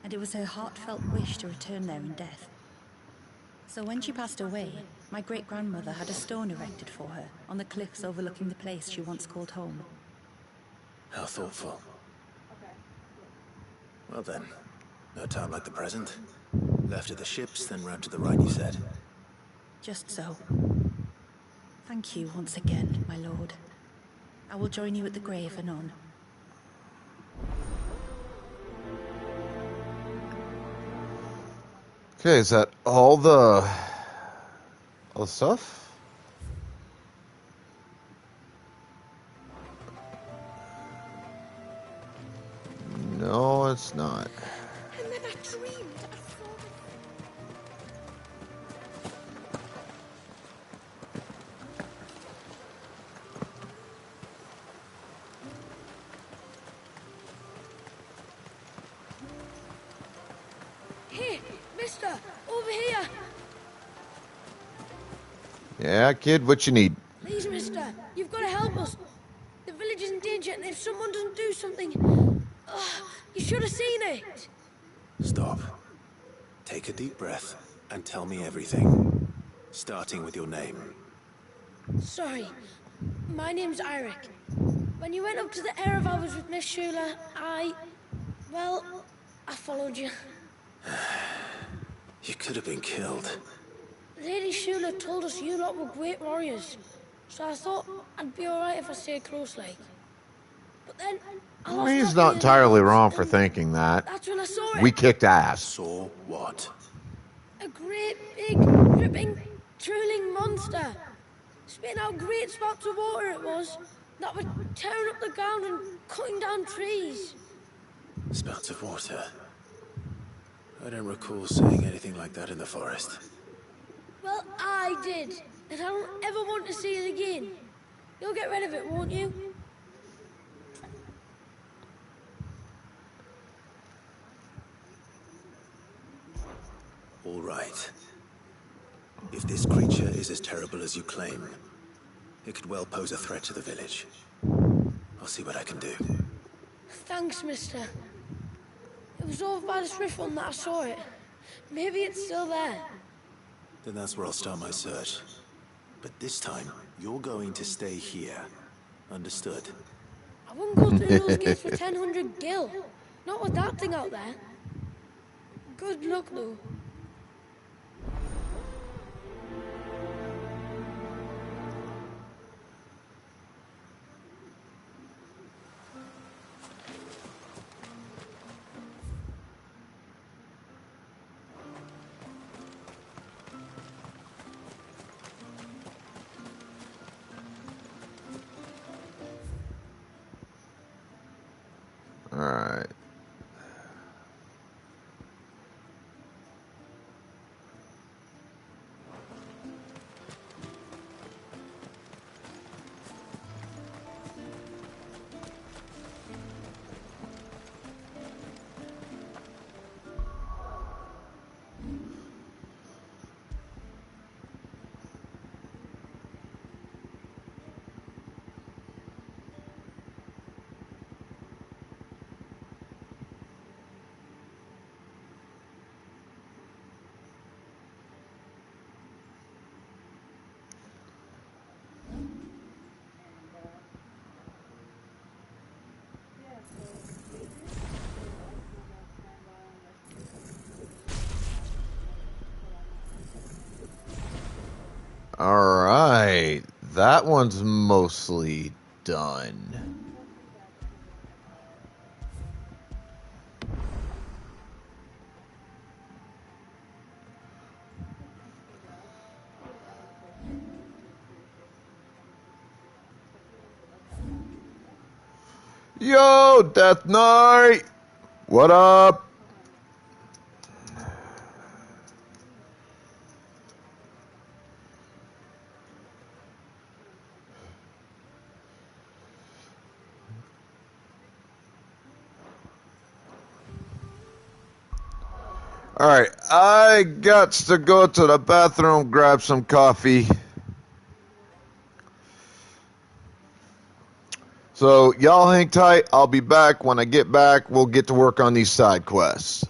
[SPEAKER 16] And it was her heartfelt wish to return there in death. So when she passed away, my great-grandmother had a stone erected for her on the cliffs overlooking the place she once called home.
[SPEAKER 5] How thoughtful. Well then, no time like the present. Left at the ships, then round to the right, you said.
[SPEAKER 16] Just so. Thank you once again, my lord. I will join you at the grave anon.
[SPEAKER 4] Okay, is that all the stuff? No, it's not.
[SPEAKER 14] And then I dreamed I saw
[SPEAKER 19] Here, mister, over here.
[SPEAKER 4] Yeah, kid, what you need?
[SPEAKER 19] Please, mister, you've got to help us. The village is in danger, and if someone doesn't do something... you should have seen it.
[SPEAKER 5] Stop. Take a deep breath and tell me everything. Starting with your name.
[SPEAKER 19] Sorry, my name's Eirik. When you went up to the Erev was with Miss Shula, well, I followed you.
[SPEAKER 5] You could have been killed.
[SPEAKER 19] Lady Shula told us you lot were great warriors, so I thought I'd be alright if I stayed close, like. But then, I
[SPEAKER 4] Well,
[SPEAKER 19] lost
[SPEAKER 4] he's
[SPEAKER 19] that
[SPEAKER 4] not
[SPEAKER 19] being
[SPEAKER 4] entirely
[SPEAKER 19] lost,
[SPEAKER 4] wrong for
[SPEAKER 19] and
[SPEAKER 4] thinking that.
[SPEAKER 19] That's when I saw it.
[SPEAKER 4] We kicked ass.
[SPEAKER 5] Saw what?
[SPEAKER 19] A great, big, dripping, drooling monster. Spitting out great spouts of water it was, that were tearing up the ground and cutting down trees.
[SPEAKER 5] Spouts of water. I don't recall seeing anything like that in the forest.
[SPEAKER 19] Well, I did, and I don't ever want to see it again. You'll get rid of it, won't you?
[SPEAKER 5] All right. If this creature is as terrible as you claim, it could well pose a threat to the village. I'll see what I can do.
[SPEAKER 19] Thanks, mister. It was over by the Swift one that I saw it. Maybe it's still there.
[SPEAKER 5] Then that's where I'll start my search. But this time, you're going to stay here. Understood?
[SPEAKER 19] I won't go through those gates for 1000 gil. Not with that thing out there. Good luck, though.
[SPEAKER 4] Alright. Alright, that one's mostly done. Yo, Death Knight! What up? Alright, I got to go to the bathroom, grab some coffee. So, y'all hang tight. I'll be back. When I get back, we'll get to work on these side quests.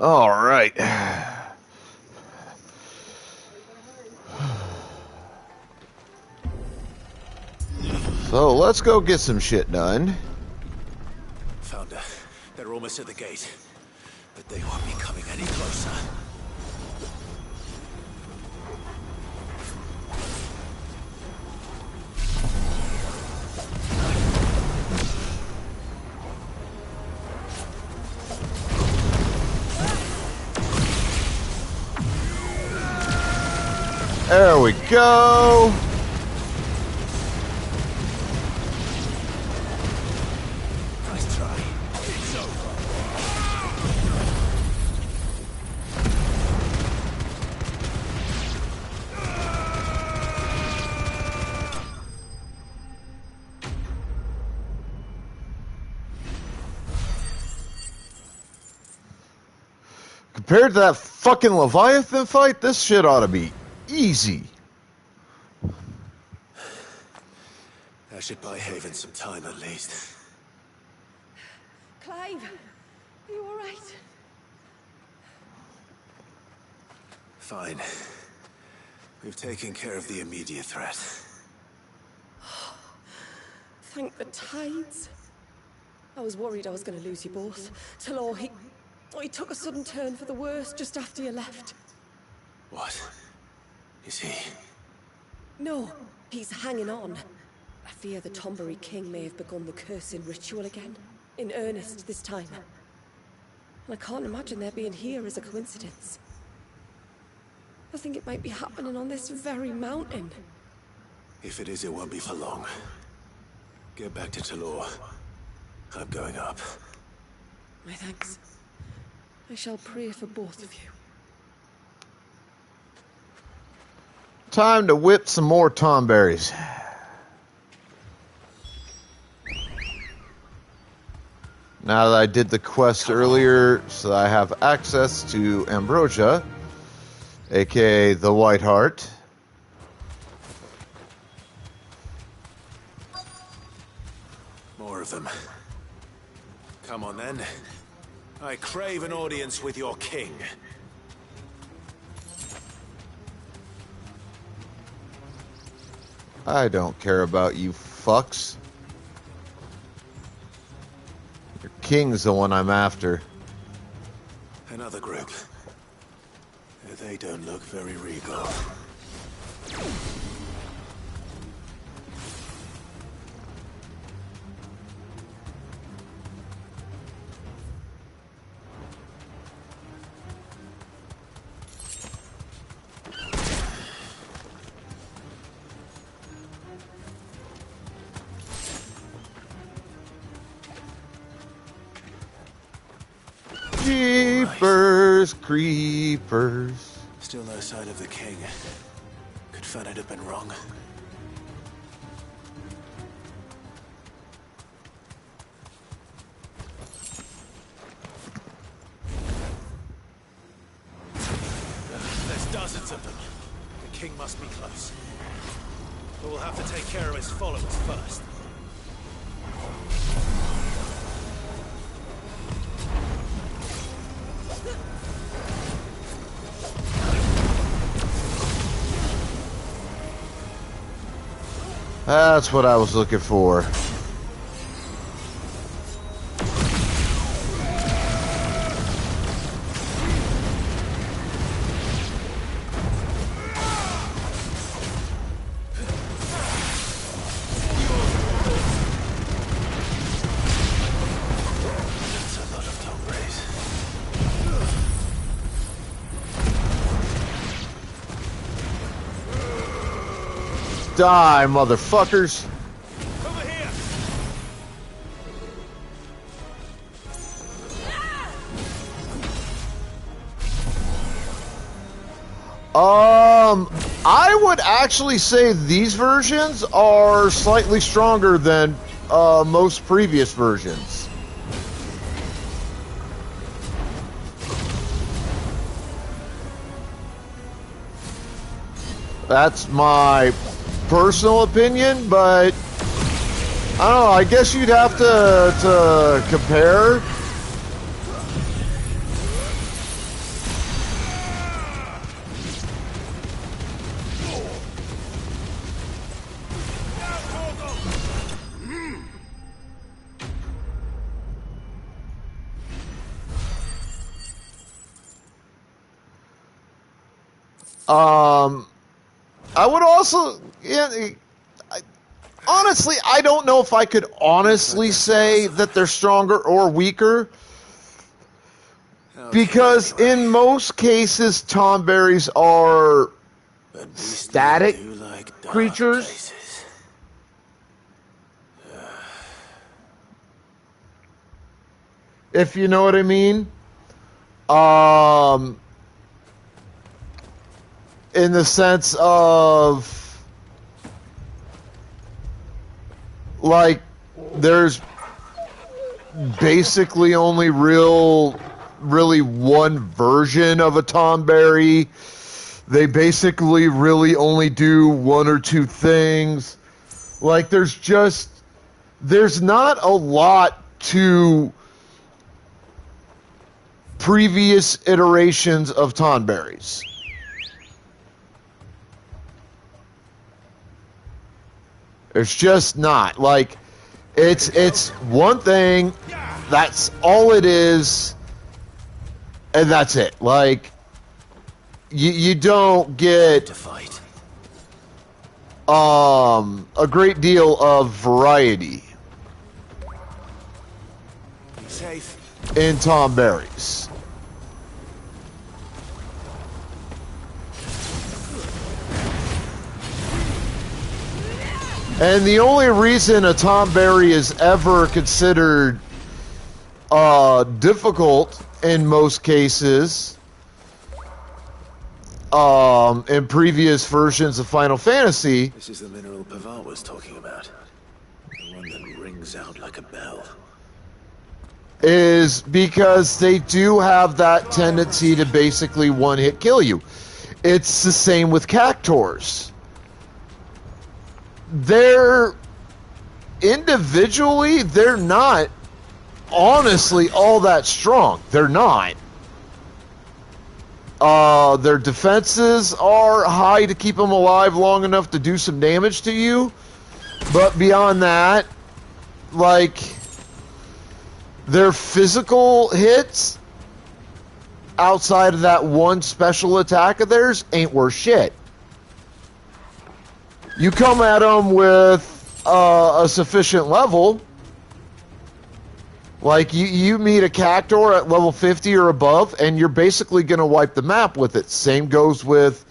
[SPEAKER 4] All right. So let's go get some shit done.
[SPEAKER 5] Found her. They're almost at the gate. But they won't be coming any closer.
[SPEAKER 4] There we go.
[SPEAKER 5] Nice try. It's over.
[SPEAKER 4] Compared to that fucking Leviathan fight, this shit ought to be easy.
[SPEAKER 5] That should buy Haven some time at least.
[SPEAKER 12] Clive, are you all right?
[SPEAKER 5] Fine. We've taken care of the immediate threat.
[SPEAKER 12] Thank the tides. I was worried I was going to lose you both. Talor, he took a sudden turn for the worse just after you left.
[SPEAKER 5] What? Is he?
[SPEAKER 12] No, he's hanging on. I fear the Tombury King may have begun the cursing ritual again. In earnest this time. And I can't imagine their being here as a coincidence. I think it might be happening on this very mountain.
[SPEAKER 5] If it is, it won't be for long. Get back to Talor. I'm going up.
[SPEAKER 12] My thanks. I shall pray for both of you.
[SPEAKER 4] Time to whip some more tomberries. Now that I did the quest earlier, so I have access to Ambrosia, aka the White Heart.
[SPEAKER 5] More of them. Come on then. I crave an audience with your king.
[SPEAKER 4] I don't care about you fucks. Your king's the one I'm after.
[SPEAKER 5] Another group. They don't look very regal.
[SPEAKER 4] Jeepers creepers.
[SPEAKER 5] Still no sign of the king. Could Fanad have been wrong? There's dozens of them. The king must be close. But we'll have to take care of his followers first.
[SPEAKER 4] That's what I was looking for. Die, motherfuckers. I would actually say these versions are slightly stronger than most previous versions. That's my personal opinion, but I don't know, I guess you'd have to compare. I would also, honestly, I don't know if I could honestly say that they're stronger or weaker, because in most cases, Tomberries are static creatures. If you know what I mean. In the sense of, like, there's basically only really one version of a Tomberry. They basically really only do one or two things. Like, there's not a lot to previous iterations of Tomberries. It's just not. Like, it's one thing, that's all it is, and that's it. Like, you don't get a great deal of variety in Tomberries. And the only reason a Tomberry is ever considered difficult in most cases in previous versions of Final Fantasy.
[SPEAKER 5] This is the mineral Pavat was talking about. The one that rings out like a bell.
[SPEAKER 4] Is because they do have that tendency to basically one-hit kill you. It's the same with Cactuars. They're individually, they're not honestly all that strong. They're not. Their defenses are high to keep them alive long enough to do some damage to you. But beyond that, like, their physical hits outside of that one special attack of theirs ain't worth shit. You come at them with a sufficient level, like you meet a Cactuar at level 50 or above, and you're basically going to wipe the map with it. Same goes with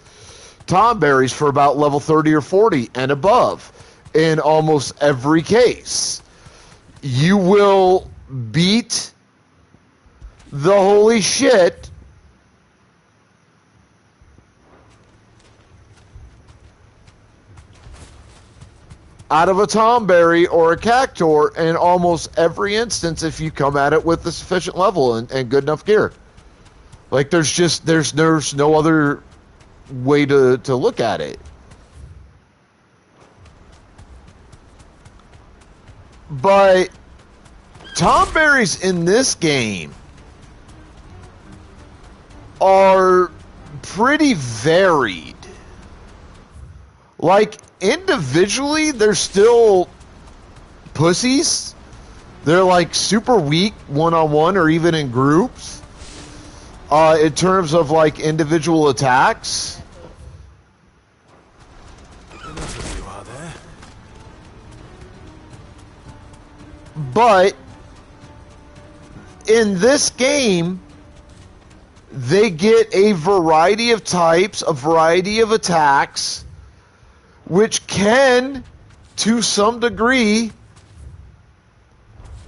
[SPEAKER 4] Tomberries for about level 30 or 40 and above. In almost every case, you will beat the holy shit out of a Tomberry or a Cactuar in almost every instance if you come at it with a sufficient level and good enough gear. Like, there's no other way to look at it. But Tomberries in this game are pretty varied. Like, individually, they're still pussies. They're like super weak one-on-one or even in groups. In terms of like individual attacks.
[SPEAKER 5] Enough of you are there.
[SPEAKER 4] But in this game, they get a variety of types, a variety of attacks, which can, to some degree,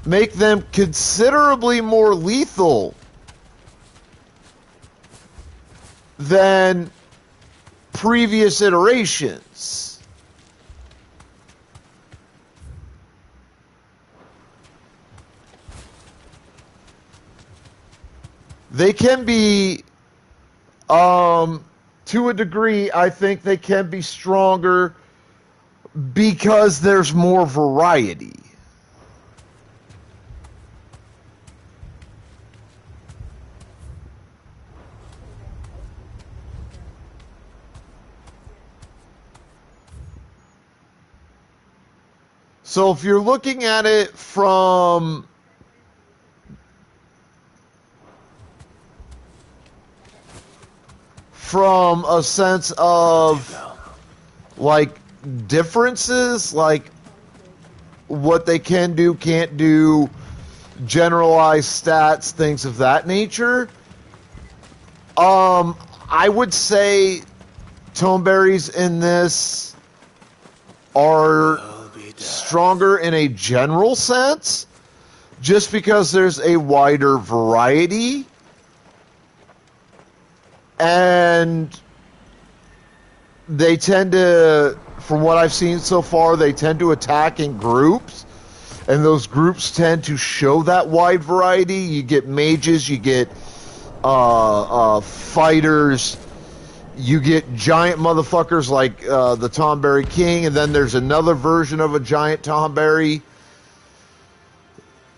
[SPEAKER 4] make them considerably more lethal than previous iterations. They can be, to a degree, I think they can be stronger because there's more variety. So if you're looking at it from from a sense of like differences, like what they can do, can't do, generalized stats, things of that nature. I would say toneberries in this are stronger in a general sense, just because there's a wider variety, and they tend to, from what I've seen so far, they tend to attack in groups, and those groups tend to show that wide variety. You get mages, you get fighters, you get giant motherfuckers like the Tonberry King, and then there's another version of a giant Tonberry.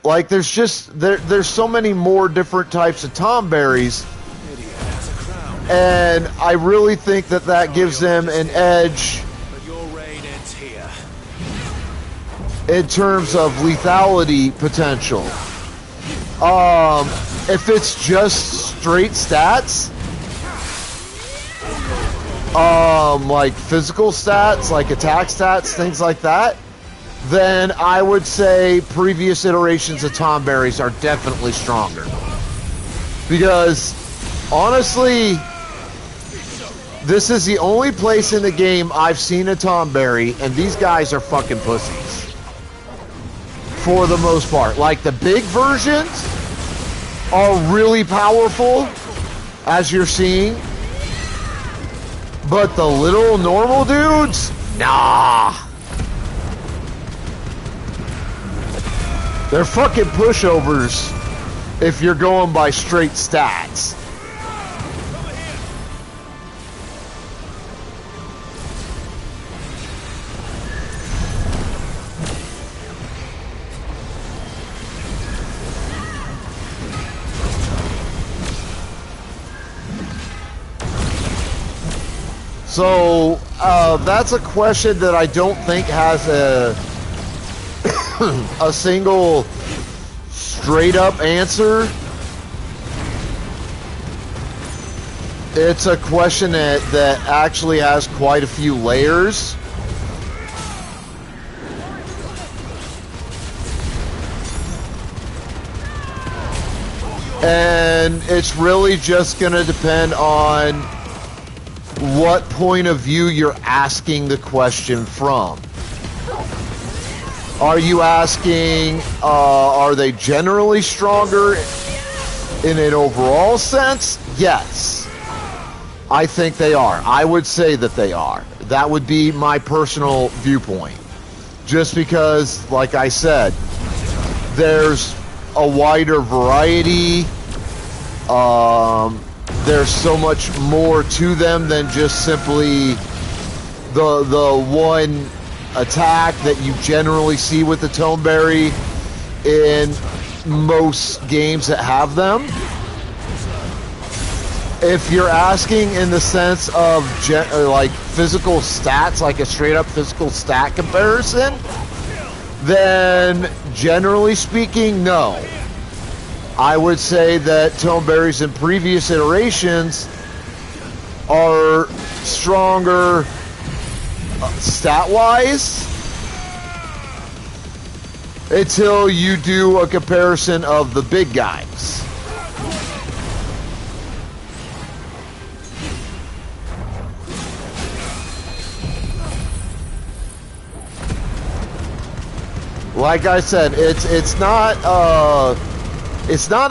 [SPEAKER 4] Like, there's just there's so many more different types of Tonberries, and I really think that gives them an edge in terms of lethality potential. If it's just straight stats, like physical stats, like attack stats, things like that, then I would say previous iterations of Tonberries are definitely stronger. Because, honestly, this is the only place in the game I've seen a Tonberry, and these guys are fucking pussies. For the most part. Like, the big versions are really powerful, as you're seeing. But the little normal dudes, nah. They're fucking pushovers if you're going by straight stats. So, that's a question that I don't think has a single straight up answer. It's a question that actually has quite a few layers. And it's really just going to depend on what point of view you're asking the question from. Are you asking, are they generally stronger in an overall sense? Yes. I think they are. I would say that they are. That would be my personal viewpoint. Just because, like I said, there's a wider variety. There's so much more to them than just simply the one attack that you generally see with the Tonberry in most games that have them. If you're asking in the sense of like physical stats, like a straight up physical stat comparison, then generally speaking, no. I would say that Tonberries in previous iterations are stronger stat-wise until you do a comparison of the big guys. Like I said, it's not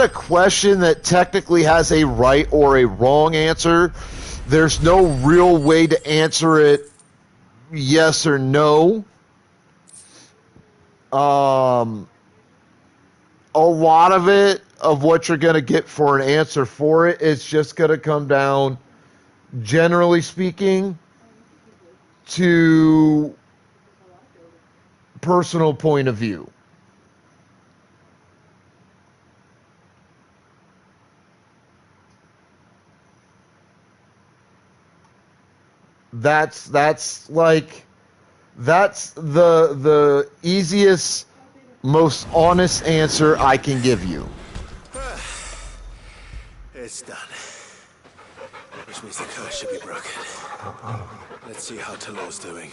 [SPEAKER 4] a question that technically has a right or a wrong answer. There's no real way to answer it yes or no. A lot of it, of what you're going to get for an answer for it, is just going to come down, generally speaking, to personal point of view. That's the easiest, most honest answer I can give you.
[SPEAKER 5] It's done. It was which means the curse should be broken. Let's see how Talor's doing.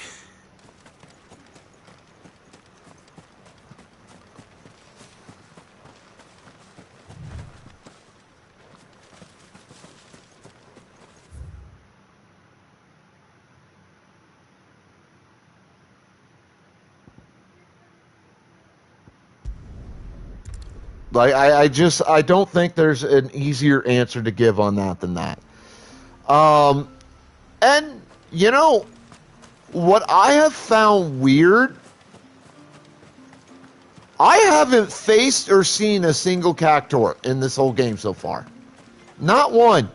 [SPEAKER 4] Like I don't think there's an easier answer to give on that than that. And you know what I have found weird? I haven't faced or seen a single Cactuar in this whole game so far. Not one.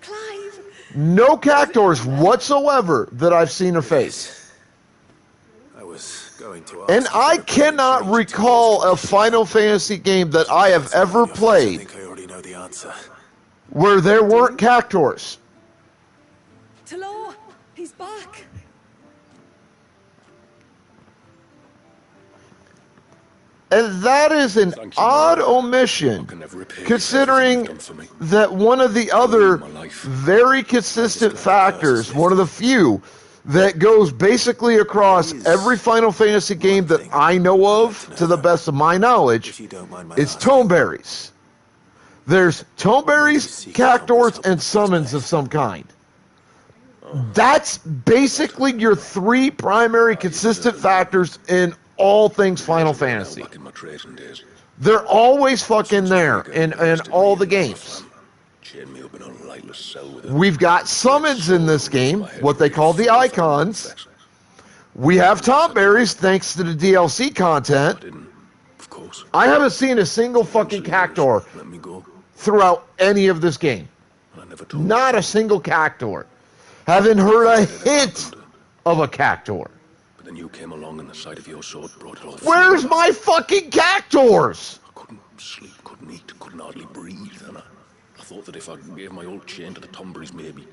[SPEAKER 12] Clive.
[SPEAKER 4] No Cactuars whatsoever that I've seen or faced.
[SPEAKER 5] I was going to ask.
[SPEAKER 4] And I cannot recall a Final Fantasy game that I have ever played
[SPEAKER 5] I think I already know the answer.
[SPEAKER 4] where there weren't Cactuars.
[SPEAKER 12] Talor, he's back.
[SPEAKER 4] And that is an odd omission, considering that one of the other very consistent factors, one of the few, that goes basically across every Final Fantasy game that I know of, to the best of my knowledge, is tome berries. There's tome berries, Cactuars, and summons of some kind. That's basically your three primary consistent factors in all things Final Fantasy. They're always fucking there in all the games. We've got summons in this game, what they call the icons. We have tome berries thanks to the DLC content. I haven't seen a single fucking Cactuar throughout any of this game. Not a single Cactuar. Haven't heard a hint of a Cactuar.
[SPEAKER 20] But then you came along and the sight of your sword brought it all.
[SPEAKER 4] Where's my fucking Cactuars?
[SPEAKER 20] I couldn't sleep, couldn't eat, couldn't hardly breathe, and I thought that if I gave my old chain to the Tomberries, maybe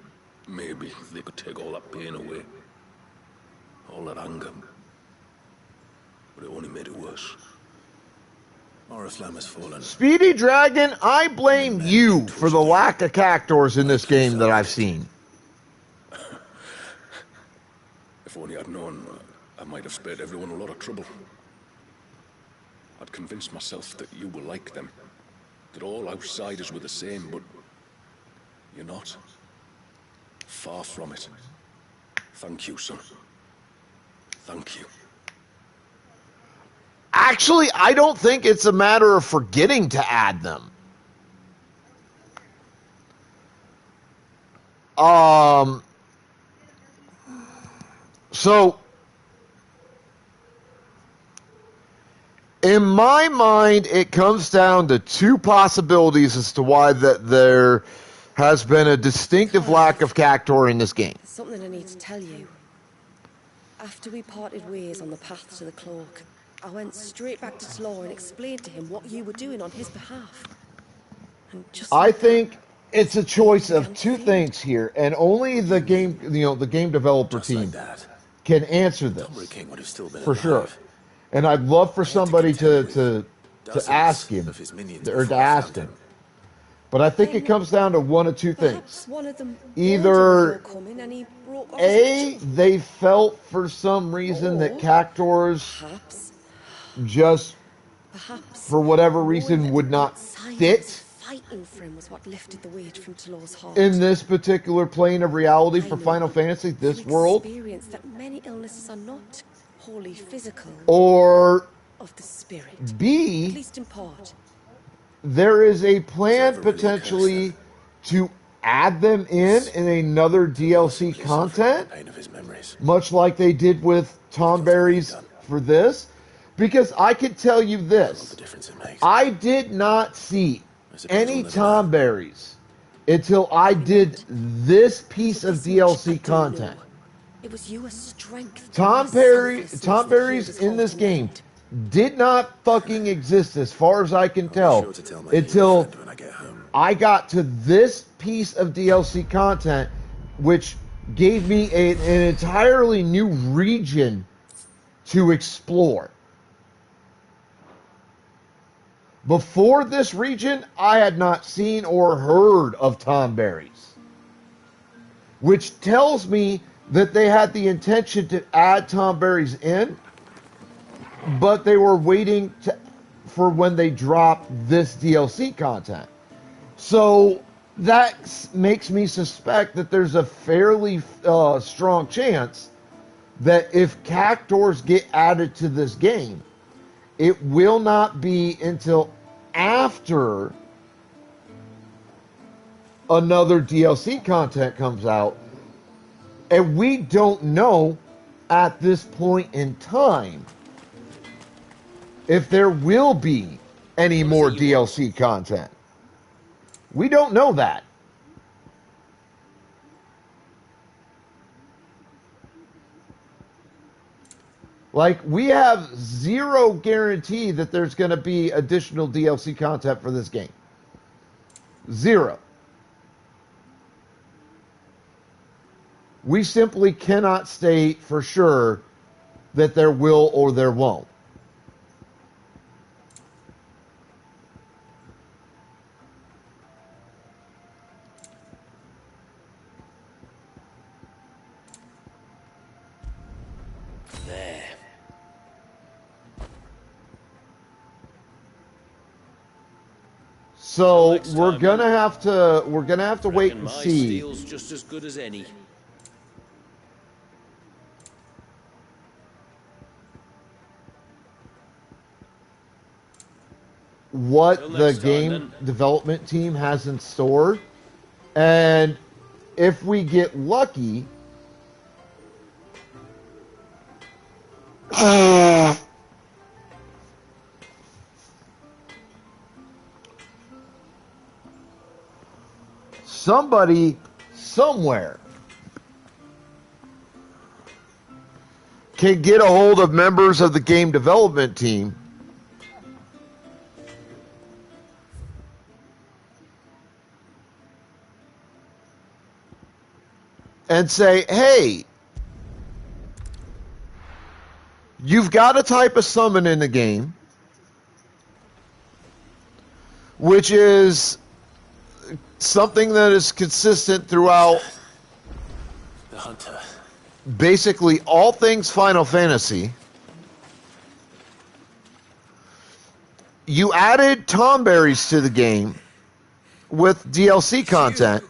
[SPEAKER 20] they could take all that pain away. All that anger. But it only made it worse.
[SPEAKER 5] Oriflamme has fallen.
[SPEAKER 4] Speedy Dragon, I blame you for the lack of Cactuars in this game that I've seen.
[SPEAKER 20] If only I'd known, I might have spared everyone a lot of trouble. I'd convinced myself that you were like them, that all outsiders were the same, but you're not. Far from it. Thank you, son. Thank you.
[SPEAKER 4] Actually, I don't think it's a matter of forgetting to add them. So, in my mind, it comes down to two possibilities as to why that there has been a distinctive lack of Cactuar in this game.
[SPEAKER 12] Something I need to tell you. After we parted ways on the path to the cloak, I went straight back to Talor and explained to him what you were doing on his behalf. And just
[SPEAKER 4] I think it's a choice of two things here, and only the game, the game developer team can answer this for sure. And I'd love for somebody to ask him or to ask him. But I think it comes down to one of two things.
[SPEAKER 12] One of them
[SPEAKER 4] Either
[SPEAKER 12] coming and he broke off
[SPEAKER 4] A, they felt for some reason that Cactuars just, for whatever reason, would not fit
[SPEAKER 12] fighting for him was what lifted the weight from Talor's heart.
[SPEAKER 4] in this particular plane of reality for Final Fantasy, this world.
[SPEAKER 12] Experience that many illnesses are not wholly physical,
[SPEAKER 4] Or
[SPEAKER 12] of the spirit.
[SPEAKER 4] B,
[SPEAKER 12] At least in part.
[SPEAKER 4] there is a plan potentially to add them in another DLC content, much like they did with Tom Berry's for this. Because I can tell you this, I did not see any Tom Berries until I did this piece of DLC content.
[SPEAKER 12] It was your strength.
[SPEAKER 4] Tom Berries in this game did not fucking exist as far as I can tell until I got to this piece of DLC content, which gave me an entirely new region to explore. Before this region, I had not seen or heard of Tom Berries. which tells me that they had the intention to add Tom Berry's in, but they were waiting for when they drop this DLC content. So that makes me suspect that there's a fairly strong chance that if Cactuars get added to this game, it will not be until after another DLC content comes out. And we don't know at this point in time if there will be any more DLC content. We don't know that. Like, we have zero guarantee that there's going to be additional DLC content for this game. Zero. We simply cannot state for sure that there will or there won't.
[SPEAKER 13] There.
[SPEAKER 4] So we're gonna have to wait and
[SPEAKER 13] My
[SPEAKER 4] see.
[SPEAKER 13] steel's just as good as any.
[SPEAKER 4] What
[SPEAKER 13] Till
[SPEAKER 4] the
[SPEAKER 13] next time,
[SPEAKER 4] game
[SPEAKER 13] then.
[SPEAKER 4] development team has in store, and if we get lucky, somebody somewhere can get a hold of members of the game development team and say, hey, you've got a type of summon in the game, which is something that is consistent throughout
[SPEAKER 5] The hunter.
[SPEAKER 4] basically all things Final Fantasy. You added Tom Berries to the game with DLC content.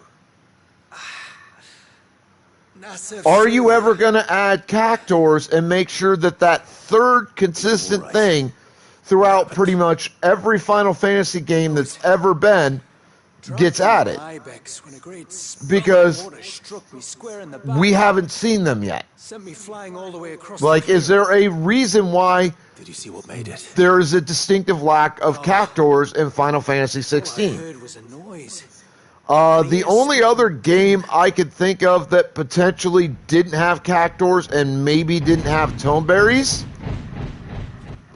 [SPEAKER 4] Are you ever going to add Cactuars and make sure that that third consistent thing throughout pretty much every Final Fantasy game that's ever been gets added? Because we haven't seen them yet.
[SPEAKER 10] Sent me flying all the way across.
[SPEAKER 4] Like, is there a reason why
[SPEAKER 5] Did you see what made it?
[SPEAKER 4] there is a distinctive lack of Cactuars in Final Fantasy 16?
[SPEAKER 10] Heard was a noise.
[SPEAKER 4] The only other game I could think of that potentially didn't have Cactuars and maybe didn't have Tome Berries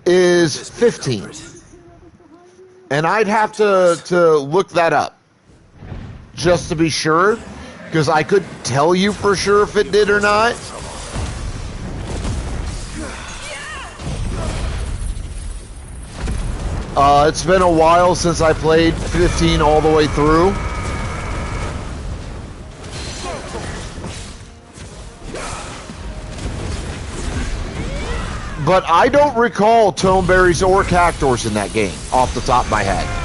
[SPEAKER 4] is 15. And I'd have to look that up just to be sure, because I couldn't tell you for sure if it did or not. It's been a while since I played 15 all the way through. But I don't recall Tome Berries or Cactuars in that game off the top of my head.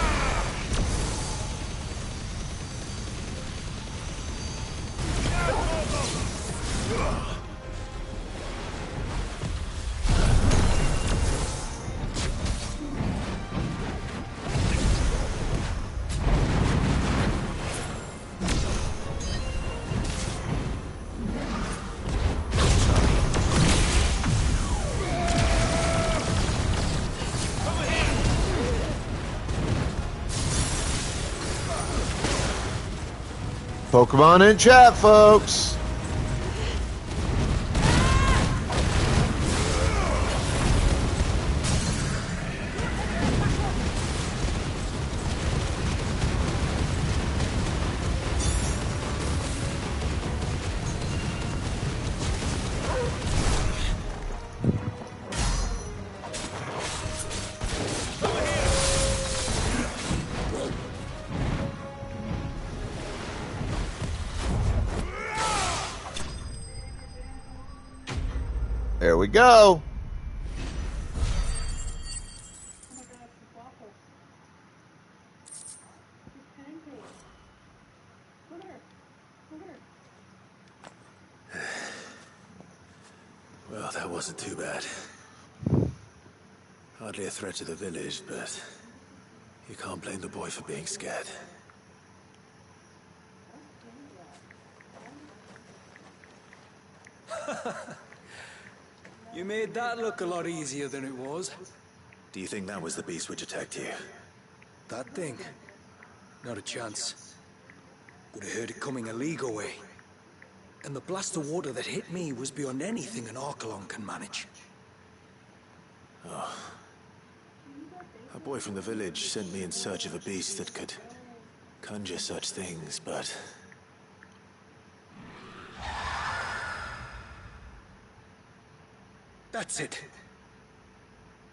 [SPEAKER 4] Pokemon in chat, folks. There we go.
[SPEAKER 5] Well, that wasn't too bad. Hardly a threat to the village, but you can't blame the boy for being scared.
[SPEAKER 10] You made that look a lot easier than it was.
[SPEAKER 5] Do you think that was the beast which attacked you?
[SPEAKER 10] That thing? Not a chance. Would have heard it coming a league away. And the blast of water that hit me was beyond anything an Archelon can manage.
[SPEAKER 5] Oh. A boy from the village sent me in search of a beast that could conjure such things, but...
[SPEAKER 10] That's it.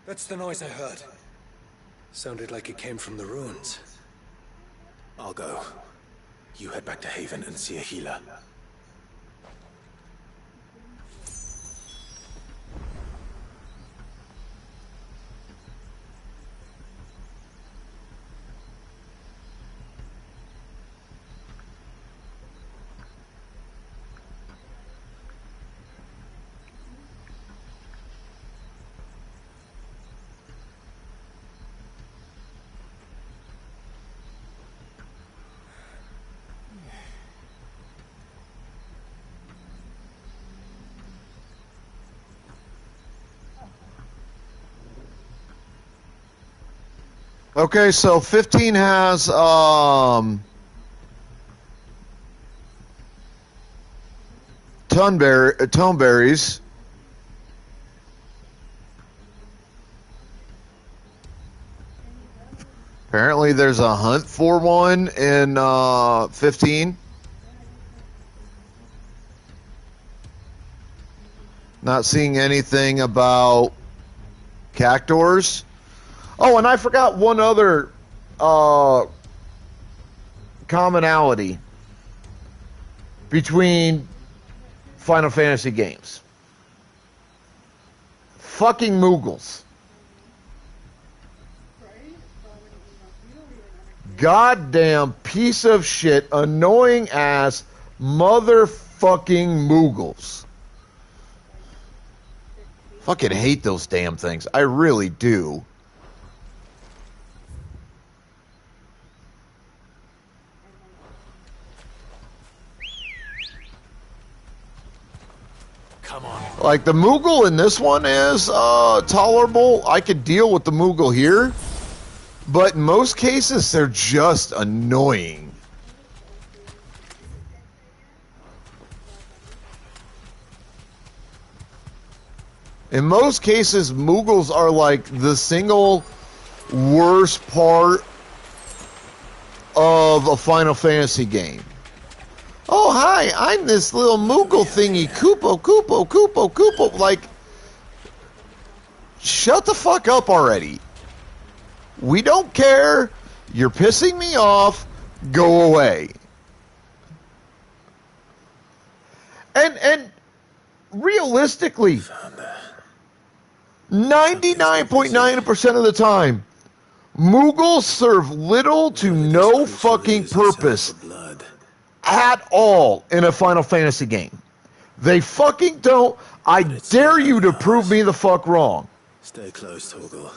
[SPEAKER 10] That's the noise I heard. Sounded like it came from the ruins.
[SPEAKER 5] I'll go. You head back to Haven and see a healer.
[SPEAKER 4] Okay, so 15 has toneberries. Apparently there's a hunt for one in 15. Not seeing anything about cactuars. Oh, and I forgot one other commonality between Final Fantasy games. Fucking Moogles. Goddamn piece of shit, annoying ass motherfucking Moogles. Fucking hate those damn things. I really do.
[SPEAKER 5] Come on.
[SPEAKER 4] Like, the Moogle in this one is tolerable. I could deal with the Moogle here. But in most cases, they're just annoying. In most cases, Moogles are like the single worst part of a Final Fantasy game. Oh, hi, I'm this little Moogle thingy. Koopo. Like, shut the fuck up already. We don't care. You're pissing me off. Go away. And realistically, 99.9% of the time, Moogles serve little to no fucking purpose at all in a Final Fantasy game. They fucking don't. I dare you to prove me the fuck wrong.
[SPEAKER 5] Stay close, Torgal.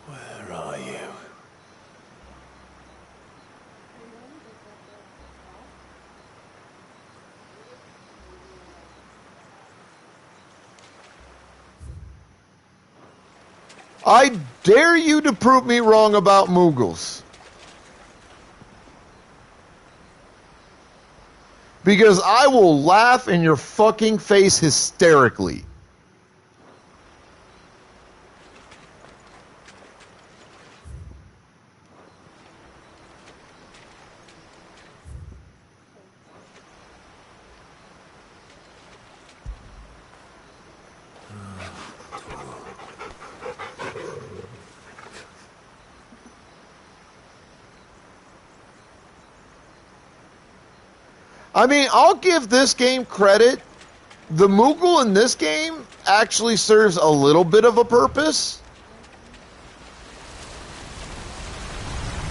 [SPEAKER 5] Where are you?
[SPEAKER 4] I dare you to prove me wrong about Moogles. Because I will laugh in your fucking face hysterically. I mean, I'll give this game credit. The Moogle in this game actually serves a little bit of a purpose.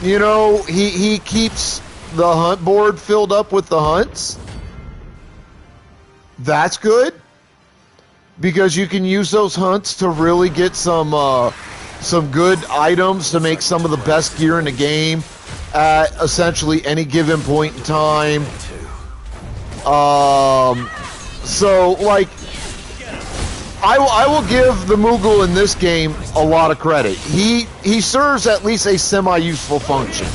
[SPEAKER 4] You know, he keeps the hunt board filled up with the hunts. That's good. Because you can use those hunts to really get some good items to make some of the best gear in the game at essentially any given point in time. So, like, I will give the Moogle in this game a lot of credit. He serves at least a semi-useful function.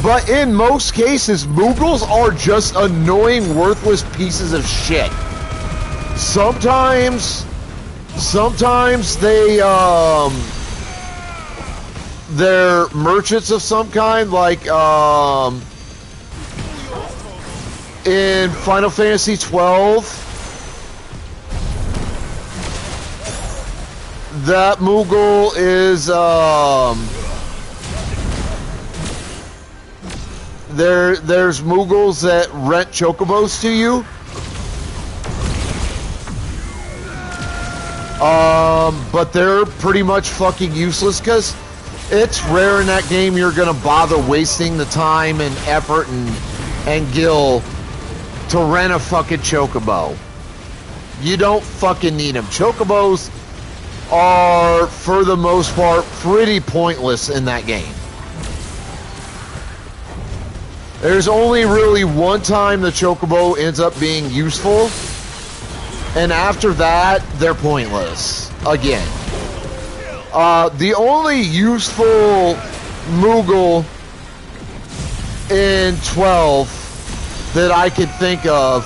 [SPEAKER 4] But in most cases, Moogles are just annoying, worthless pieces of shit. Sometimes they're merchants of some kind, like in Final Fantasy XII. That Moogle is there's Moogles that rent chocobos to you. But they're pretty much fucking useless because it's rare in that game you're gonna bother wasting the time and effort and gil to rent a fucking chocobo. You don't fucking need them. Chocobos are, for the most part, pretty pointless in that game. There's only really one time the chocobo ends up being useful, and after that, they're pointless. Again. The only useful Moogle in 12 that I can think of,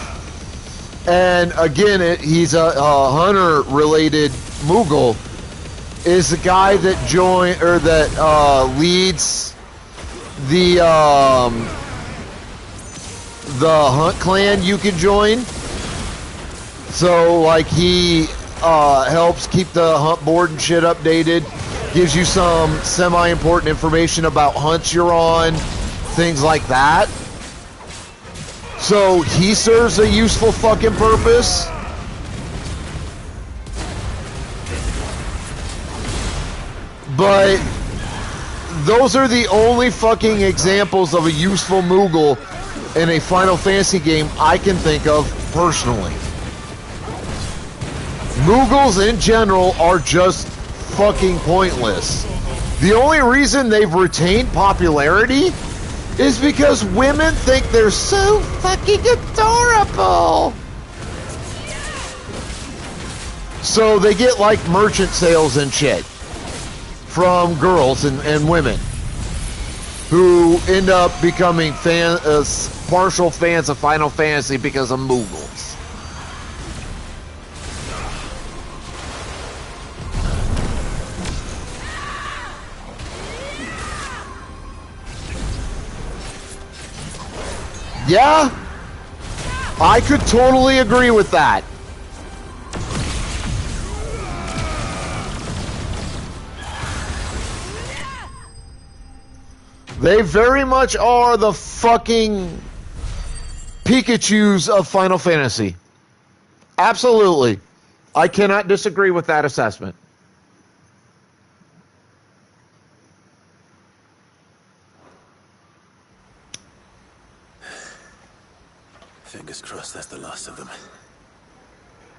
[SPEAKER 4] and again, he's a hunter-related Moogle, is the guy that leads the hunt clan you can join. So, like, he helps keep the hunt board and shit updated, gives you some semi-important information about hunts you're on, things like that. So, he serves a useful fucking purpose. But those are the only fucking examples of a useful Moogle in a Final Fantasy game I can think of personally. Moogles in general are just fucking pointless. The only reason they've retained popularity is because women think they're so fucking adorable. So they get like merchant sales and shit from girls and women who end up becoming partial fans of Final Fantasy because of Moogles. Yeah, I could totally agree with that. They very much are the fucking Pikachus of Final Fantasy. Absolutely. I cannot disagree with that assessment.
[SPEAKER 5] Fingers crossed that's the last of them.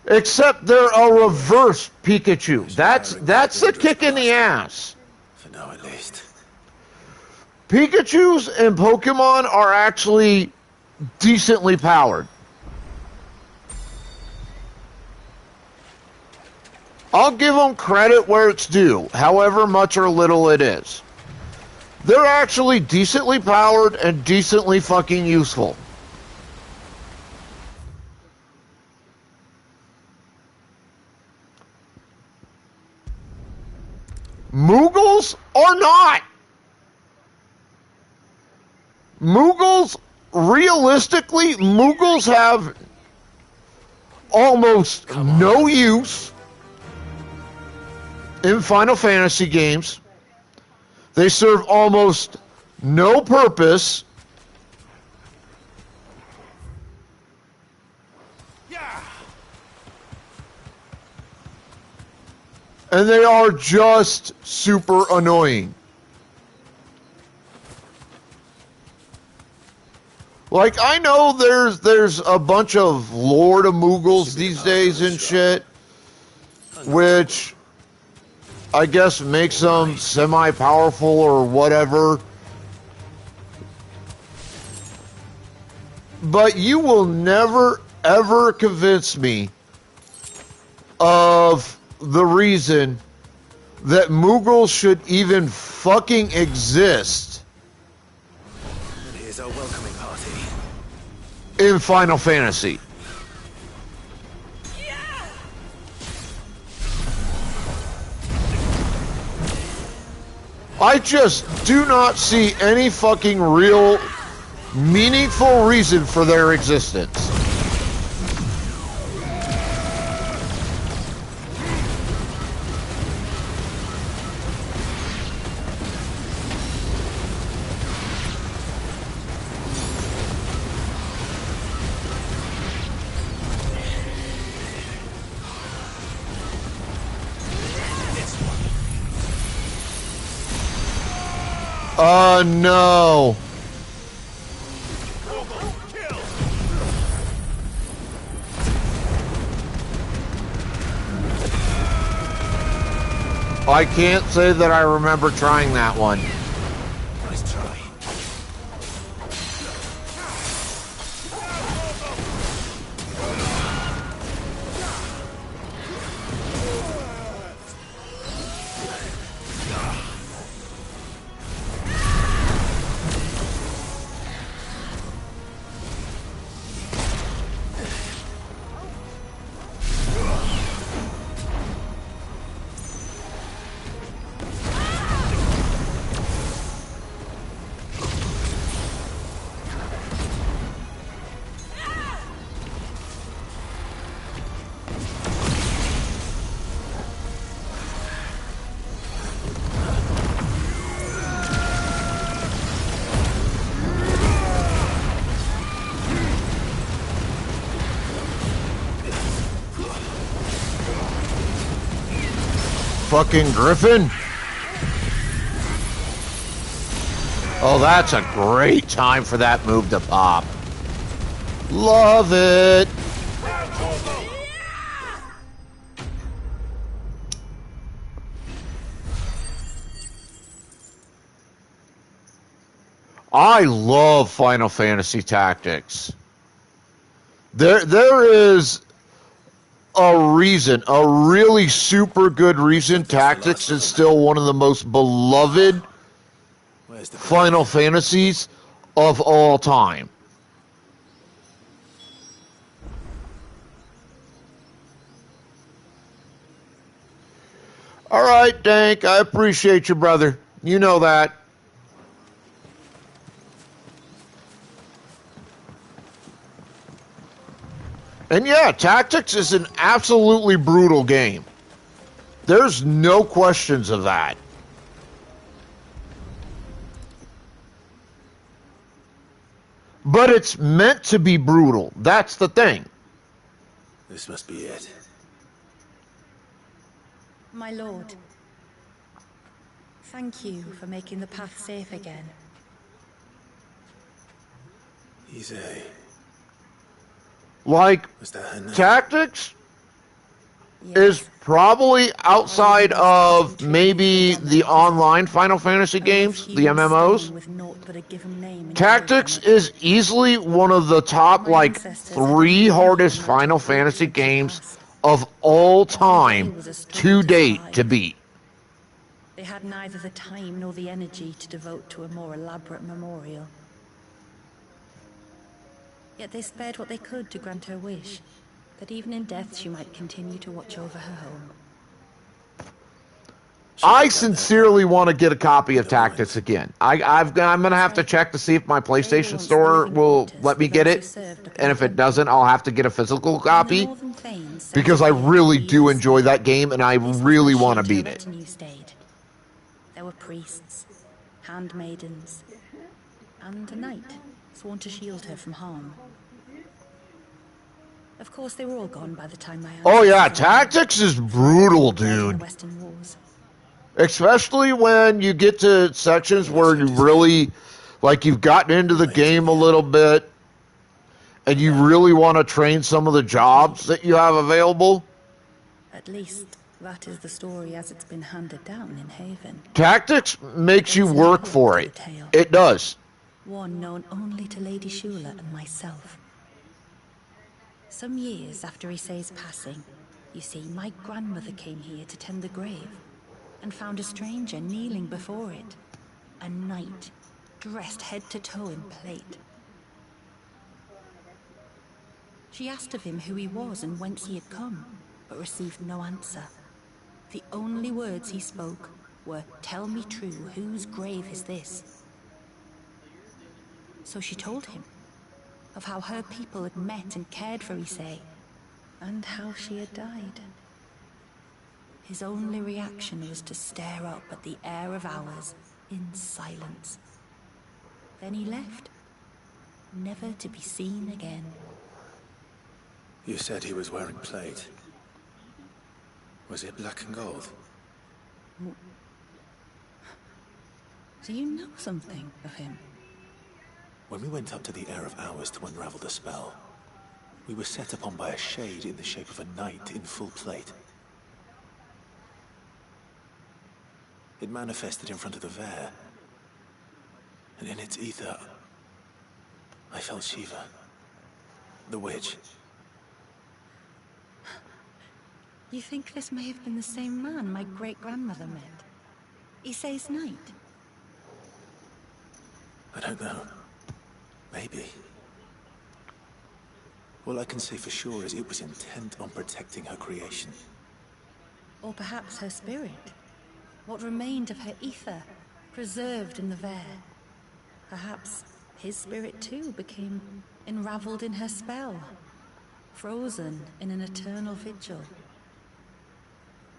[SPEAKER 4] Except they're a reverse Pikachu. That's a kick in the ass.
[SPEAKER 5] For now at least.
[SPEAKER 4] Pikachus and Pokemon are actually decently powered. I'll give them credit where it's due, however much or little it is. They're actually decently powered and decently fucking useful. Moogles are not. Moogles, realistically, Moogles have almost no use in Final Fantasy games. They serve almost no purpose And they are just super annoying. Like, I know there's a bunch of Lord of Moogles these days and shit, which I guess makes them semi-powerful or whatever. But you will never, ever convince me of the reason that Moogles should even fucking exist
[SPEAKER 5] And here's our welcoming party.
[SPEAKER 4] in Final Fantasy. I just do not see any fucking real, meaningful reason for their existence. No. I can't say that I remember trying that one.
[SPEAKER 5] Nice try.
[SPEAKER 4] Fucking Griffin. Oh, that's a great time for that move to pop. Love it. I love Final Fantasy Tactics. There is a reason, a really super good reason Tactics is still one of the most beloved Final Fantasies of all time. All right, Dank, I appreciate you, brother. You know that. And yeah, Tactics is an absolutely brutal game. There's no questions of that. But it's meant to be brutal. That's the thing.
[SPEAKER 5] This must be it.
[SPEAKER 16] My lord, thank you for making the path safe again.
[SPEAKER 5] Easy.
[SPEAKER 4] Like, Tactics is probably outside of maybe the online Final Fantasy games, the MMOs. Tactics is easily one of the top, like, 3 hardest Final Fantasy games of all time to date to beat.
[SPEAKER 16] They had neither the time nor the energy to devote to a more elaborate memorial. Yet they spared what they could to grant her wish, that even in death she might continue to watch over her home.
[SPEAKER 4] I sincerely want to get a copy of Tactics again. I'm going to have to check to see if my PlayStation Store will let me get it. And if it doesn't, I'll have to get a physical copy. Because I really do enjoy that game and I really want to beat it.
[SPEAKER 16] There were priests, handmaidens, and a knight sworn to shield her from harm. Of course, they were all gone by the time my
[SPEAKER 4] Oh yeah,
[SPEAKER 16] ancestors
[SPEAKER 4] tactics is brutal,
[SPEAKER 16] in the
[SPEAKER 4] dude.
[SPEAKER 16] Western Wars.
[SPEAKER 4] Especially when you get to sections where you really, like, you've gotten into the game a little bit, and you really want to train some of the jobs that you have available.
[SPEAKER 16] At least that is the story as it's been handed down in Haven.
[SPEAKER 4] Tactics makes you work for it. It does.
[SPEAKER 16] One known only to Lady Shula and myself. Some years after Issei's passing, you see, my grandmother came here to tend the grave and found a stranger kneeling before it. A knight, dressed head to toe in plate. She asked of him who he was and whence he had come, but received no answer. The only words he spoke were, "Tell me true, whose grave is this?" So she told him of how her people had met and cared for Issei, and how she had died. His only reaction was to stare up at the air of hours in silence. Then he left, never to be seen again.
[SPEAKER 5] You said he was wearing plate. Was it black and gold?
[SPEAKER 16] Do you know something of him?
[SPEAKER 5] When we went up to the Air of Hours to unravel the spell, we were set upon by a shade in the shape of a knight in full plate. It manifested in front of the Vair, and in its ether, I felt Shiva, the witch.
[SPEAKER 16] You think this may have been the same man my great-grandmother met? Issei's knight?
[SPEAKER 5] I don't know. Maybe. All I can say for sure is it was intent on protecting her creation.
[SPEAKER 16] Or perhaps her spirit? What remained of her ether, preserved in the Vair? Perhaps his spirit too became enraveled in her spell, frozen in an eternal vigil.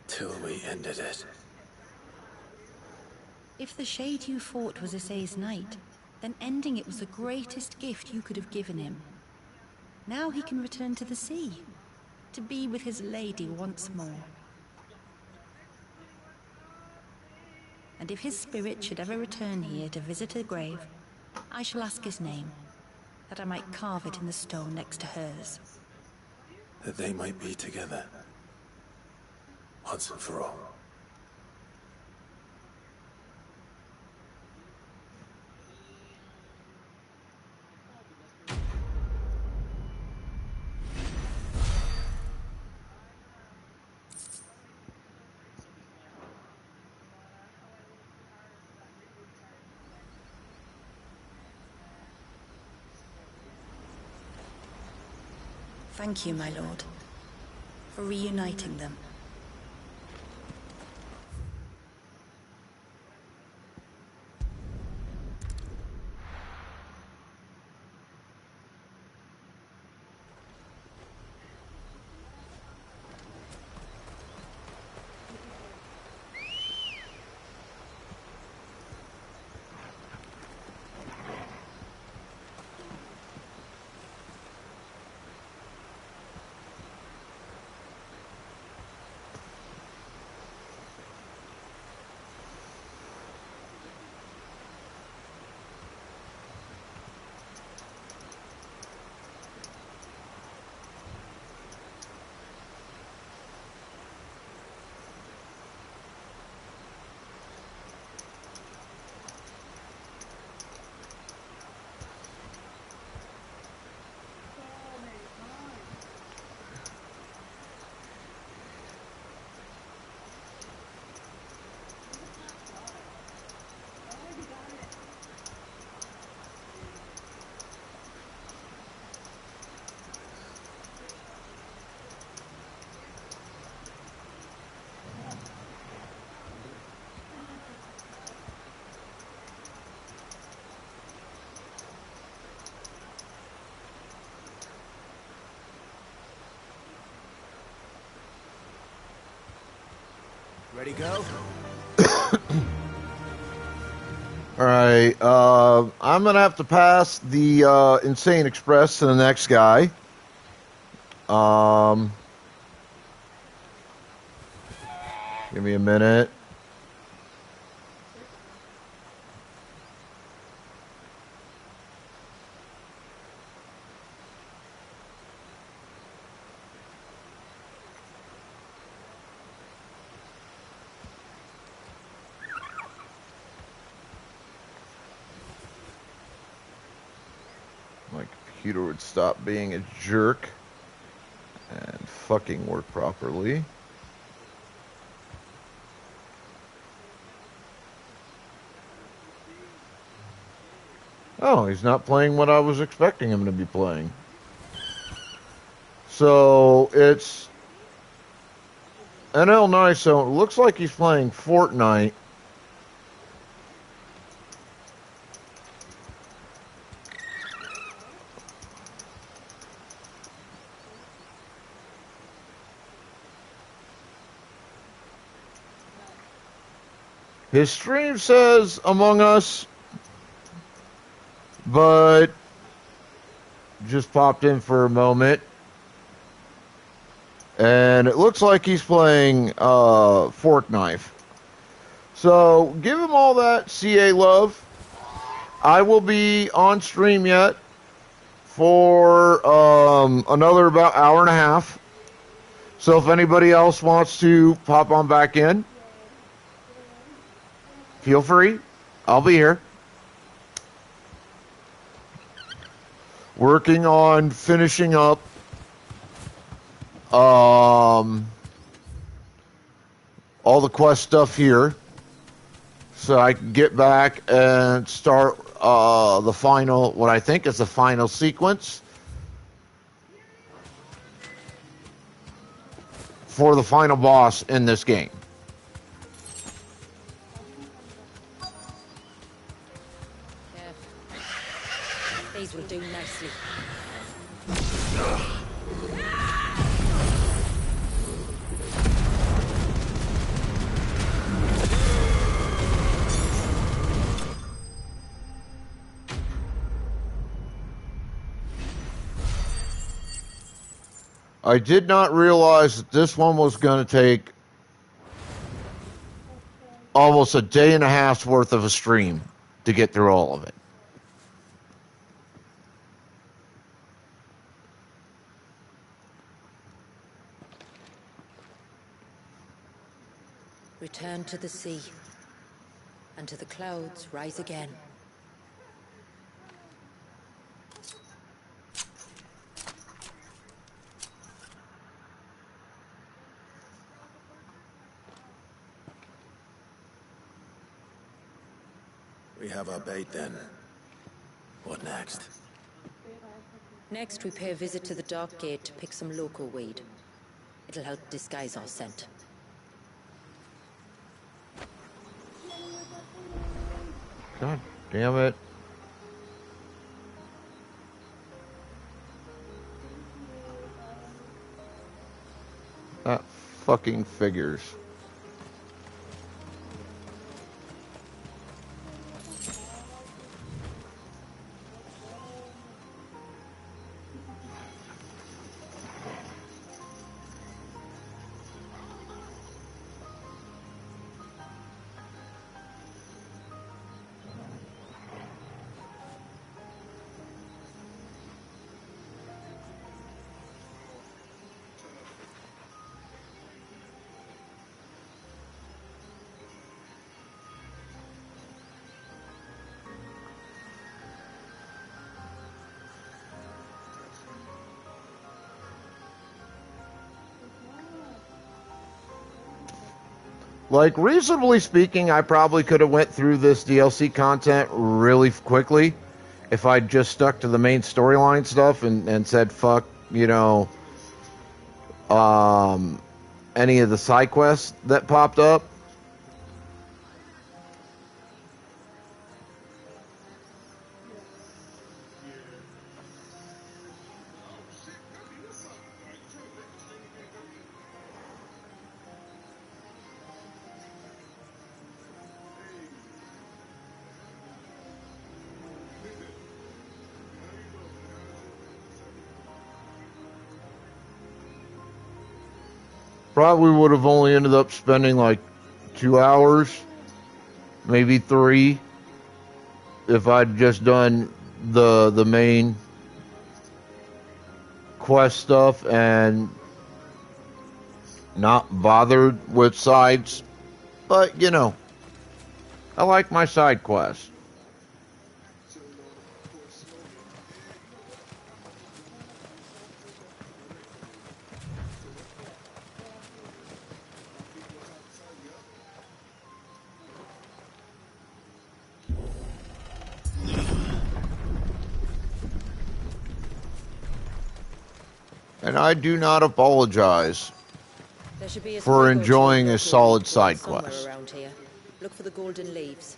[SPEAKER 5] Till we ended it.
[SPEAKER 16] If the shade you fought was Issei's knight, then ending it was the greatest gift you could have given him. Now he can return to the sea, to be with his lady once more. And if his spirit should ever return here to visit her grave, I shall ask his name, that I might carve it in the stone next to hers.
[SPEAKER 5] That they might be together. Once and for all.
[SPEAKER 16] Thank you, my lord, for reuniting them.
[SPEAKER 15] Ready, go?
[SPEAKER 4] Alright, I'm gonna have to pass the Insane Express to the next guy. Give me a minute. My computer would stop being a jerk and fucking work properly. Oh, he's not playing what I was expecting him to be playing. So it's NL Nice, so it looks like he's playing Fortnite. His stream says Among Us, but just popped in for a moment. And it looks like he's playing Fork Knife. So give him all that CA love. I will be on stream yet for another about hour and a half. So if anybody else wants to pop on back in, feel free. I'll be here. Working on finishing up all the quest stuff here, so I can get back and start the final, what I think is the final sequence for the final boss in this game.
[SPEAKER 9] These will do nicely.
[SPEAKER 4] I did not realize that this one was going to take almost a day and a half's worth of a stream to get through all of it.
[SPEAKER 9] Return to the sea, and to the clouds rise again.
[SPEAKER 5] We have our bait then. What next?
[SPEAKER 9] Next, we pay a visit to the Dark Gate to pick some local weed. It'll help disguise our scent.
[SPEAKER 4] God damn it. That fucking figures. Like, reasonably speaking, I probably could have went through this DLC content really quickly if I'd just stuck to the main storyline stuff and said, fuck, you know, any of the side quests that popped up. Probably would have only ended up spending like 2 hours, maybe 3, if I'd just done the main quest stuff and not bothered with sides. But, you know, I like my side quests. And I do not apologize
[SPEAKER 9] There should be a
[SPEAKER 4] for
[SPEAKER 9] spring or two
[SPEAKER 4] enjoying
[SPEAKER 9] of
[SPEAKER 4] a solid side
[SPEAKER 9] somewhere
[SPEAKER 4] quest.
[SPEAKER 9] around here. Look for the golden leaves.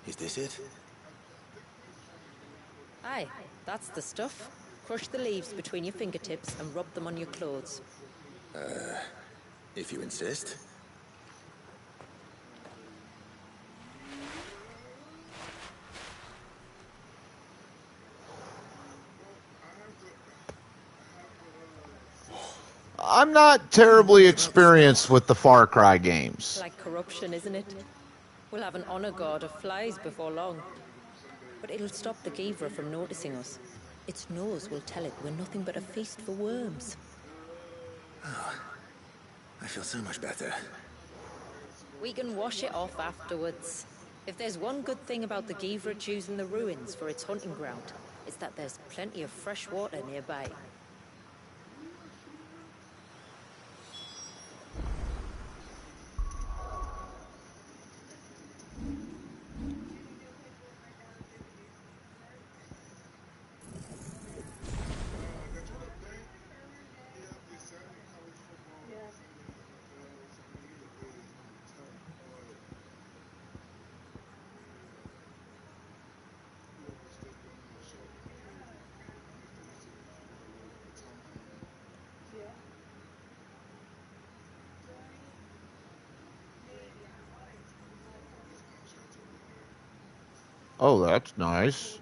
[SPEAKER 5] Is this it?
[SPEAKER 9] Aye, that's the stuff. Crush the leaves between your fingertips and rub them on your clothes.
[SPEAKER 5] If you insist.
[SPEAKER 4] I'm not terribly experienced with the Far Cry games.
[SPEAKER 9] Like corruption, isn't it? We'll have an honor guard of flies before long. But it'll stop the Givra from noticing us. Its nose will tell it we're nothing but a feast for worms.
[SPEAKER 5] Oh, I feel so much better.
[SPEAKER 9] We can wash it off afterwards. If there's one good thing about the Givra choosing the ruins for its hunting ground, it's that there's plenty of fresh water nearby.
[SPEAKER 4] Oh, that's nice.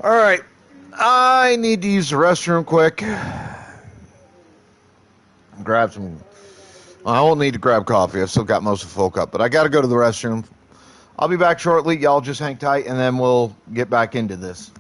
[SPEAKER 4] All right. I need to use the restroom quick. Grab some. I won't need to grab coffee. I've still got most of the full cup, but I got to go to the restroom. I'll be back shortly. Y'all just hang tight, and then we'll get back into this.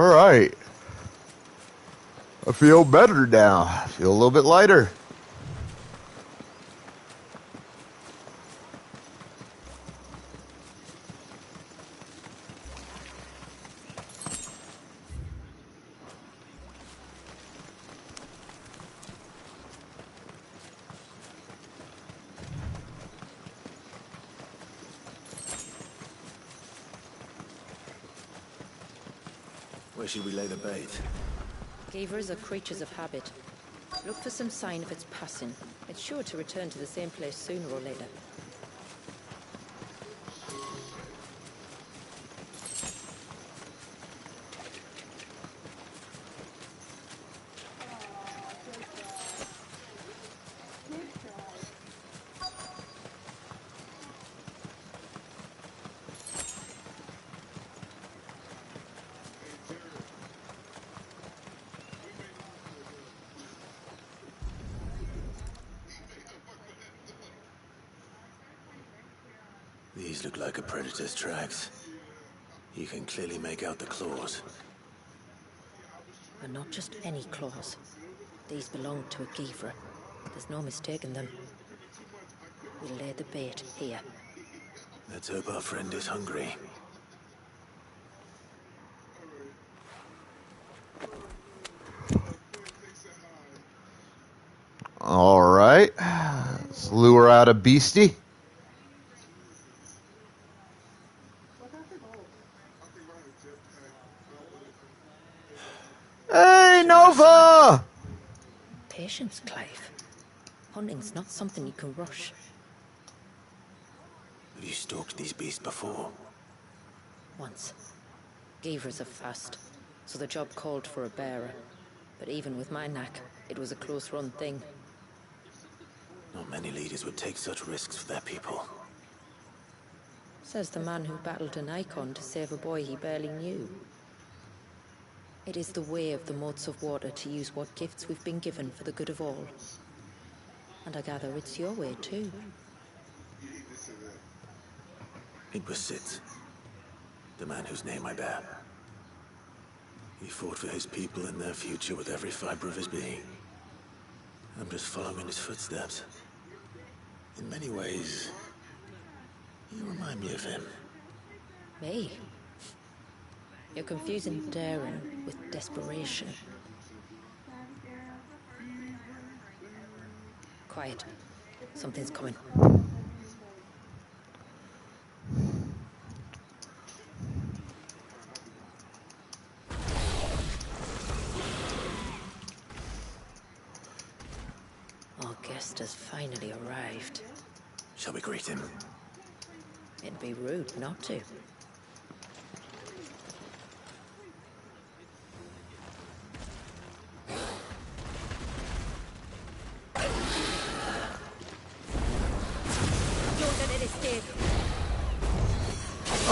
[SPEAKER 4] Alright. I feel better now. I feel a little bit lighter.
[SPEAKER 5] Where should we lay the bait?
[SPEAKER 9] Gavers are creatures of habit. Look for some sign of its passing. It's sure to return to the same place sooner or later.
[SPEAKER 5] These look like a predator's tracks. You can clearly make out the claws.
[SPEAKER 9] And not just any claws. These belong to a Gavra. There's no mistaking them. We'll lay the bait here.
[SPEAKER 5] Let's hope our friend is hungry.
[SPEAKER 4] Alright. Let's lure out a beastie. Hey, Nova!
[SPEAKER 9] Patience, Clive. Hunting's not something you can rush.
[SPEAKER 5] Have you stalked these beasts before?
[SPEAKER 9] Once. Gavras are fast, so the job called for a bearer. But even with my knack, it was a close-run thing.
[SPEAKER 5] Not many leaders would take such risks for their people.
[SPEAKER 9] Says the man who battled an icon to save a boy he barely knew. It is the way of the Moats of Water to use what gifts we've been given for the good of all. And I gather it's your way too.
[SPEAKER 5] It was Sid, the man whose name I bear. He fought for his people and their future with every fiber of his being. I'm just following in his footsteps. In many ways, you remind me of him.
[SPEAKER 9] Me? You're confusing daring with desperation. Quiet. Something's coming. Our guest has finally arrived.
[SPEAKER 5] Shall we greet him?
[SPEAKER 9] It'd be rude not to.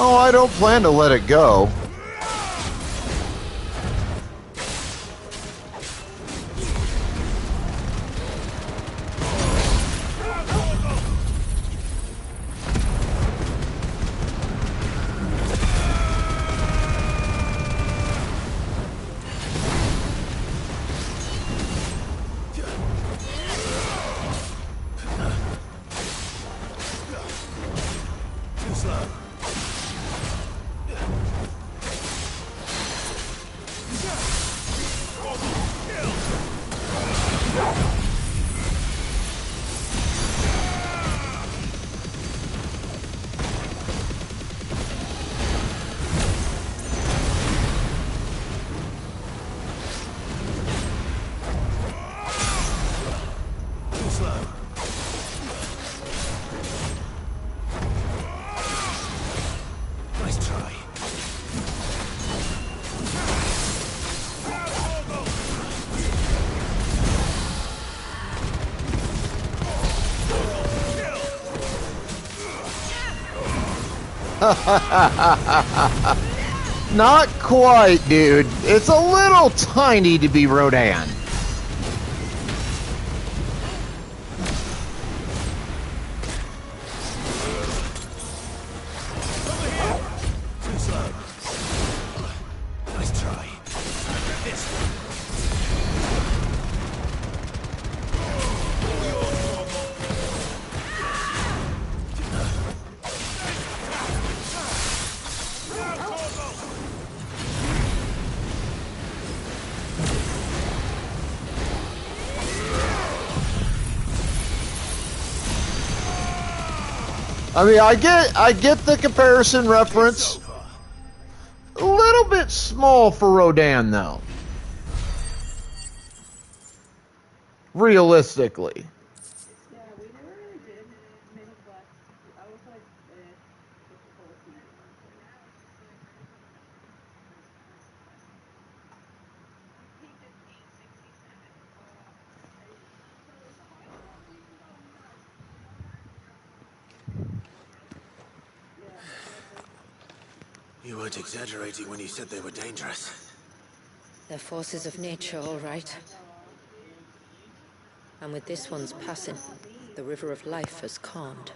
[SPEAKER 4] Oh, I don't plan to let it go. Not quite, dude. It's a little tiny to be Rodan.
[SPEAKER 5] Nice try.
[SPEAKER 4] I mean, I get the comparison reference. A little bit small for Rodan, though. Realistically.
[SPEAKER 2] Yeah, we never really did many quests. I was like, just a person.
[SPEAKER 5] You weren't exaggerating when you said they were dangerous.
[SPEAKER 9] They're forces of nature, all right. And with this one's passing, the river of life has calmed.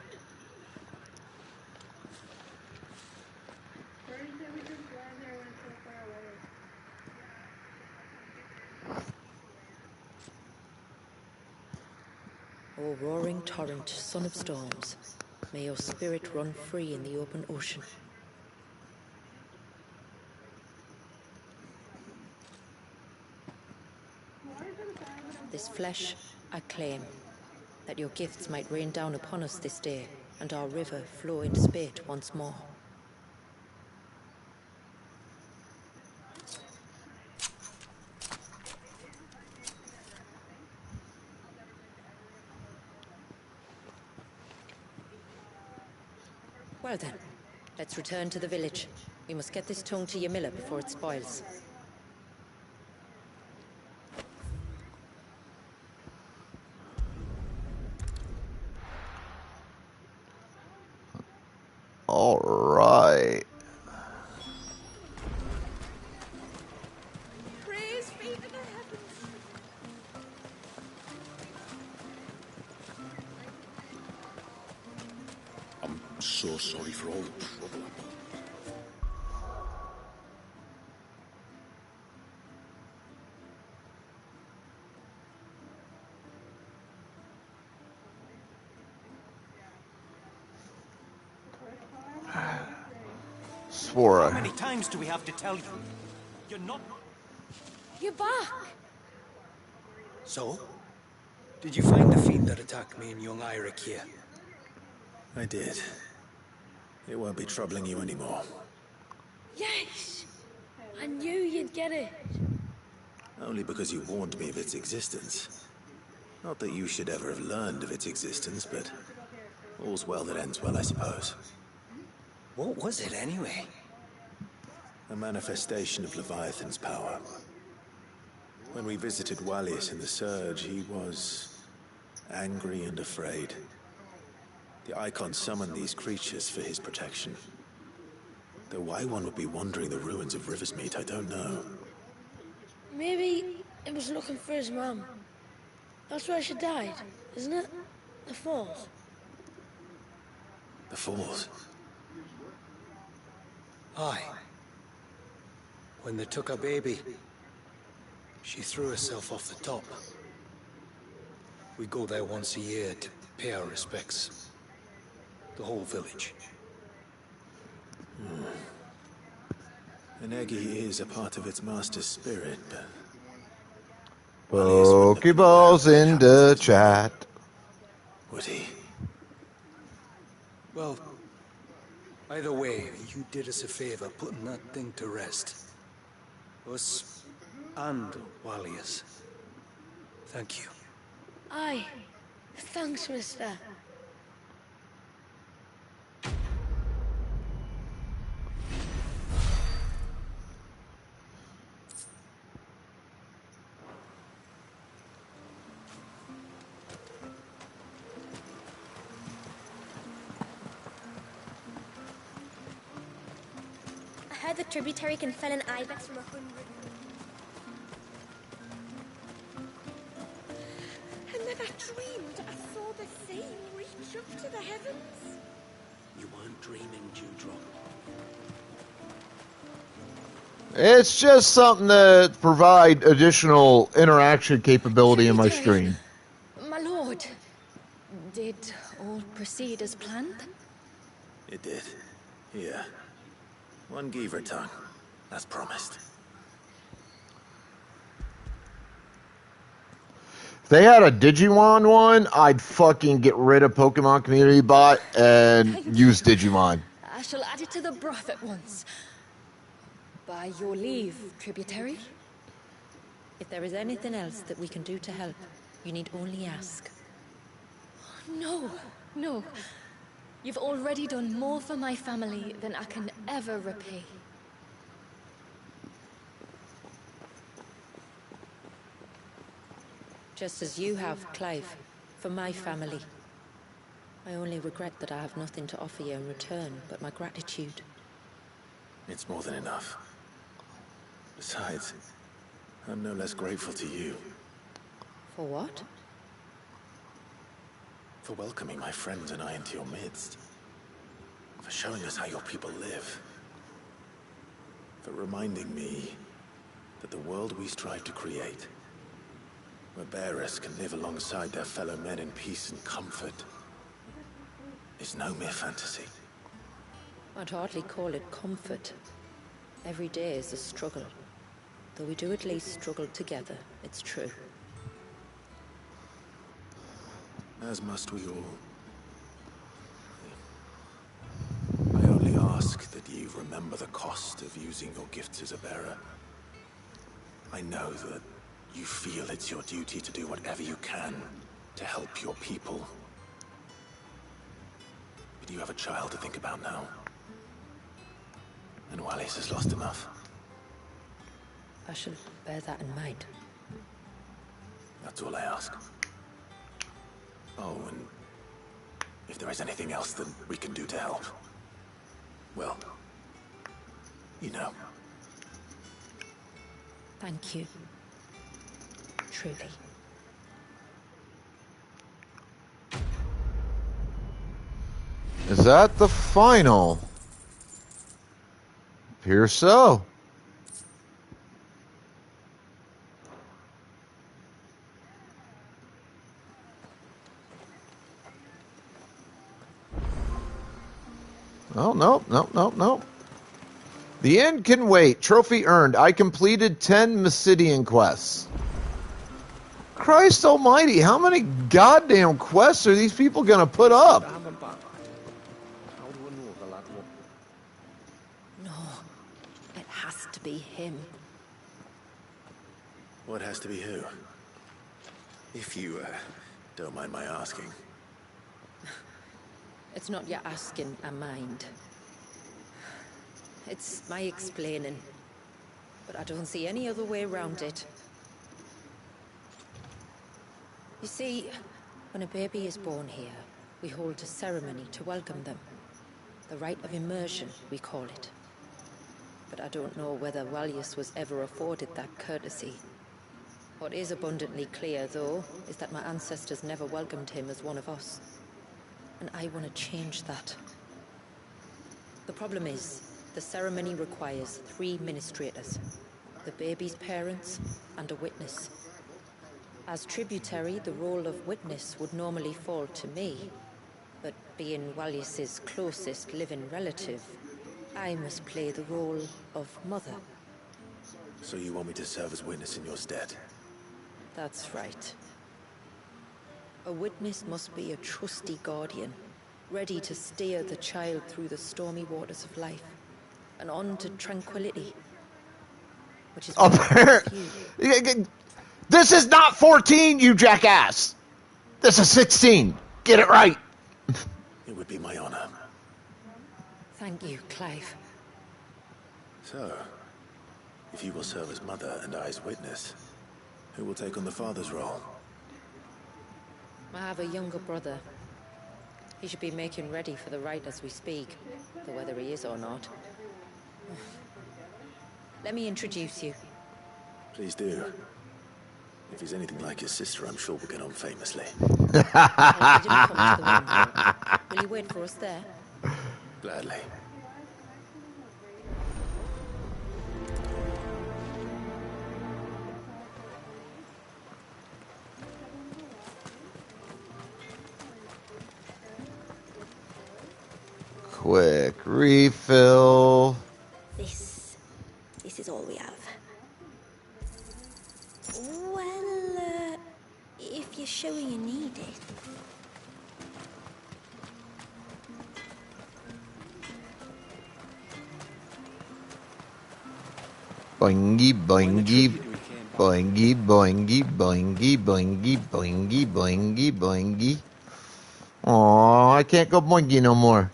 [SPEAKER 9] O roaring torrent, son of storms, may your spirit run free in the open ocean. This flesh I claim, that your gifts might rain down upon us this day, and our river flow in spate once more. Well then, let's return to the village. We must get this tongue to Ymilla before it spoils.
[SPEAKER 4] All right.
[SPEAKER 19] Praise be to the heavens.
[SPEAKER 20] I'm so sorry for all the trouble.
[SPEAKER 4] Swore.
[SPEAKER 21] How many times do we have to tell you? You're not...
[SPEAKER 19] You're back.
[SPEAKER 10] So? Did you find the fiend that attacked me and young Eirik here?
[SPEAKER 5] I did. It won't be troubling you anymore.
[SPEAKER 19] Yes. I knew you'd get it.
[SPEAKER 5] Only because you warned me of its existence. Not that you should ever have learned of its existence, but all's well that ends well, I suppose.
[SPEAKER 10] What was it anyway?
[SPEAKER 5] A manifestation of Leviathan's power. When we visited Wallius in the Surge, he was angry and afraid. The Icon summoned these creatures for his protection. Though why one would be wandering the ruins of Riversmeet, I don't know.
[SPEAKER 19] Maybe it was looking for his mum. That's where she died, isn't it? The Falls.
[SPEAKER 5] The Falls?
[SPEAKER 10] Aye. When they took her baby, she threw herself off the top. We go there once a year to pay our respects. The whole village.
[SPEAKER 5] An Eggy is a part of its master's spirit, but...
[SPEAKER 4] Pokeballs in the chat.
[SPEAKER 5] Would he?
[SPEAKER 10] Well, either way, you did us a favor putting that thing to rest. Us and Wallius. Thank you.
[SPEAKER 19] Aye. Thanks, mister.
[SPEAKER 14] I heard the tributary can fell an ibex from 100.
[SPEAKER 19] And then I dreamed I saw the sea reach up to the heavens.
[SPEAKER 13] You weren't dreaming, Dewdrop.
[SPEAKER 4] It's just something to provide additional interaction capability in my stream.
[SPEAKER 7] My lord, did all proceed as planned?
[SPEAKER 5] It did. Here. One Geaver tongue, as promised.
[SPEAKER 4] they had a Digimon one, I'd fucking get rid of Pokemon Community Bot and use Digimon.
[SPEAKER 7] I shall add it to the broth at once. By your leave, tributary.
[SPEAKER 9] If there is anything else that we can do to help, you need only ask.
[SPEAKER 7] No, no. You've already done more for my family than I can ever repay.
[SPEAKER 9] Just as you have, Clive, for my family. I only regret that I have nothing to offer you in return but my gratitude.
[SPEAKER 5] It's more than enough. Besides, I'm no less grateful to you.
[SPEAKER 9] For what?
[SPEAKER 5] For welcoming my friends and I into your midst. For showing us how your people live. For reminding me that the world we strive to create, where bearers can live alongside their fellow men in peace and comfort, is no mere fantasy.
[SPEAKER 9] I'd hardly call it comfort. Every day is a struggle. Though we do at least struggle together, it's true.
[SPEAKER 5] As must we all. I only ask that you remember the cost of using your gifts as a bearer. I know that you feel it's your duty to do whatever you can to help your people. But you have a child to think about now. And Wallis has lost enough.
[SPEAKER 9] I shall bear that in mind.
[SPEAKER 5] That's all I ask. Oh, and if there is anything else that we can do to help, well, you know.
[SPEAKER 9] Thank you. Truly.
[SPEAKER 4] Is that the final? Appears so. Oh, no. The end can wait. Trophy earned. I completed 10 Mysidian quests. Christ almighty, how many goddamn quests are these people gonna put up?
[SPEAKER 9] No, it has to be him.
[SPEAKER 5] What has to be who? If you, don't mind my asking.
[SPEAKER 9] It's not your asking, I mind. It's my explaining. But I don't see any other way around it. You see, when a baby is born here, we hold a ceremony to welcome them. The rite of immersion, we call it. But I don't know whether Wallius was ever afforded that courtesy. What is abundantly clear, though, is that my ancestors never welcomed him as one of us. And I want to change that. The problem is, the ceremony requires 3 ministrators. The baby's parents and a witness. As tributary, the role of witness would normally fall to me. But being Wallius's closest living relative, I must play the role of mother.
[SPEAKER 5] So you want me to serve as witness in your stead?
[SPEAKER 9] That's right. A witness must be a trusty guardian, ready to steer the child through the stormy waters of life, and on to tranquility. Which is
[SPEAKER 4] This is not 14, you jackass! This is 16. Get it right.
[SPEAKER 5] It would be my honor.
[SPEAKER 9] Thank you, Clive.
[SPEAKER 5] So, if you will serve as mother and I as witness, who will take on the father's role?
[SPEAKER 9] I have a younger brother. He should be making ready for the rite as we speak, though whether he is or not. Let me introduce you.
[SPEAKER 5] Please do. If he's anything like his sister, I'm sure we'll get on famously.
[SPEAKER 9] Will you wait for us there?
[SPEAKER 5] Gladly.
[SPEAKER 4] Quick refill.
[SPEAKER 12] This is all we have. Well, if
[SPEAKER 14] sure you need it.
[SPEAKER 4] Boingy, boingy, boingy, boingy, boingy, boingy, boingy, boingy, boingy. Aw, I can't go boingy no more.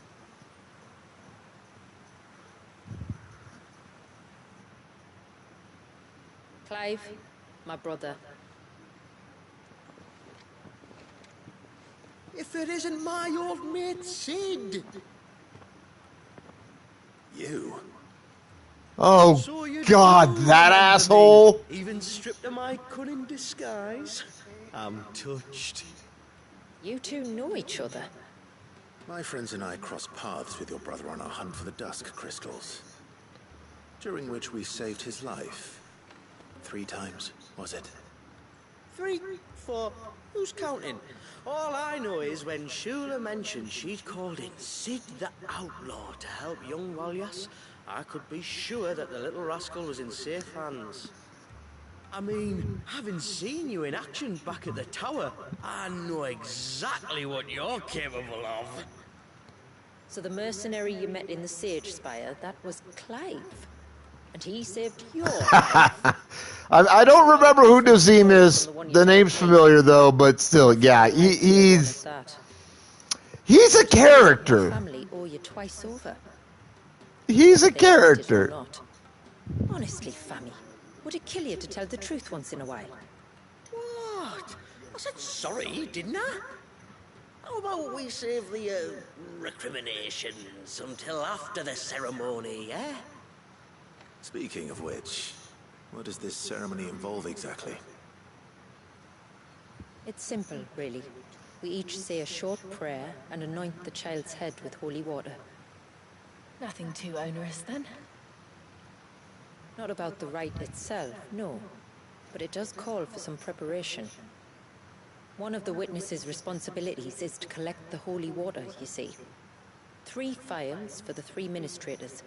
[SPEAKER 9] Clive, my brother.
[SPEAKER 15] If it isn't my old mate Sid.
[SPEAKER 5] You?
[SPEAKER 4] Oh,
[SPEAKER 15] So you
[SPEAKER 4] God,
[SPEAKER 15] do
[SPEAKER 4] that
[SPEAKER 15] remember
[SPEAKER 4] asshole!
[SPEAKER 15] me, even stripped of my cunning disguise. I'm touched.
[SPEAKER 9] You two know each other.
[SPEAKER 5] My friends and I crossed paths with your brother on our hunt for the Dusk Crystals, during which we saved his life. 3 times, was it?
[SPEAKER 15] 3, 4, who's counting? All I know is when Shula mentioned she'd called in Sid the Outlaw to help young Walyas, I could be sure that the little rascal was in safe hands. I mean, having seen you in action back at the tower, I know exactly what you're capable of.
[SPEAKER 9] So the mercenary you met in the Sage Spire, that was Clive. And he saved your life.
[SPEAKER 4] I don't remember who Nazim is. The name's familiar though, but still, yeah, he's a character.
[SPEAKER 9] Family owe you twice over.
[SPEAKER 4] He's a
[SPEAKER 9] Whether they admit it or
[SPEAKER 4] character.
[SPEAKER 9] not. Honestly, Fammy, would it kill you to tell the truth once in a while?
[SPEAKER 15] What? I said sorry, didn't I? How about we save the recriminations until after the ceremony, eh?
[SPEAKER 5] Speaking of which, what does this ceremony involve exactly?
[SPEAKER 9] It's simple, really. We each say a short prayer and anoint the child's head with holy water.
[SPEAKER 16] Nothing too onerous, then.
[SPEAKER 9] Not about the rite itself, no. But it does call for some preparation. One of the witness's responsibilities is to collect the holy water, you see. 3 phials for the 3 ministrators,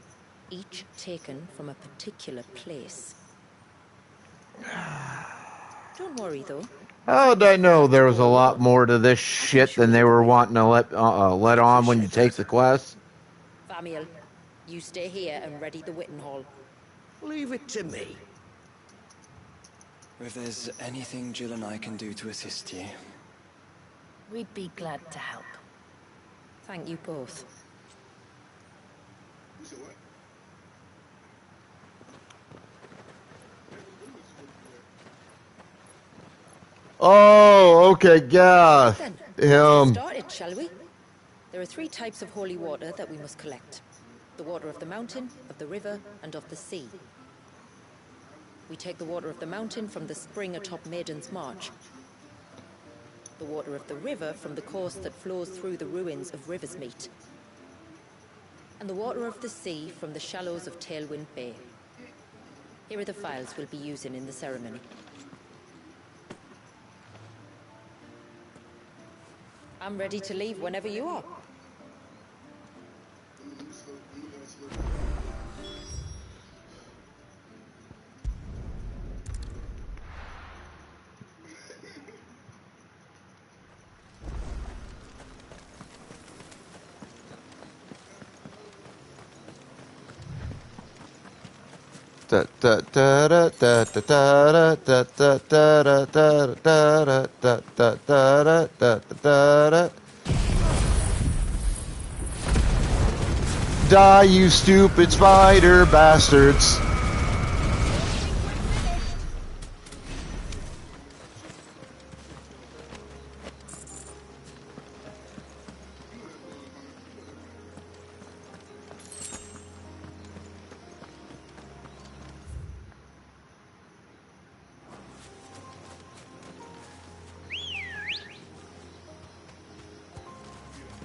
[SPEAKER 9] each taken from a particular place. Don't worry, though.
[SPEAKER 4] How'd I know there was a lot more to this shit than they were wanting to let on when you take the quest?
[SPEAKER 9] Famiel, you stay here and ready the Witten Hall.
[SPEAKER 15] Leave it to me.
[SPEAKER 18] If there's anything Jill and I can do to assist you.
[SPEAKER 16] We'd be glad to help.
[SPEAKER 9] Thank you both.
[SPEAKER 4] Oh, okay, yeah.
[SPEAKER 9] Let's get started, shall we? There are 3 types of holy water that we must collect. The water of the mountain, of the river, and of the sea. We take the water of the mountain from the spring atop Maiden's March. The water of the river from the course that flows through the ruins of Riversmeet. And the water of the sea from the shallows of Tailwind Bay. Here are the phials we'll be using in the ceremony. I'm ready to leave whenever you are.
[SPEAKER 4] Da da da da da da da da da da da da da da da da. Die, you stupid spider bastards!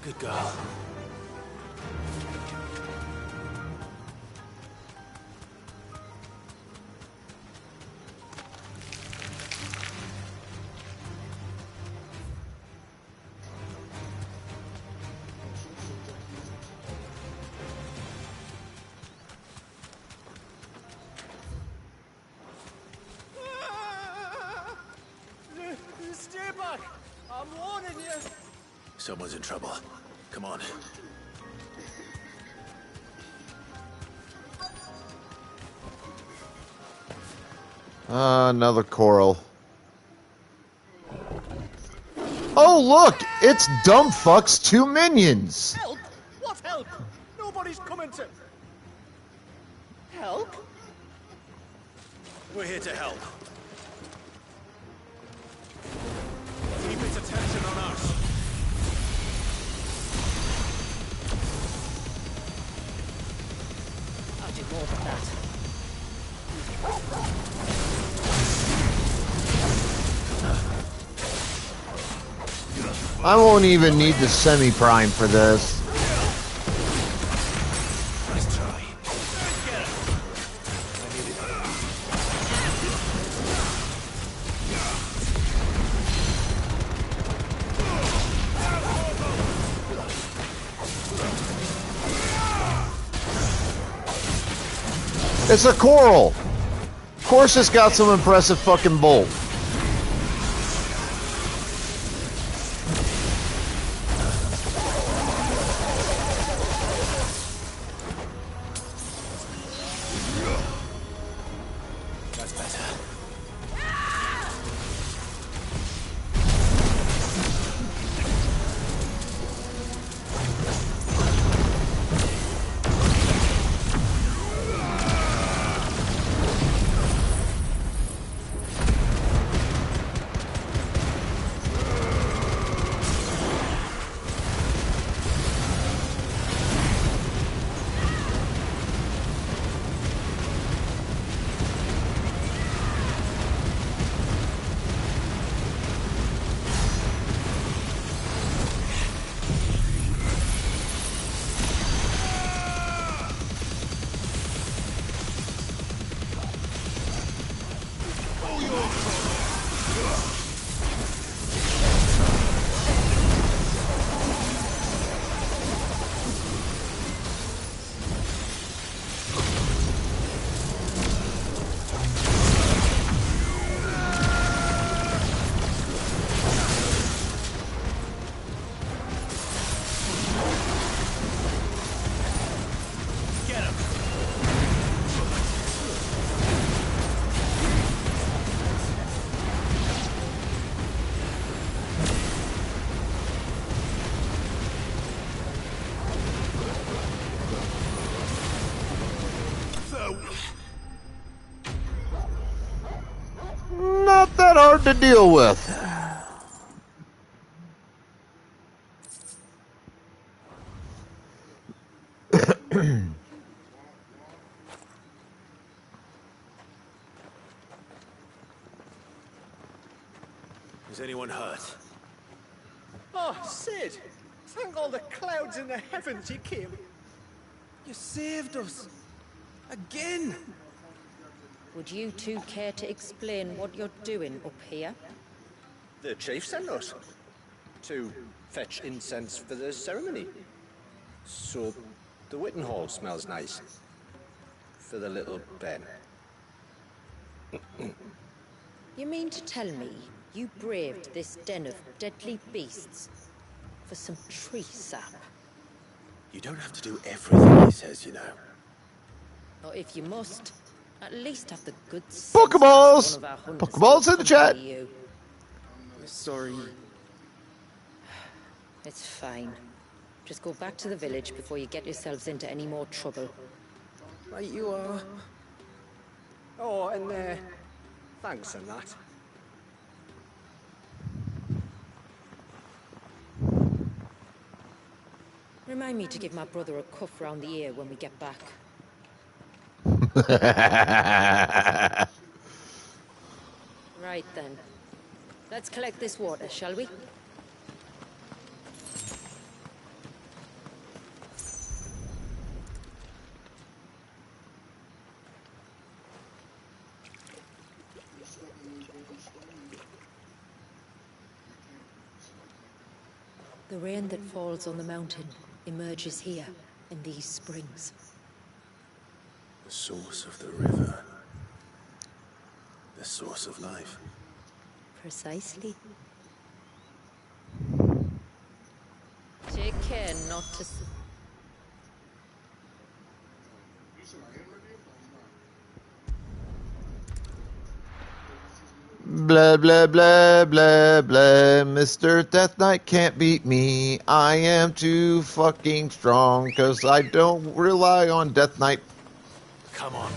[SPEAKER 5] Good girl.
[SPEAKER 6] Stay back! I'm warning you.
[SPEAKER 5] Someone's in trouble. Come on.
[SPEAKER 4] Another coral. Oh, look! It's Dumb Fuck's 2 minions!
[SPEAKER 8] Help? What help? Nobody's coming to... Help?
[SPEAKER 5] We're here to help.
[SPEAKER 8] Keep its attention on us.
[SPEAKER 9] I'll do more than that.
[SPEAKER 4] I won't even need the semi-prime for this.
[SPEAKER 5] Nice try.
[SPEAKER 4] It's a coral! Of course it's got some impressive fucking bolt.
[SPEAKER 5] That's better.
[SPEAKER 4] Not that hard to deal with.
[SPEAKER 5] Is anyone hurt?
[SPEAKER 6] Oh, Sid! Thank all the clouds in the heavens you came. You saved us. Again!
[SPEAKER 9] Would you two care to explain what you're doing up here?
[SPEAKER 1] The chief sent us to fetch incense for the ceremony. So the Witten Hall smells nice for the little Ben.
[SPEAKER 9] You mean to tell me you braved this den of deadly beasts for some tree sap?
[SPEAKER 5] You don't have to do everything he says, you know.
[SPEAKER 9] Or if you must, at least have the good sense
[SPEAKER 4] Pokeballs!
[SPEAKER 9] of one of our hunters
[SPEAKER 4] Pokeballs
[SPEAKER 9] to
[SPEAKER 4] in the chat!
[SPEAKER 9] accompany you.
[SPEAKER 6] Sorry.
[SPEAKER 9] It's fine. Just go back to the village before you get yourselves into any more trouble.
[SPEAKER 6] Right you are. Oh, and thanks and that.
[SPEAKER 9] Remind me to give my brother a cuff round the ear when we get back. Right then. Let's collect this water, shall we? The rain that falls on the mountain emerges here, in these springs.
[SPEAKER 5] The source of the river. The source of life.
[SPEAKER 9] Precisely. care not to...
[SPEAKER 4] Blah, blah, blah, blah, blah. Mr. Death Knight can't beat me. I am too fucking strong, because I don't rely on Death Knight.
[SPEAKER 5] Come on.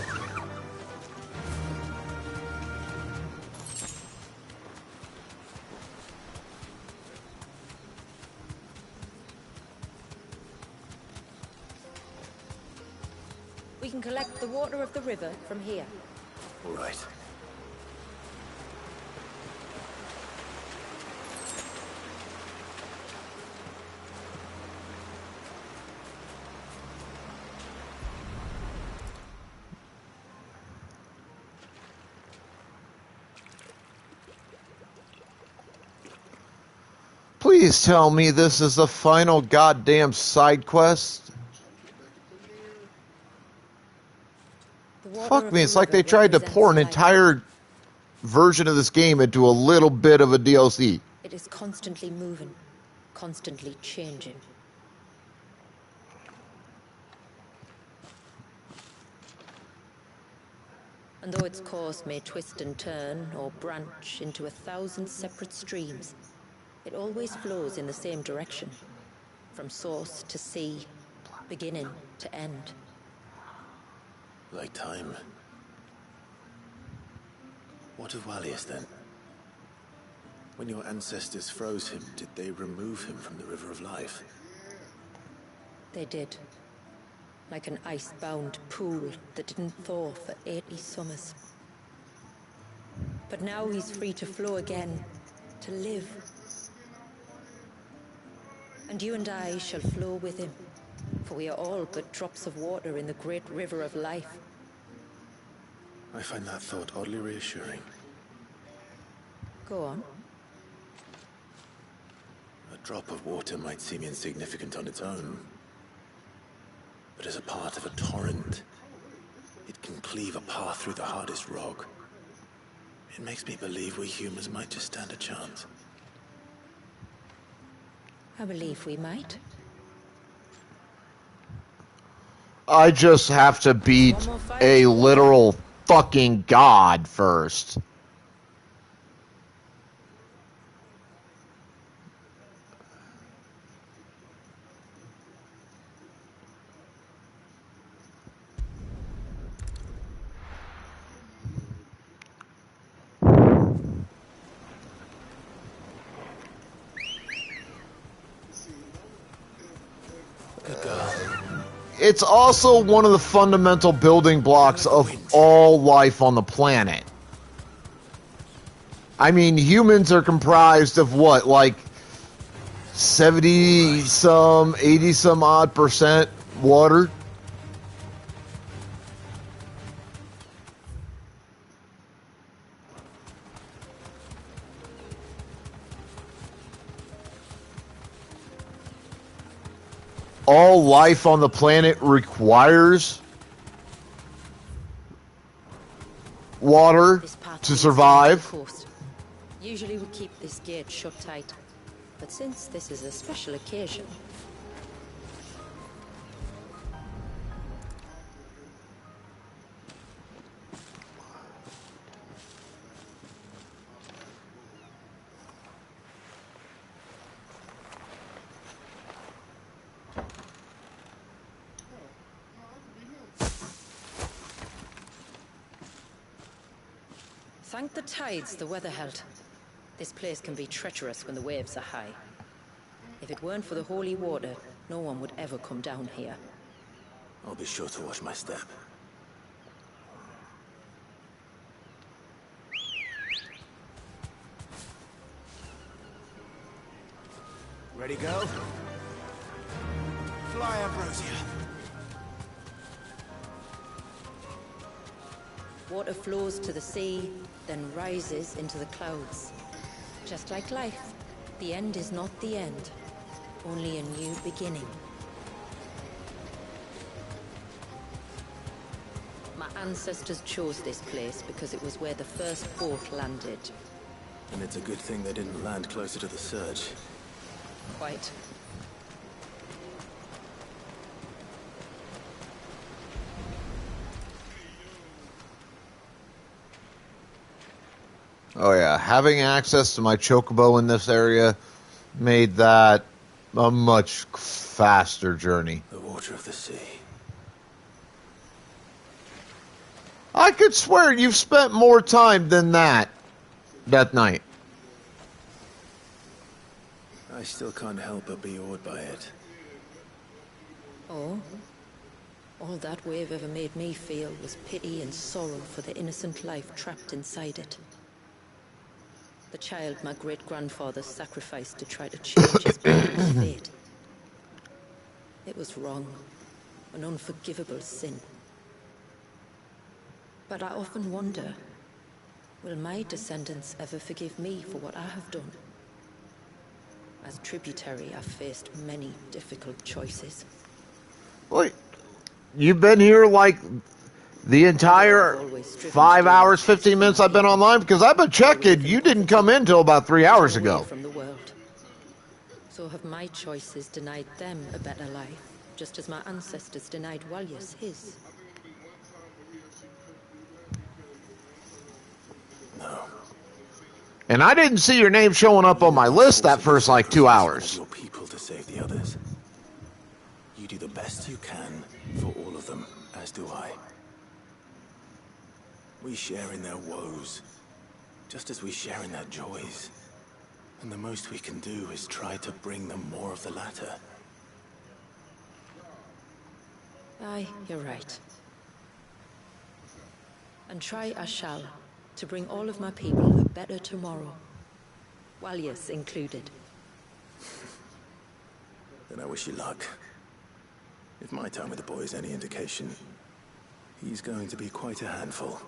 [SPEAKER 9] We can collect the water of the river from here.
[SPEAKER 5] All right.
[SPEAKER 4] Please tell me this is the final goddamn side quest. Fuck me, it's like they tried to pour an entire version of this game into a little bit of a DLC.
[SPEAKER 9] It is constantly moving, constantly changing. And though its course may twist and turn or branch into 1,000 separate streams, it always flows in the same direction, from source to sea, beginning to end.
[SPEAKER 5] Like time. What of Wallius then? When your ancestors froze him, did they remove him from the River of Life?
[SPEAKER 9] They did. Like an ice-bound pool that didn't thaw for 80 summers. But now he's free to flow again, to live. And you and I shall flow with him, for we are all but drops of water in the great river of life.
[SPEAKER 5] I find that thought oddly reassuring.
[SPEAKER 9] Go on.
[SPEAKER 5] A drop of water might seem insignificant on its own, but as a part of a torrent, it can cleave a path through the hardest rock. It makes me believe we humans might just stand a chance.
[SPEAKER 9] I believe we might.
[SPEAKER 4] I just have to beat a literal fucking god first. It's also one of the fundamental building blocks of all life on the planet. I mean, humans are comprised of what, like 70-some, 80-some odd percent water? All life on the planet requires water to survive.
[SPEAKER 9] Usually we keep this gate shut tight, but since this is a special occasion... Thank the tides the weather held. This place can be treacherous when the waves are high. If it weren't for the holy water, no one would ever come down here.
[SPEAKER 5] I'll be sure to watch my step.
[SPEAKER 10] Ready, go? Fly, Ambrosia.
[SPEAKER 9] Water flows to the sea, then rises into the clouds. Just like life, the end is not the end, only a new beginning. My ancestors chose this place because it was where the first boat landed.
[SPEAKER 5] And it's a good thing they didn't land closer to the surge.
[SPEAKER 9] Quite.
[SPEAKER 4] Oh yeah, having access to my chocobo in this area made that a much faster journey.
[SPEAKER 5] The water of the sea.
[SPEAKER 4] I could swear you've spent more time than that night.
[SPEAKER 5] I still can't help but be awed by it.
[SPEAKER 9] Oh? All that wave ever made me feel was pity and sorrow for the innocent life trapped inside it. The child my great-grandfather sacrificed to try to change his brother's fate. It was wrong, an unforgivable sin. But I often wonder, will my descendants ever forgive me for what I have done? As tributary, I've faced many difficult choices.
[SPEAKER 4] Wait, you've been here like the entire 5 hours, 15 minutes I've been online? Because I've been checking. You didn't come in till about 3 hours ago.
[SPEAKER 9] From the world. So have my choices denied them a better life, just as my ancestors denied Walyas his?
[SPEAKER 4] And I didn't see your name showing up on my list that first like 2 hours.
[SPEAKER 5] Your people to save the others. You do the best you can for all of them, as do I. We share in their woes, just as we share in their joys. And the most we can do is try to bring them more of the latter.
[SPEAKER 9] Aye, you're right. And try I shall, to bring all of my people a better tomorrow. Walyas included.
[SPEAKER 5] Then I wish you luck. If my time with the boy is any indication, he's going to be quite a handful.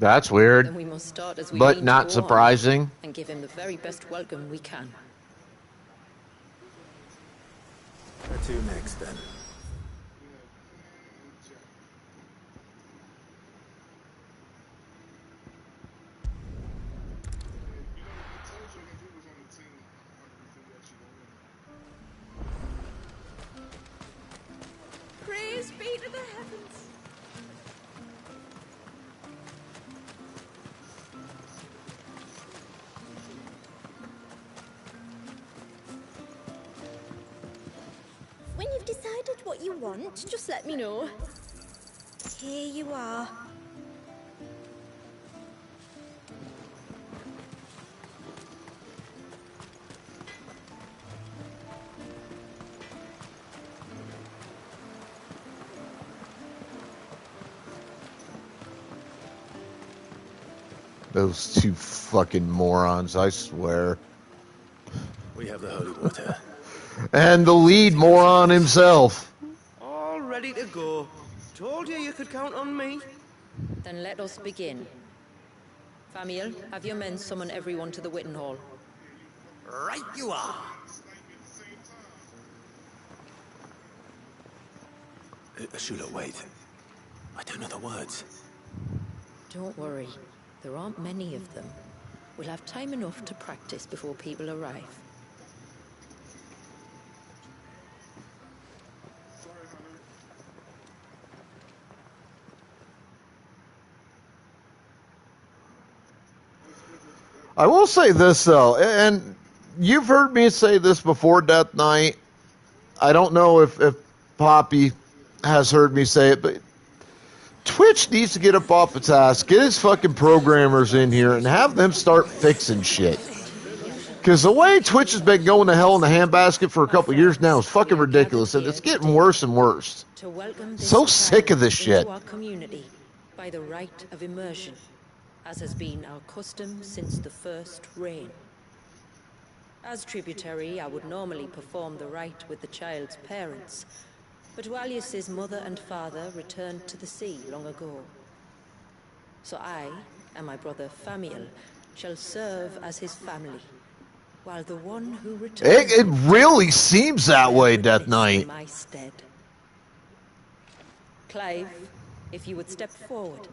[SPEAKER 4] That's weird,
[SPEAKER 9] Then we must start as we
[SPEAKER 4] but
[SPEAKER 9] mean to
[SPEAKER 4] not
[SPEAKER 9] go on,
[SPEAKER 4] surprising.
[SPEAKER 9] and give him the very best welcome we can.
[SPEAKER 5] Where to next, then?
[SPEAKER 2] Praise be to the heavens.
[SPEAKER 14] When you've decided what you want, just let me know. Here you are.
[SPEAKER 4] Those two fucking morons, I swear.
[SPEAKER 5] We have the holy water.
[SPEAKER 4] And the lead moron himself.
[SPEAKER 6] All ready to go. Told you you could count on me.
[SPEAKER 9] Then let us begin. Famiel, have your men summon everyone to the Witten Hall.
[SPEAKER 6] Right you are.
[SPEAKER 5] Shula, wait. I don't know the words.
[SPEAKER 9] Don't worry. There aren't many of them. We'll have time enough to practice before people arrive.
[SPEAKER 4] I will say this, though, and you've heard me say this before, Death Knight. I don't know if Poppy has heard me say it, but Twitch needs to get up off its ass, get his fucking programmers in here, and have them start fixing shit. Because the way Twitch has been going to hell in the handbasket for a couple years now is fucking ridiculous, and it's getting worse and worse.
[SPEAKER 9] To welcome this
[SPEAKER 4] So sick of this shit.
[SPEAKER 9] into our community by the rite of immersion, as has been our custom since the first reign. As tributary, I would normally perform the rite with the child's parents, but Walyas's mother and father returned to the sea long ago. So I and my brother Famiel shall serve as his family, while the one who returns
[SPEAKER 4] It really seems that way, Death
[SPEAKER 9] in
[SPEAKER 4] Knight.
[SPEAKER 9] my stead. Clive, if you would step forward.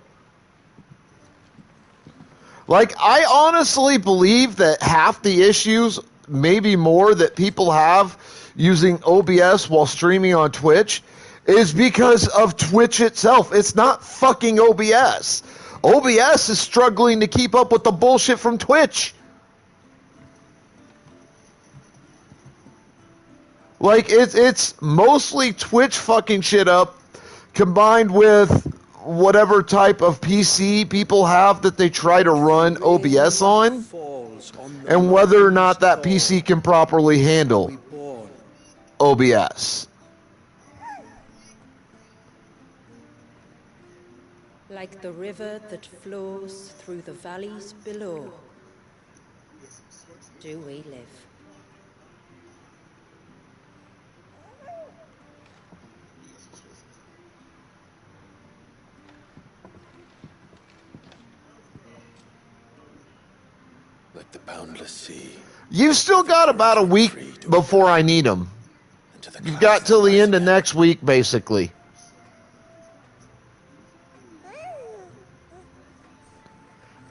[SPEAKER 4] Like, I honestly believe that half the issues, maybe more, that people have using OBS while streaming on Twitch is because of Twitch itself. It's not fucking OBS. OBS is struggling to keep up with the bullshit from Twitch. Like, it's mostly Twitch fucking shit up, combined with whatever type of PC people have that they try to run OBS on, and whether or not that PC can properly handle OBS.
[SPEAKER 9] Like the river that flows through the valleys below, do we live.
[SPEAKER 5] Like the boundless sea.
[SPEAKER 4] You've still got about a week before I need them. You've got till the end of next week, basically.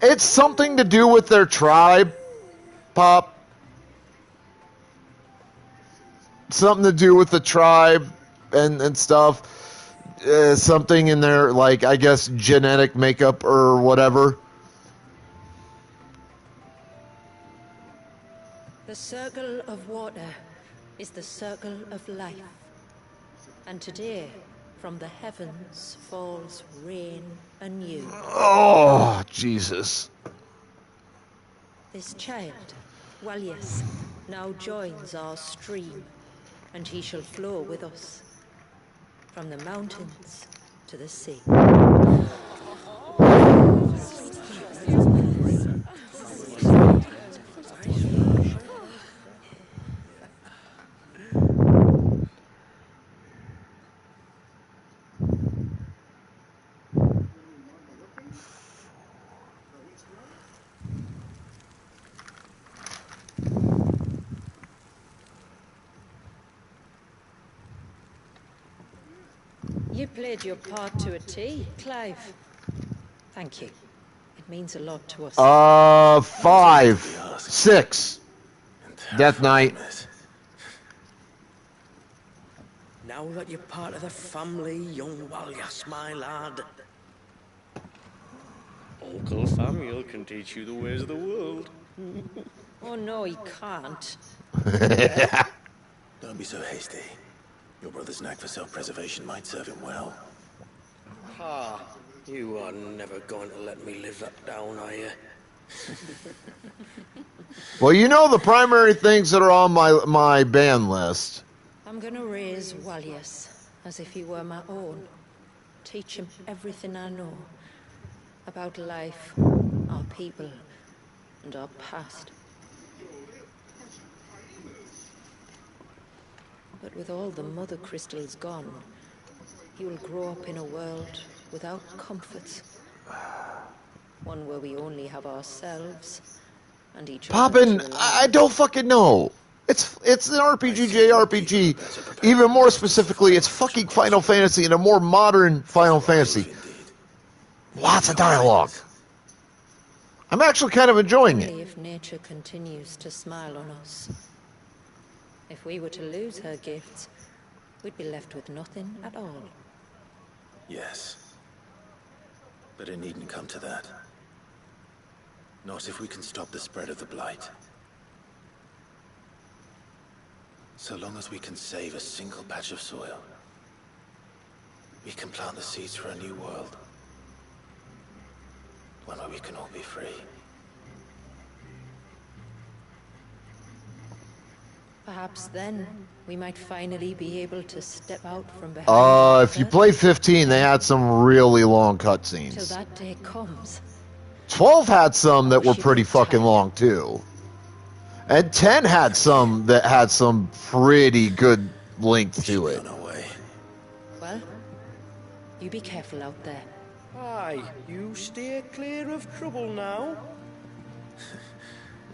[SPEAKER 4] It's something to do with their tribe, Pop. Something to do with the tribe and stuff. Something in their, like, I guess, genetic makeup or whatever.
[SPEAKER 9] The circle of water is the circle of life. And today, from the heavens falls rain anew.
[SPEAKER 4] Oh, Jesus.
[SPEAKER 9] This child, well, yes, now joins our stream, and he shall flow with us from the mountains to the sea. You played your part to a T, Clive. Thank you. It means a lot to us.
[SPEAKER 4] 5, 6. Death Knight.
[SPEAKER 6] Now that you're part of the family, young Walyas, my lad.
[SPEAKER 13] Uncle Samuel can teach you the ways of the world.
[SPEAKER 9] Oh no, he can't.
[SPEAKER 5] Don't be so hasty. Your brother's knack for self-preservation might serve him well.
[SPEAKER 6] Ah, you are never going to let me live that down, are you?
[SPEAKER 4] Well, you know the primary things that are on my ban list.
[SPEAKER 9] I'm gonna raise Walyas as if he were my own. Teach him everything I know about life, our people, and our past. But with all the mother crystals gone, he will grow up in a world without comforts. One where we only have ourselves and each other.
[SPEAKER 4] Poppin', I don't fucking know. It's an RPG JRPG. Even more specifically, it's fucking Final Fantasy and a more modern Final Fantasy. Lots of dialogue. I'm actually kind of enjoying it.
[SPEAKER 9] Only if nature continues to smile on us. If we were to lose her gifts, we'd be left with nothing at all.
[SPEAKER 5] Yes. But it needn't come to that. Not if we can stop the spread of the Blight. So long as we can save a single patch of soil, we can plant the seeds for a new world. One where we can all be free.
[SPEAKER 9] Perhaps then we might finally be able to step out from behind.
[SPEAKER 4] If you play 15, they had some really long
[SPEAKER 9] Till
[SPEAKER 4] cutscenes.
[SPEAKER 9] that day comes.
[SPEAKER 4] 12 had some that were pretty fucking long too. And 10 had some that had some pretty good length to it.
[SPEAKER 9] Well, you be careful out there.
[SPEAKER 6] Aye, you steer clear of trouble now.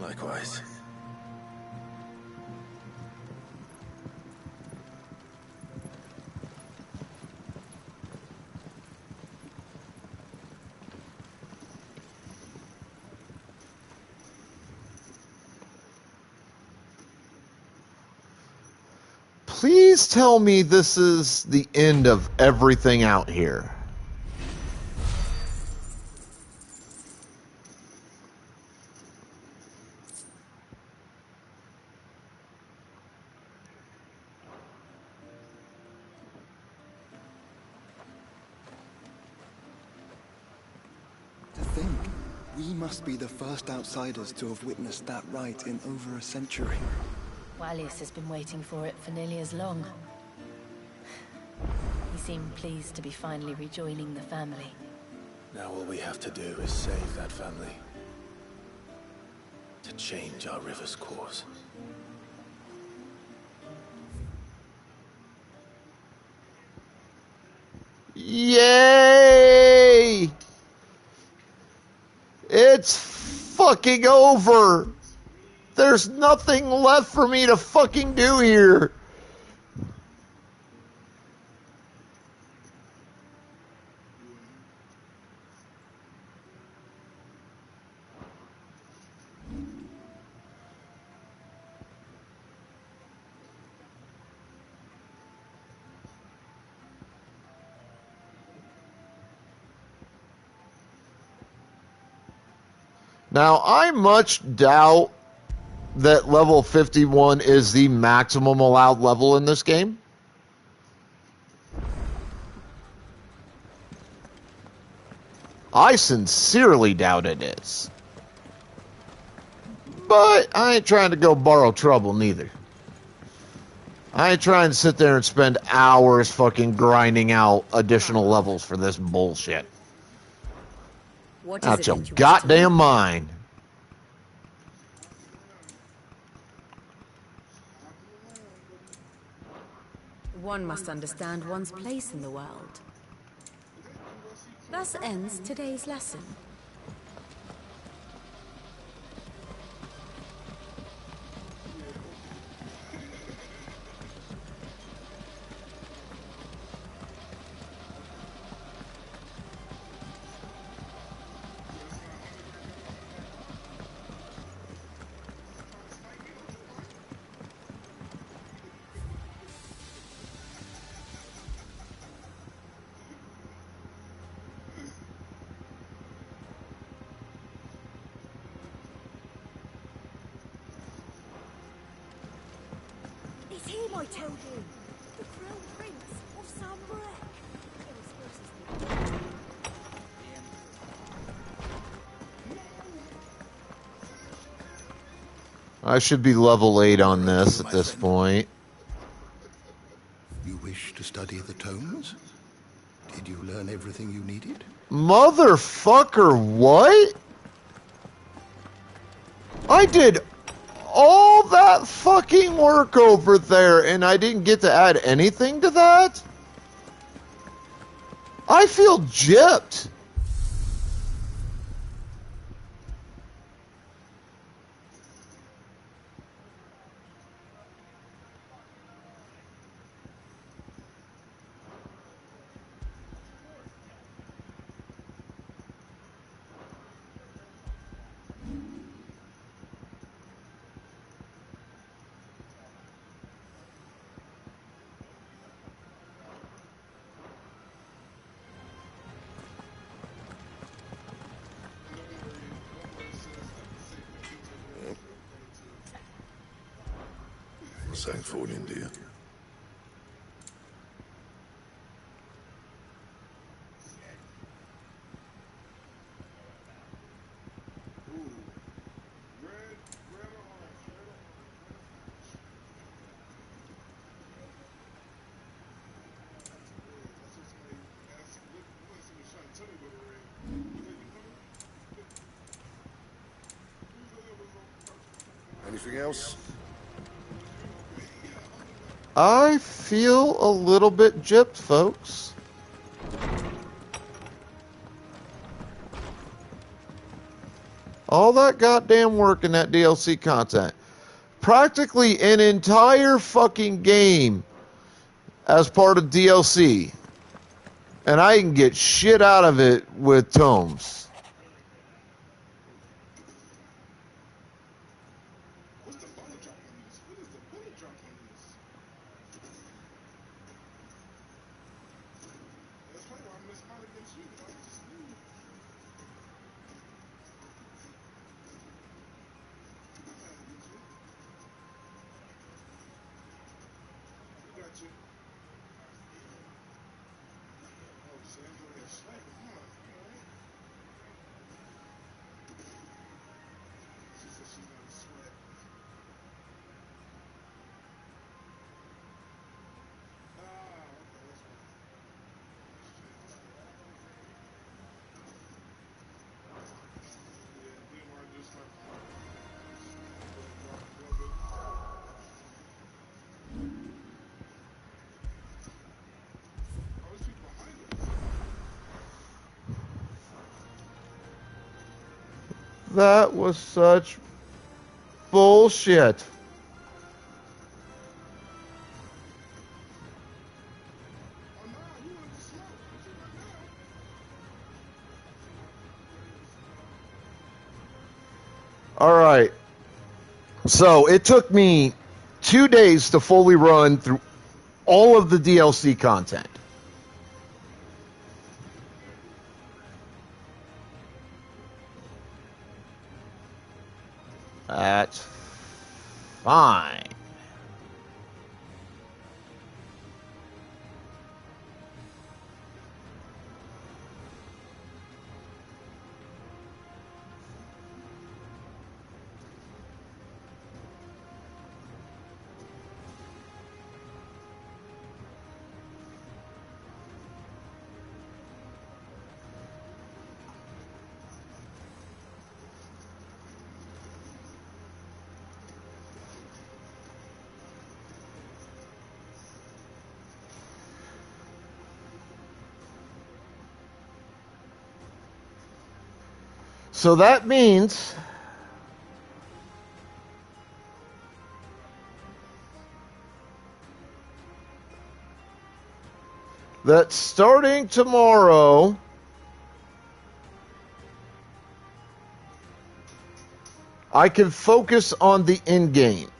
[SPEAKER 5] Likewise.
[SPEAKER 4] Please tell me this is the end of everything out here.
[SPEAKER 18] To think, we must be the first outsiders to have witnessed that rite in over a century.
[SPEAKER 16] Wallius has been waiting for it for nearly as long. He seemed pleased to be finally rejoining the family.
[SPEAKER 5] Now all we have to do is save that family. To change our river's course.
[SPEAKER 4] Yay! It's fucking over! There's nothing left for me to fucking do here. Now, I much doubt that level 51 is the maximum allowed level in this game. I sincerely doubt it is. But I ain't trying to go borrow trouble neither. I ain't trying to sit there and spend hours fucking grinding out additional levels for this bullshit.
[SPEAKER 9] What
[SPEAKER 4] Out your goddamn mind.
[SPEAKER 11] One must understand one's place in the world. Thus ends today's lesson.
[SPEAKER 14] It's him, I tell you. The Crown Prince of Sambrek.
[SPEAKER 4] I should be level 8 on this at this point.
[SPEAKER 22] You wish to study the tomes? Did you learn everything you needed?
[SPEAKER 4] Motherfucker, what? I did all that fucking work over there and I didn't get to add anything to that? I feel gypped.
[SPEAKER 20] Thanks for it, dear. Anything else?
[SPEAKER 4] I feel a little bit gypped, folks. All that goddamn work in that DLC content. Practically an entire fucking game as part of DLC. And I can get shit out of it with tomes. That was such bullshit. All right. So it took me 2 days to fully run through all of the DLC content. That's fine. So that means that starting tomorrow, I can focus on the end game.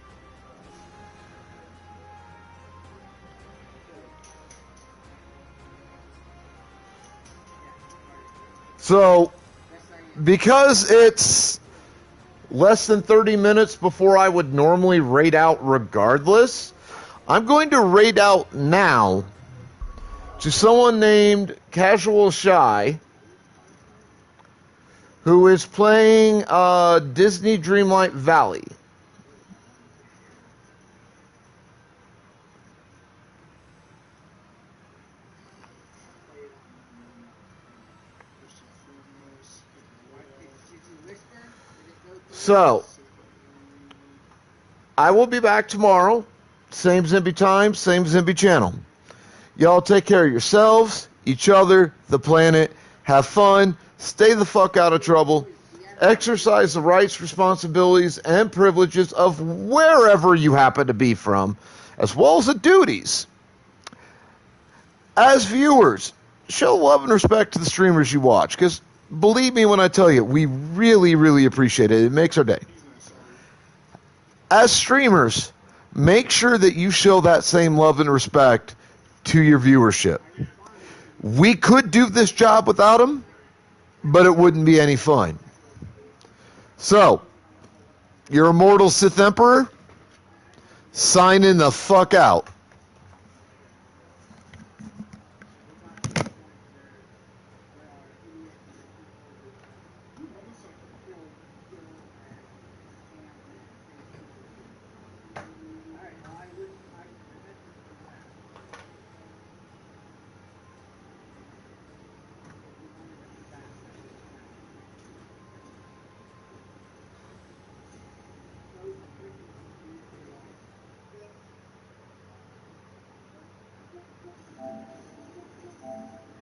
[SPEAKER 4] So, because it's less than 30 minutes before I would normally raid out regardless, I'm going to raid out now to someone named Casual Shy, who is playing Disney Dreamlight Valley. So, I will be back tomorrow. Same Zimby time, same Zimby channel. Y'all take care of yourselves, each other, the planet. Have fun. Stay the fuck out of trouble. Exercise the rights, responsibilities, and privileges of wherever you happen to be from, as well as the duties. As viewers, show love and respect to the streamers you watch, because believe me when I tell you, we really, really appreciate it. It makes our day. As streamers, make sure that you show that same love and respect to your viewership. We could do this job without them, but it wouldn't be any fun. So, your immortal Sith Emperor, signing the fuck out.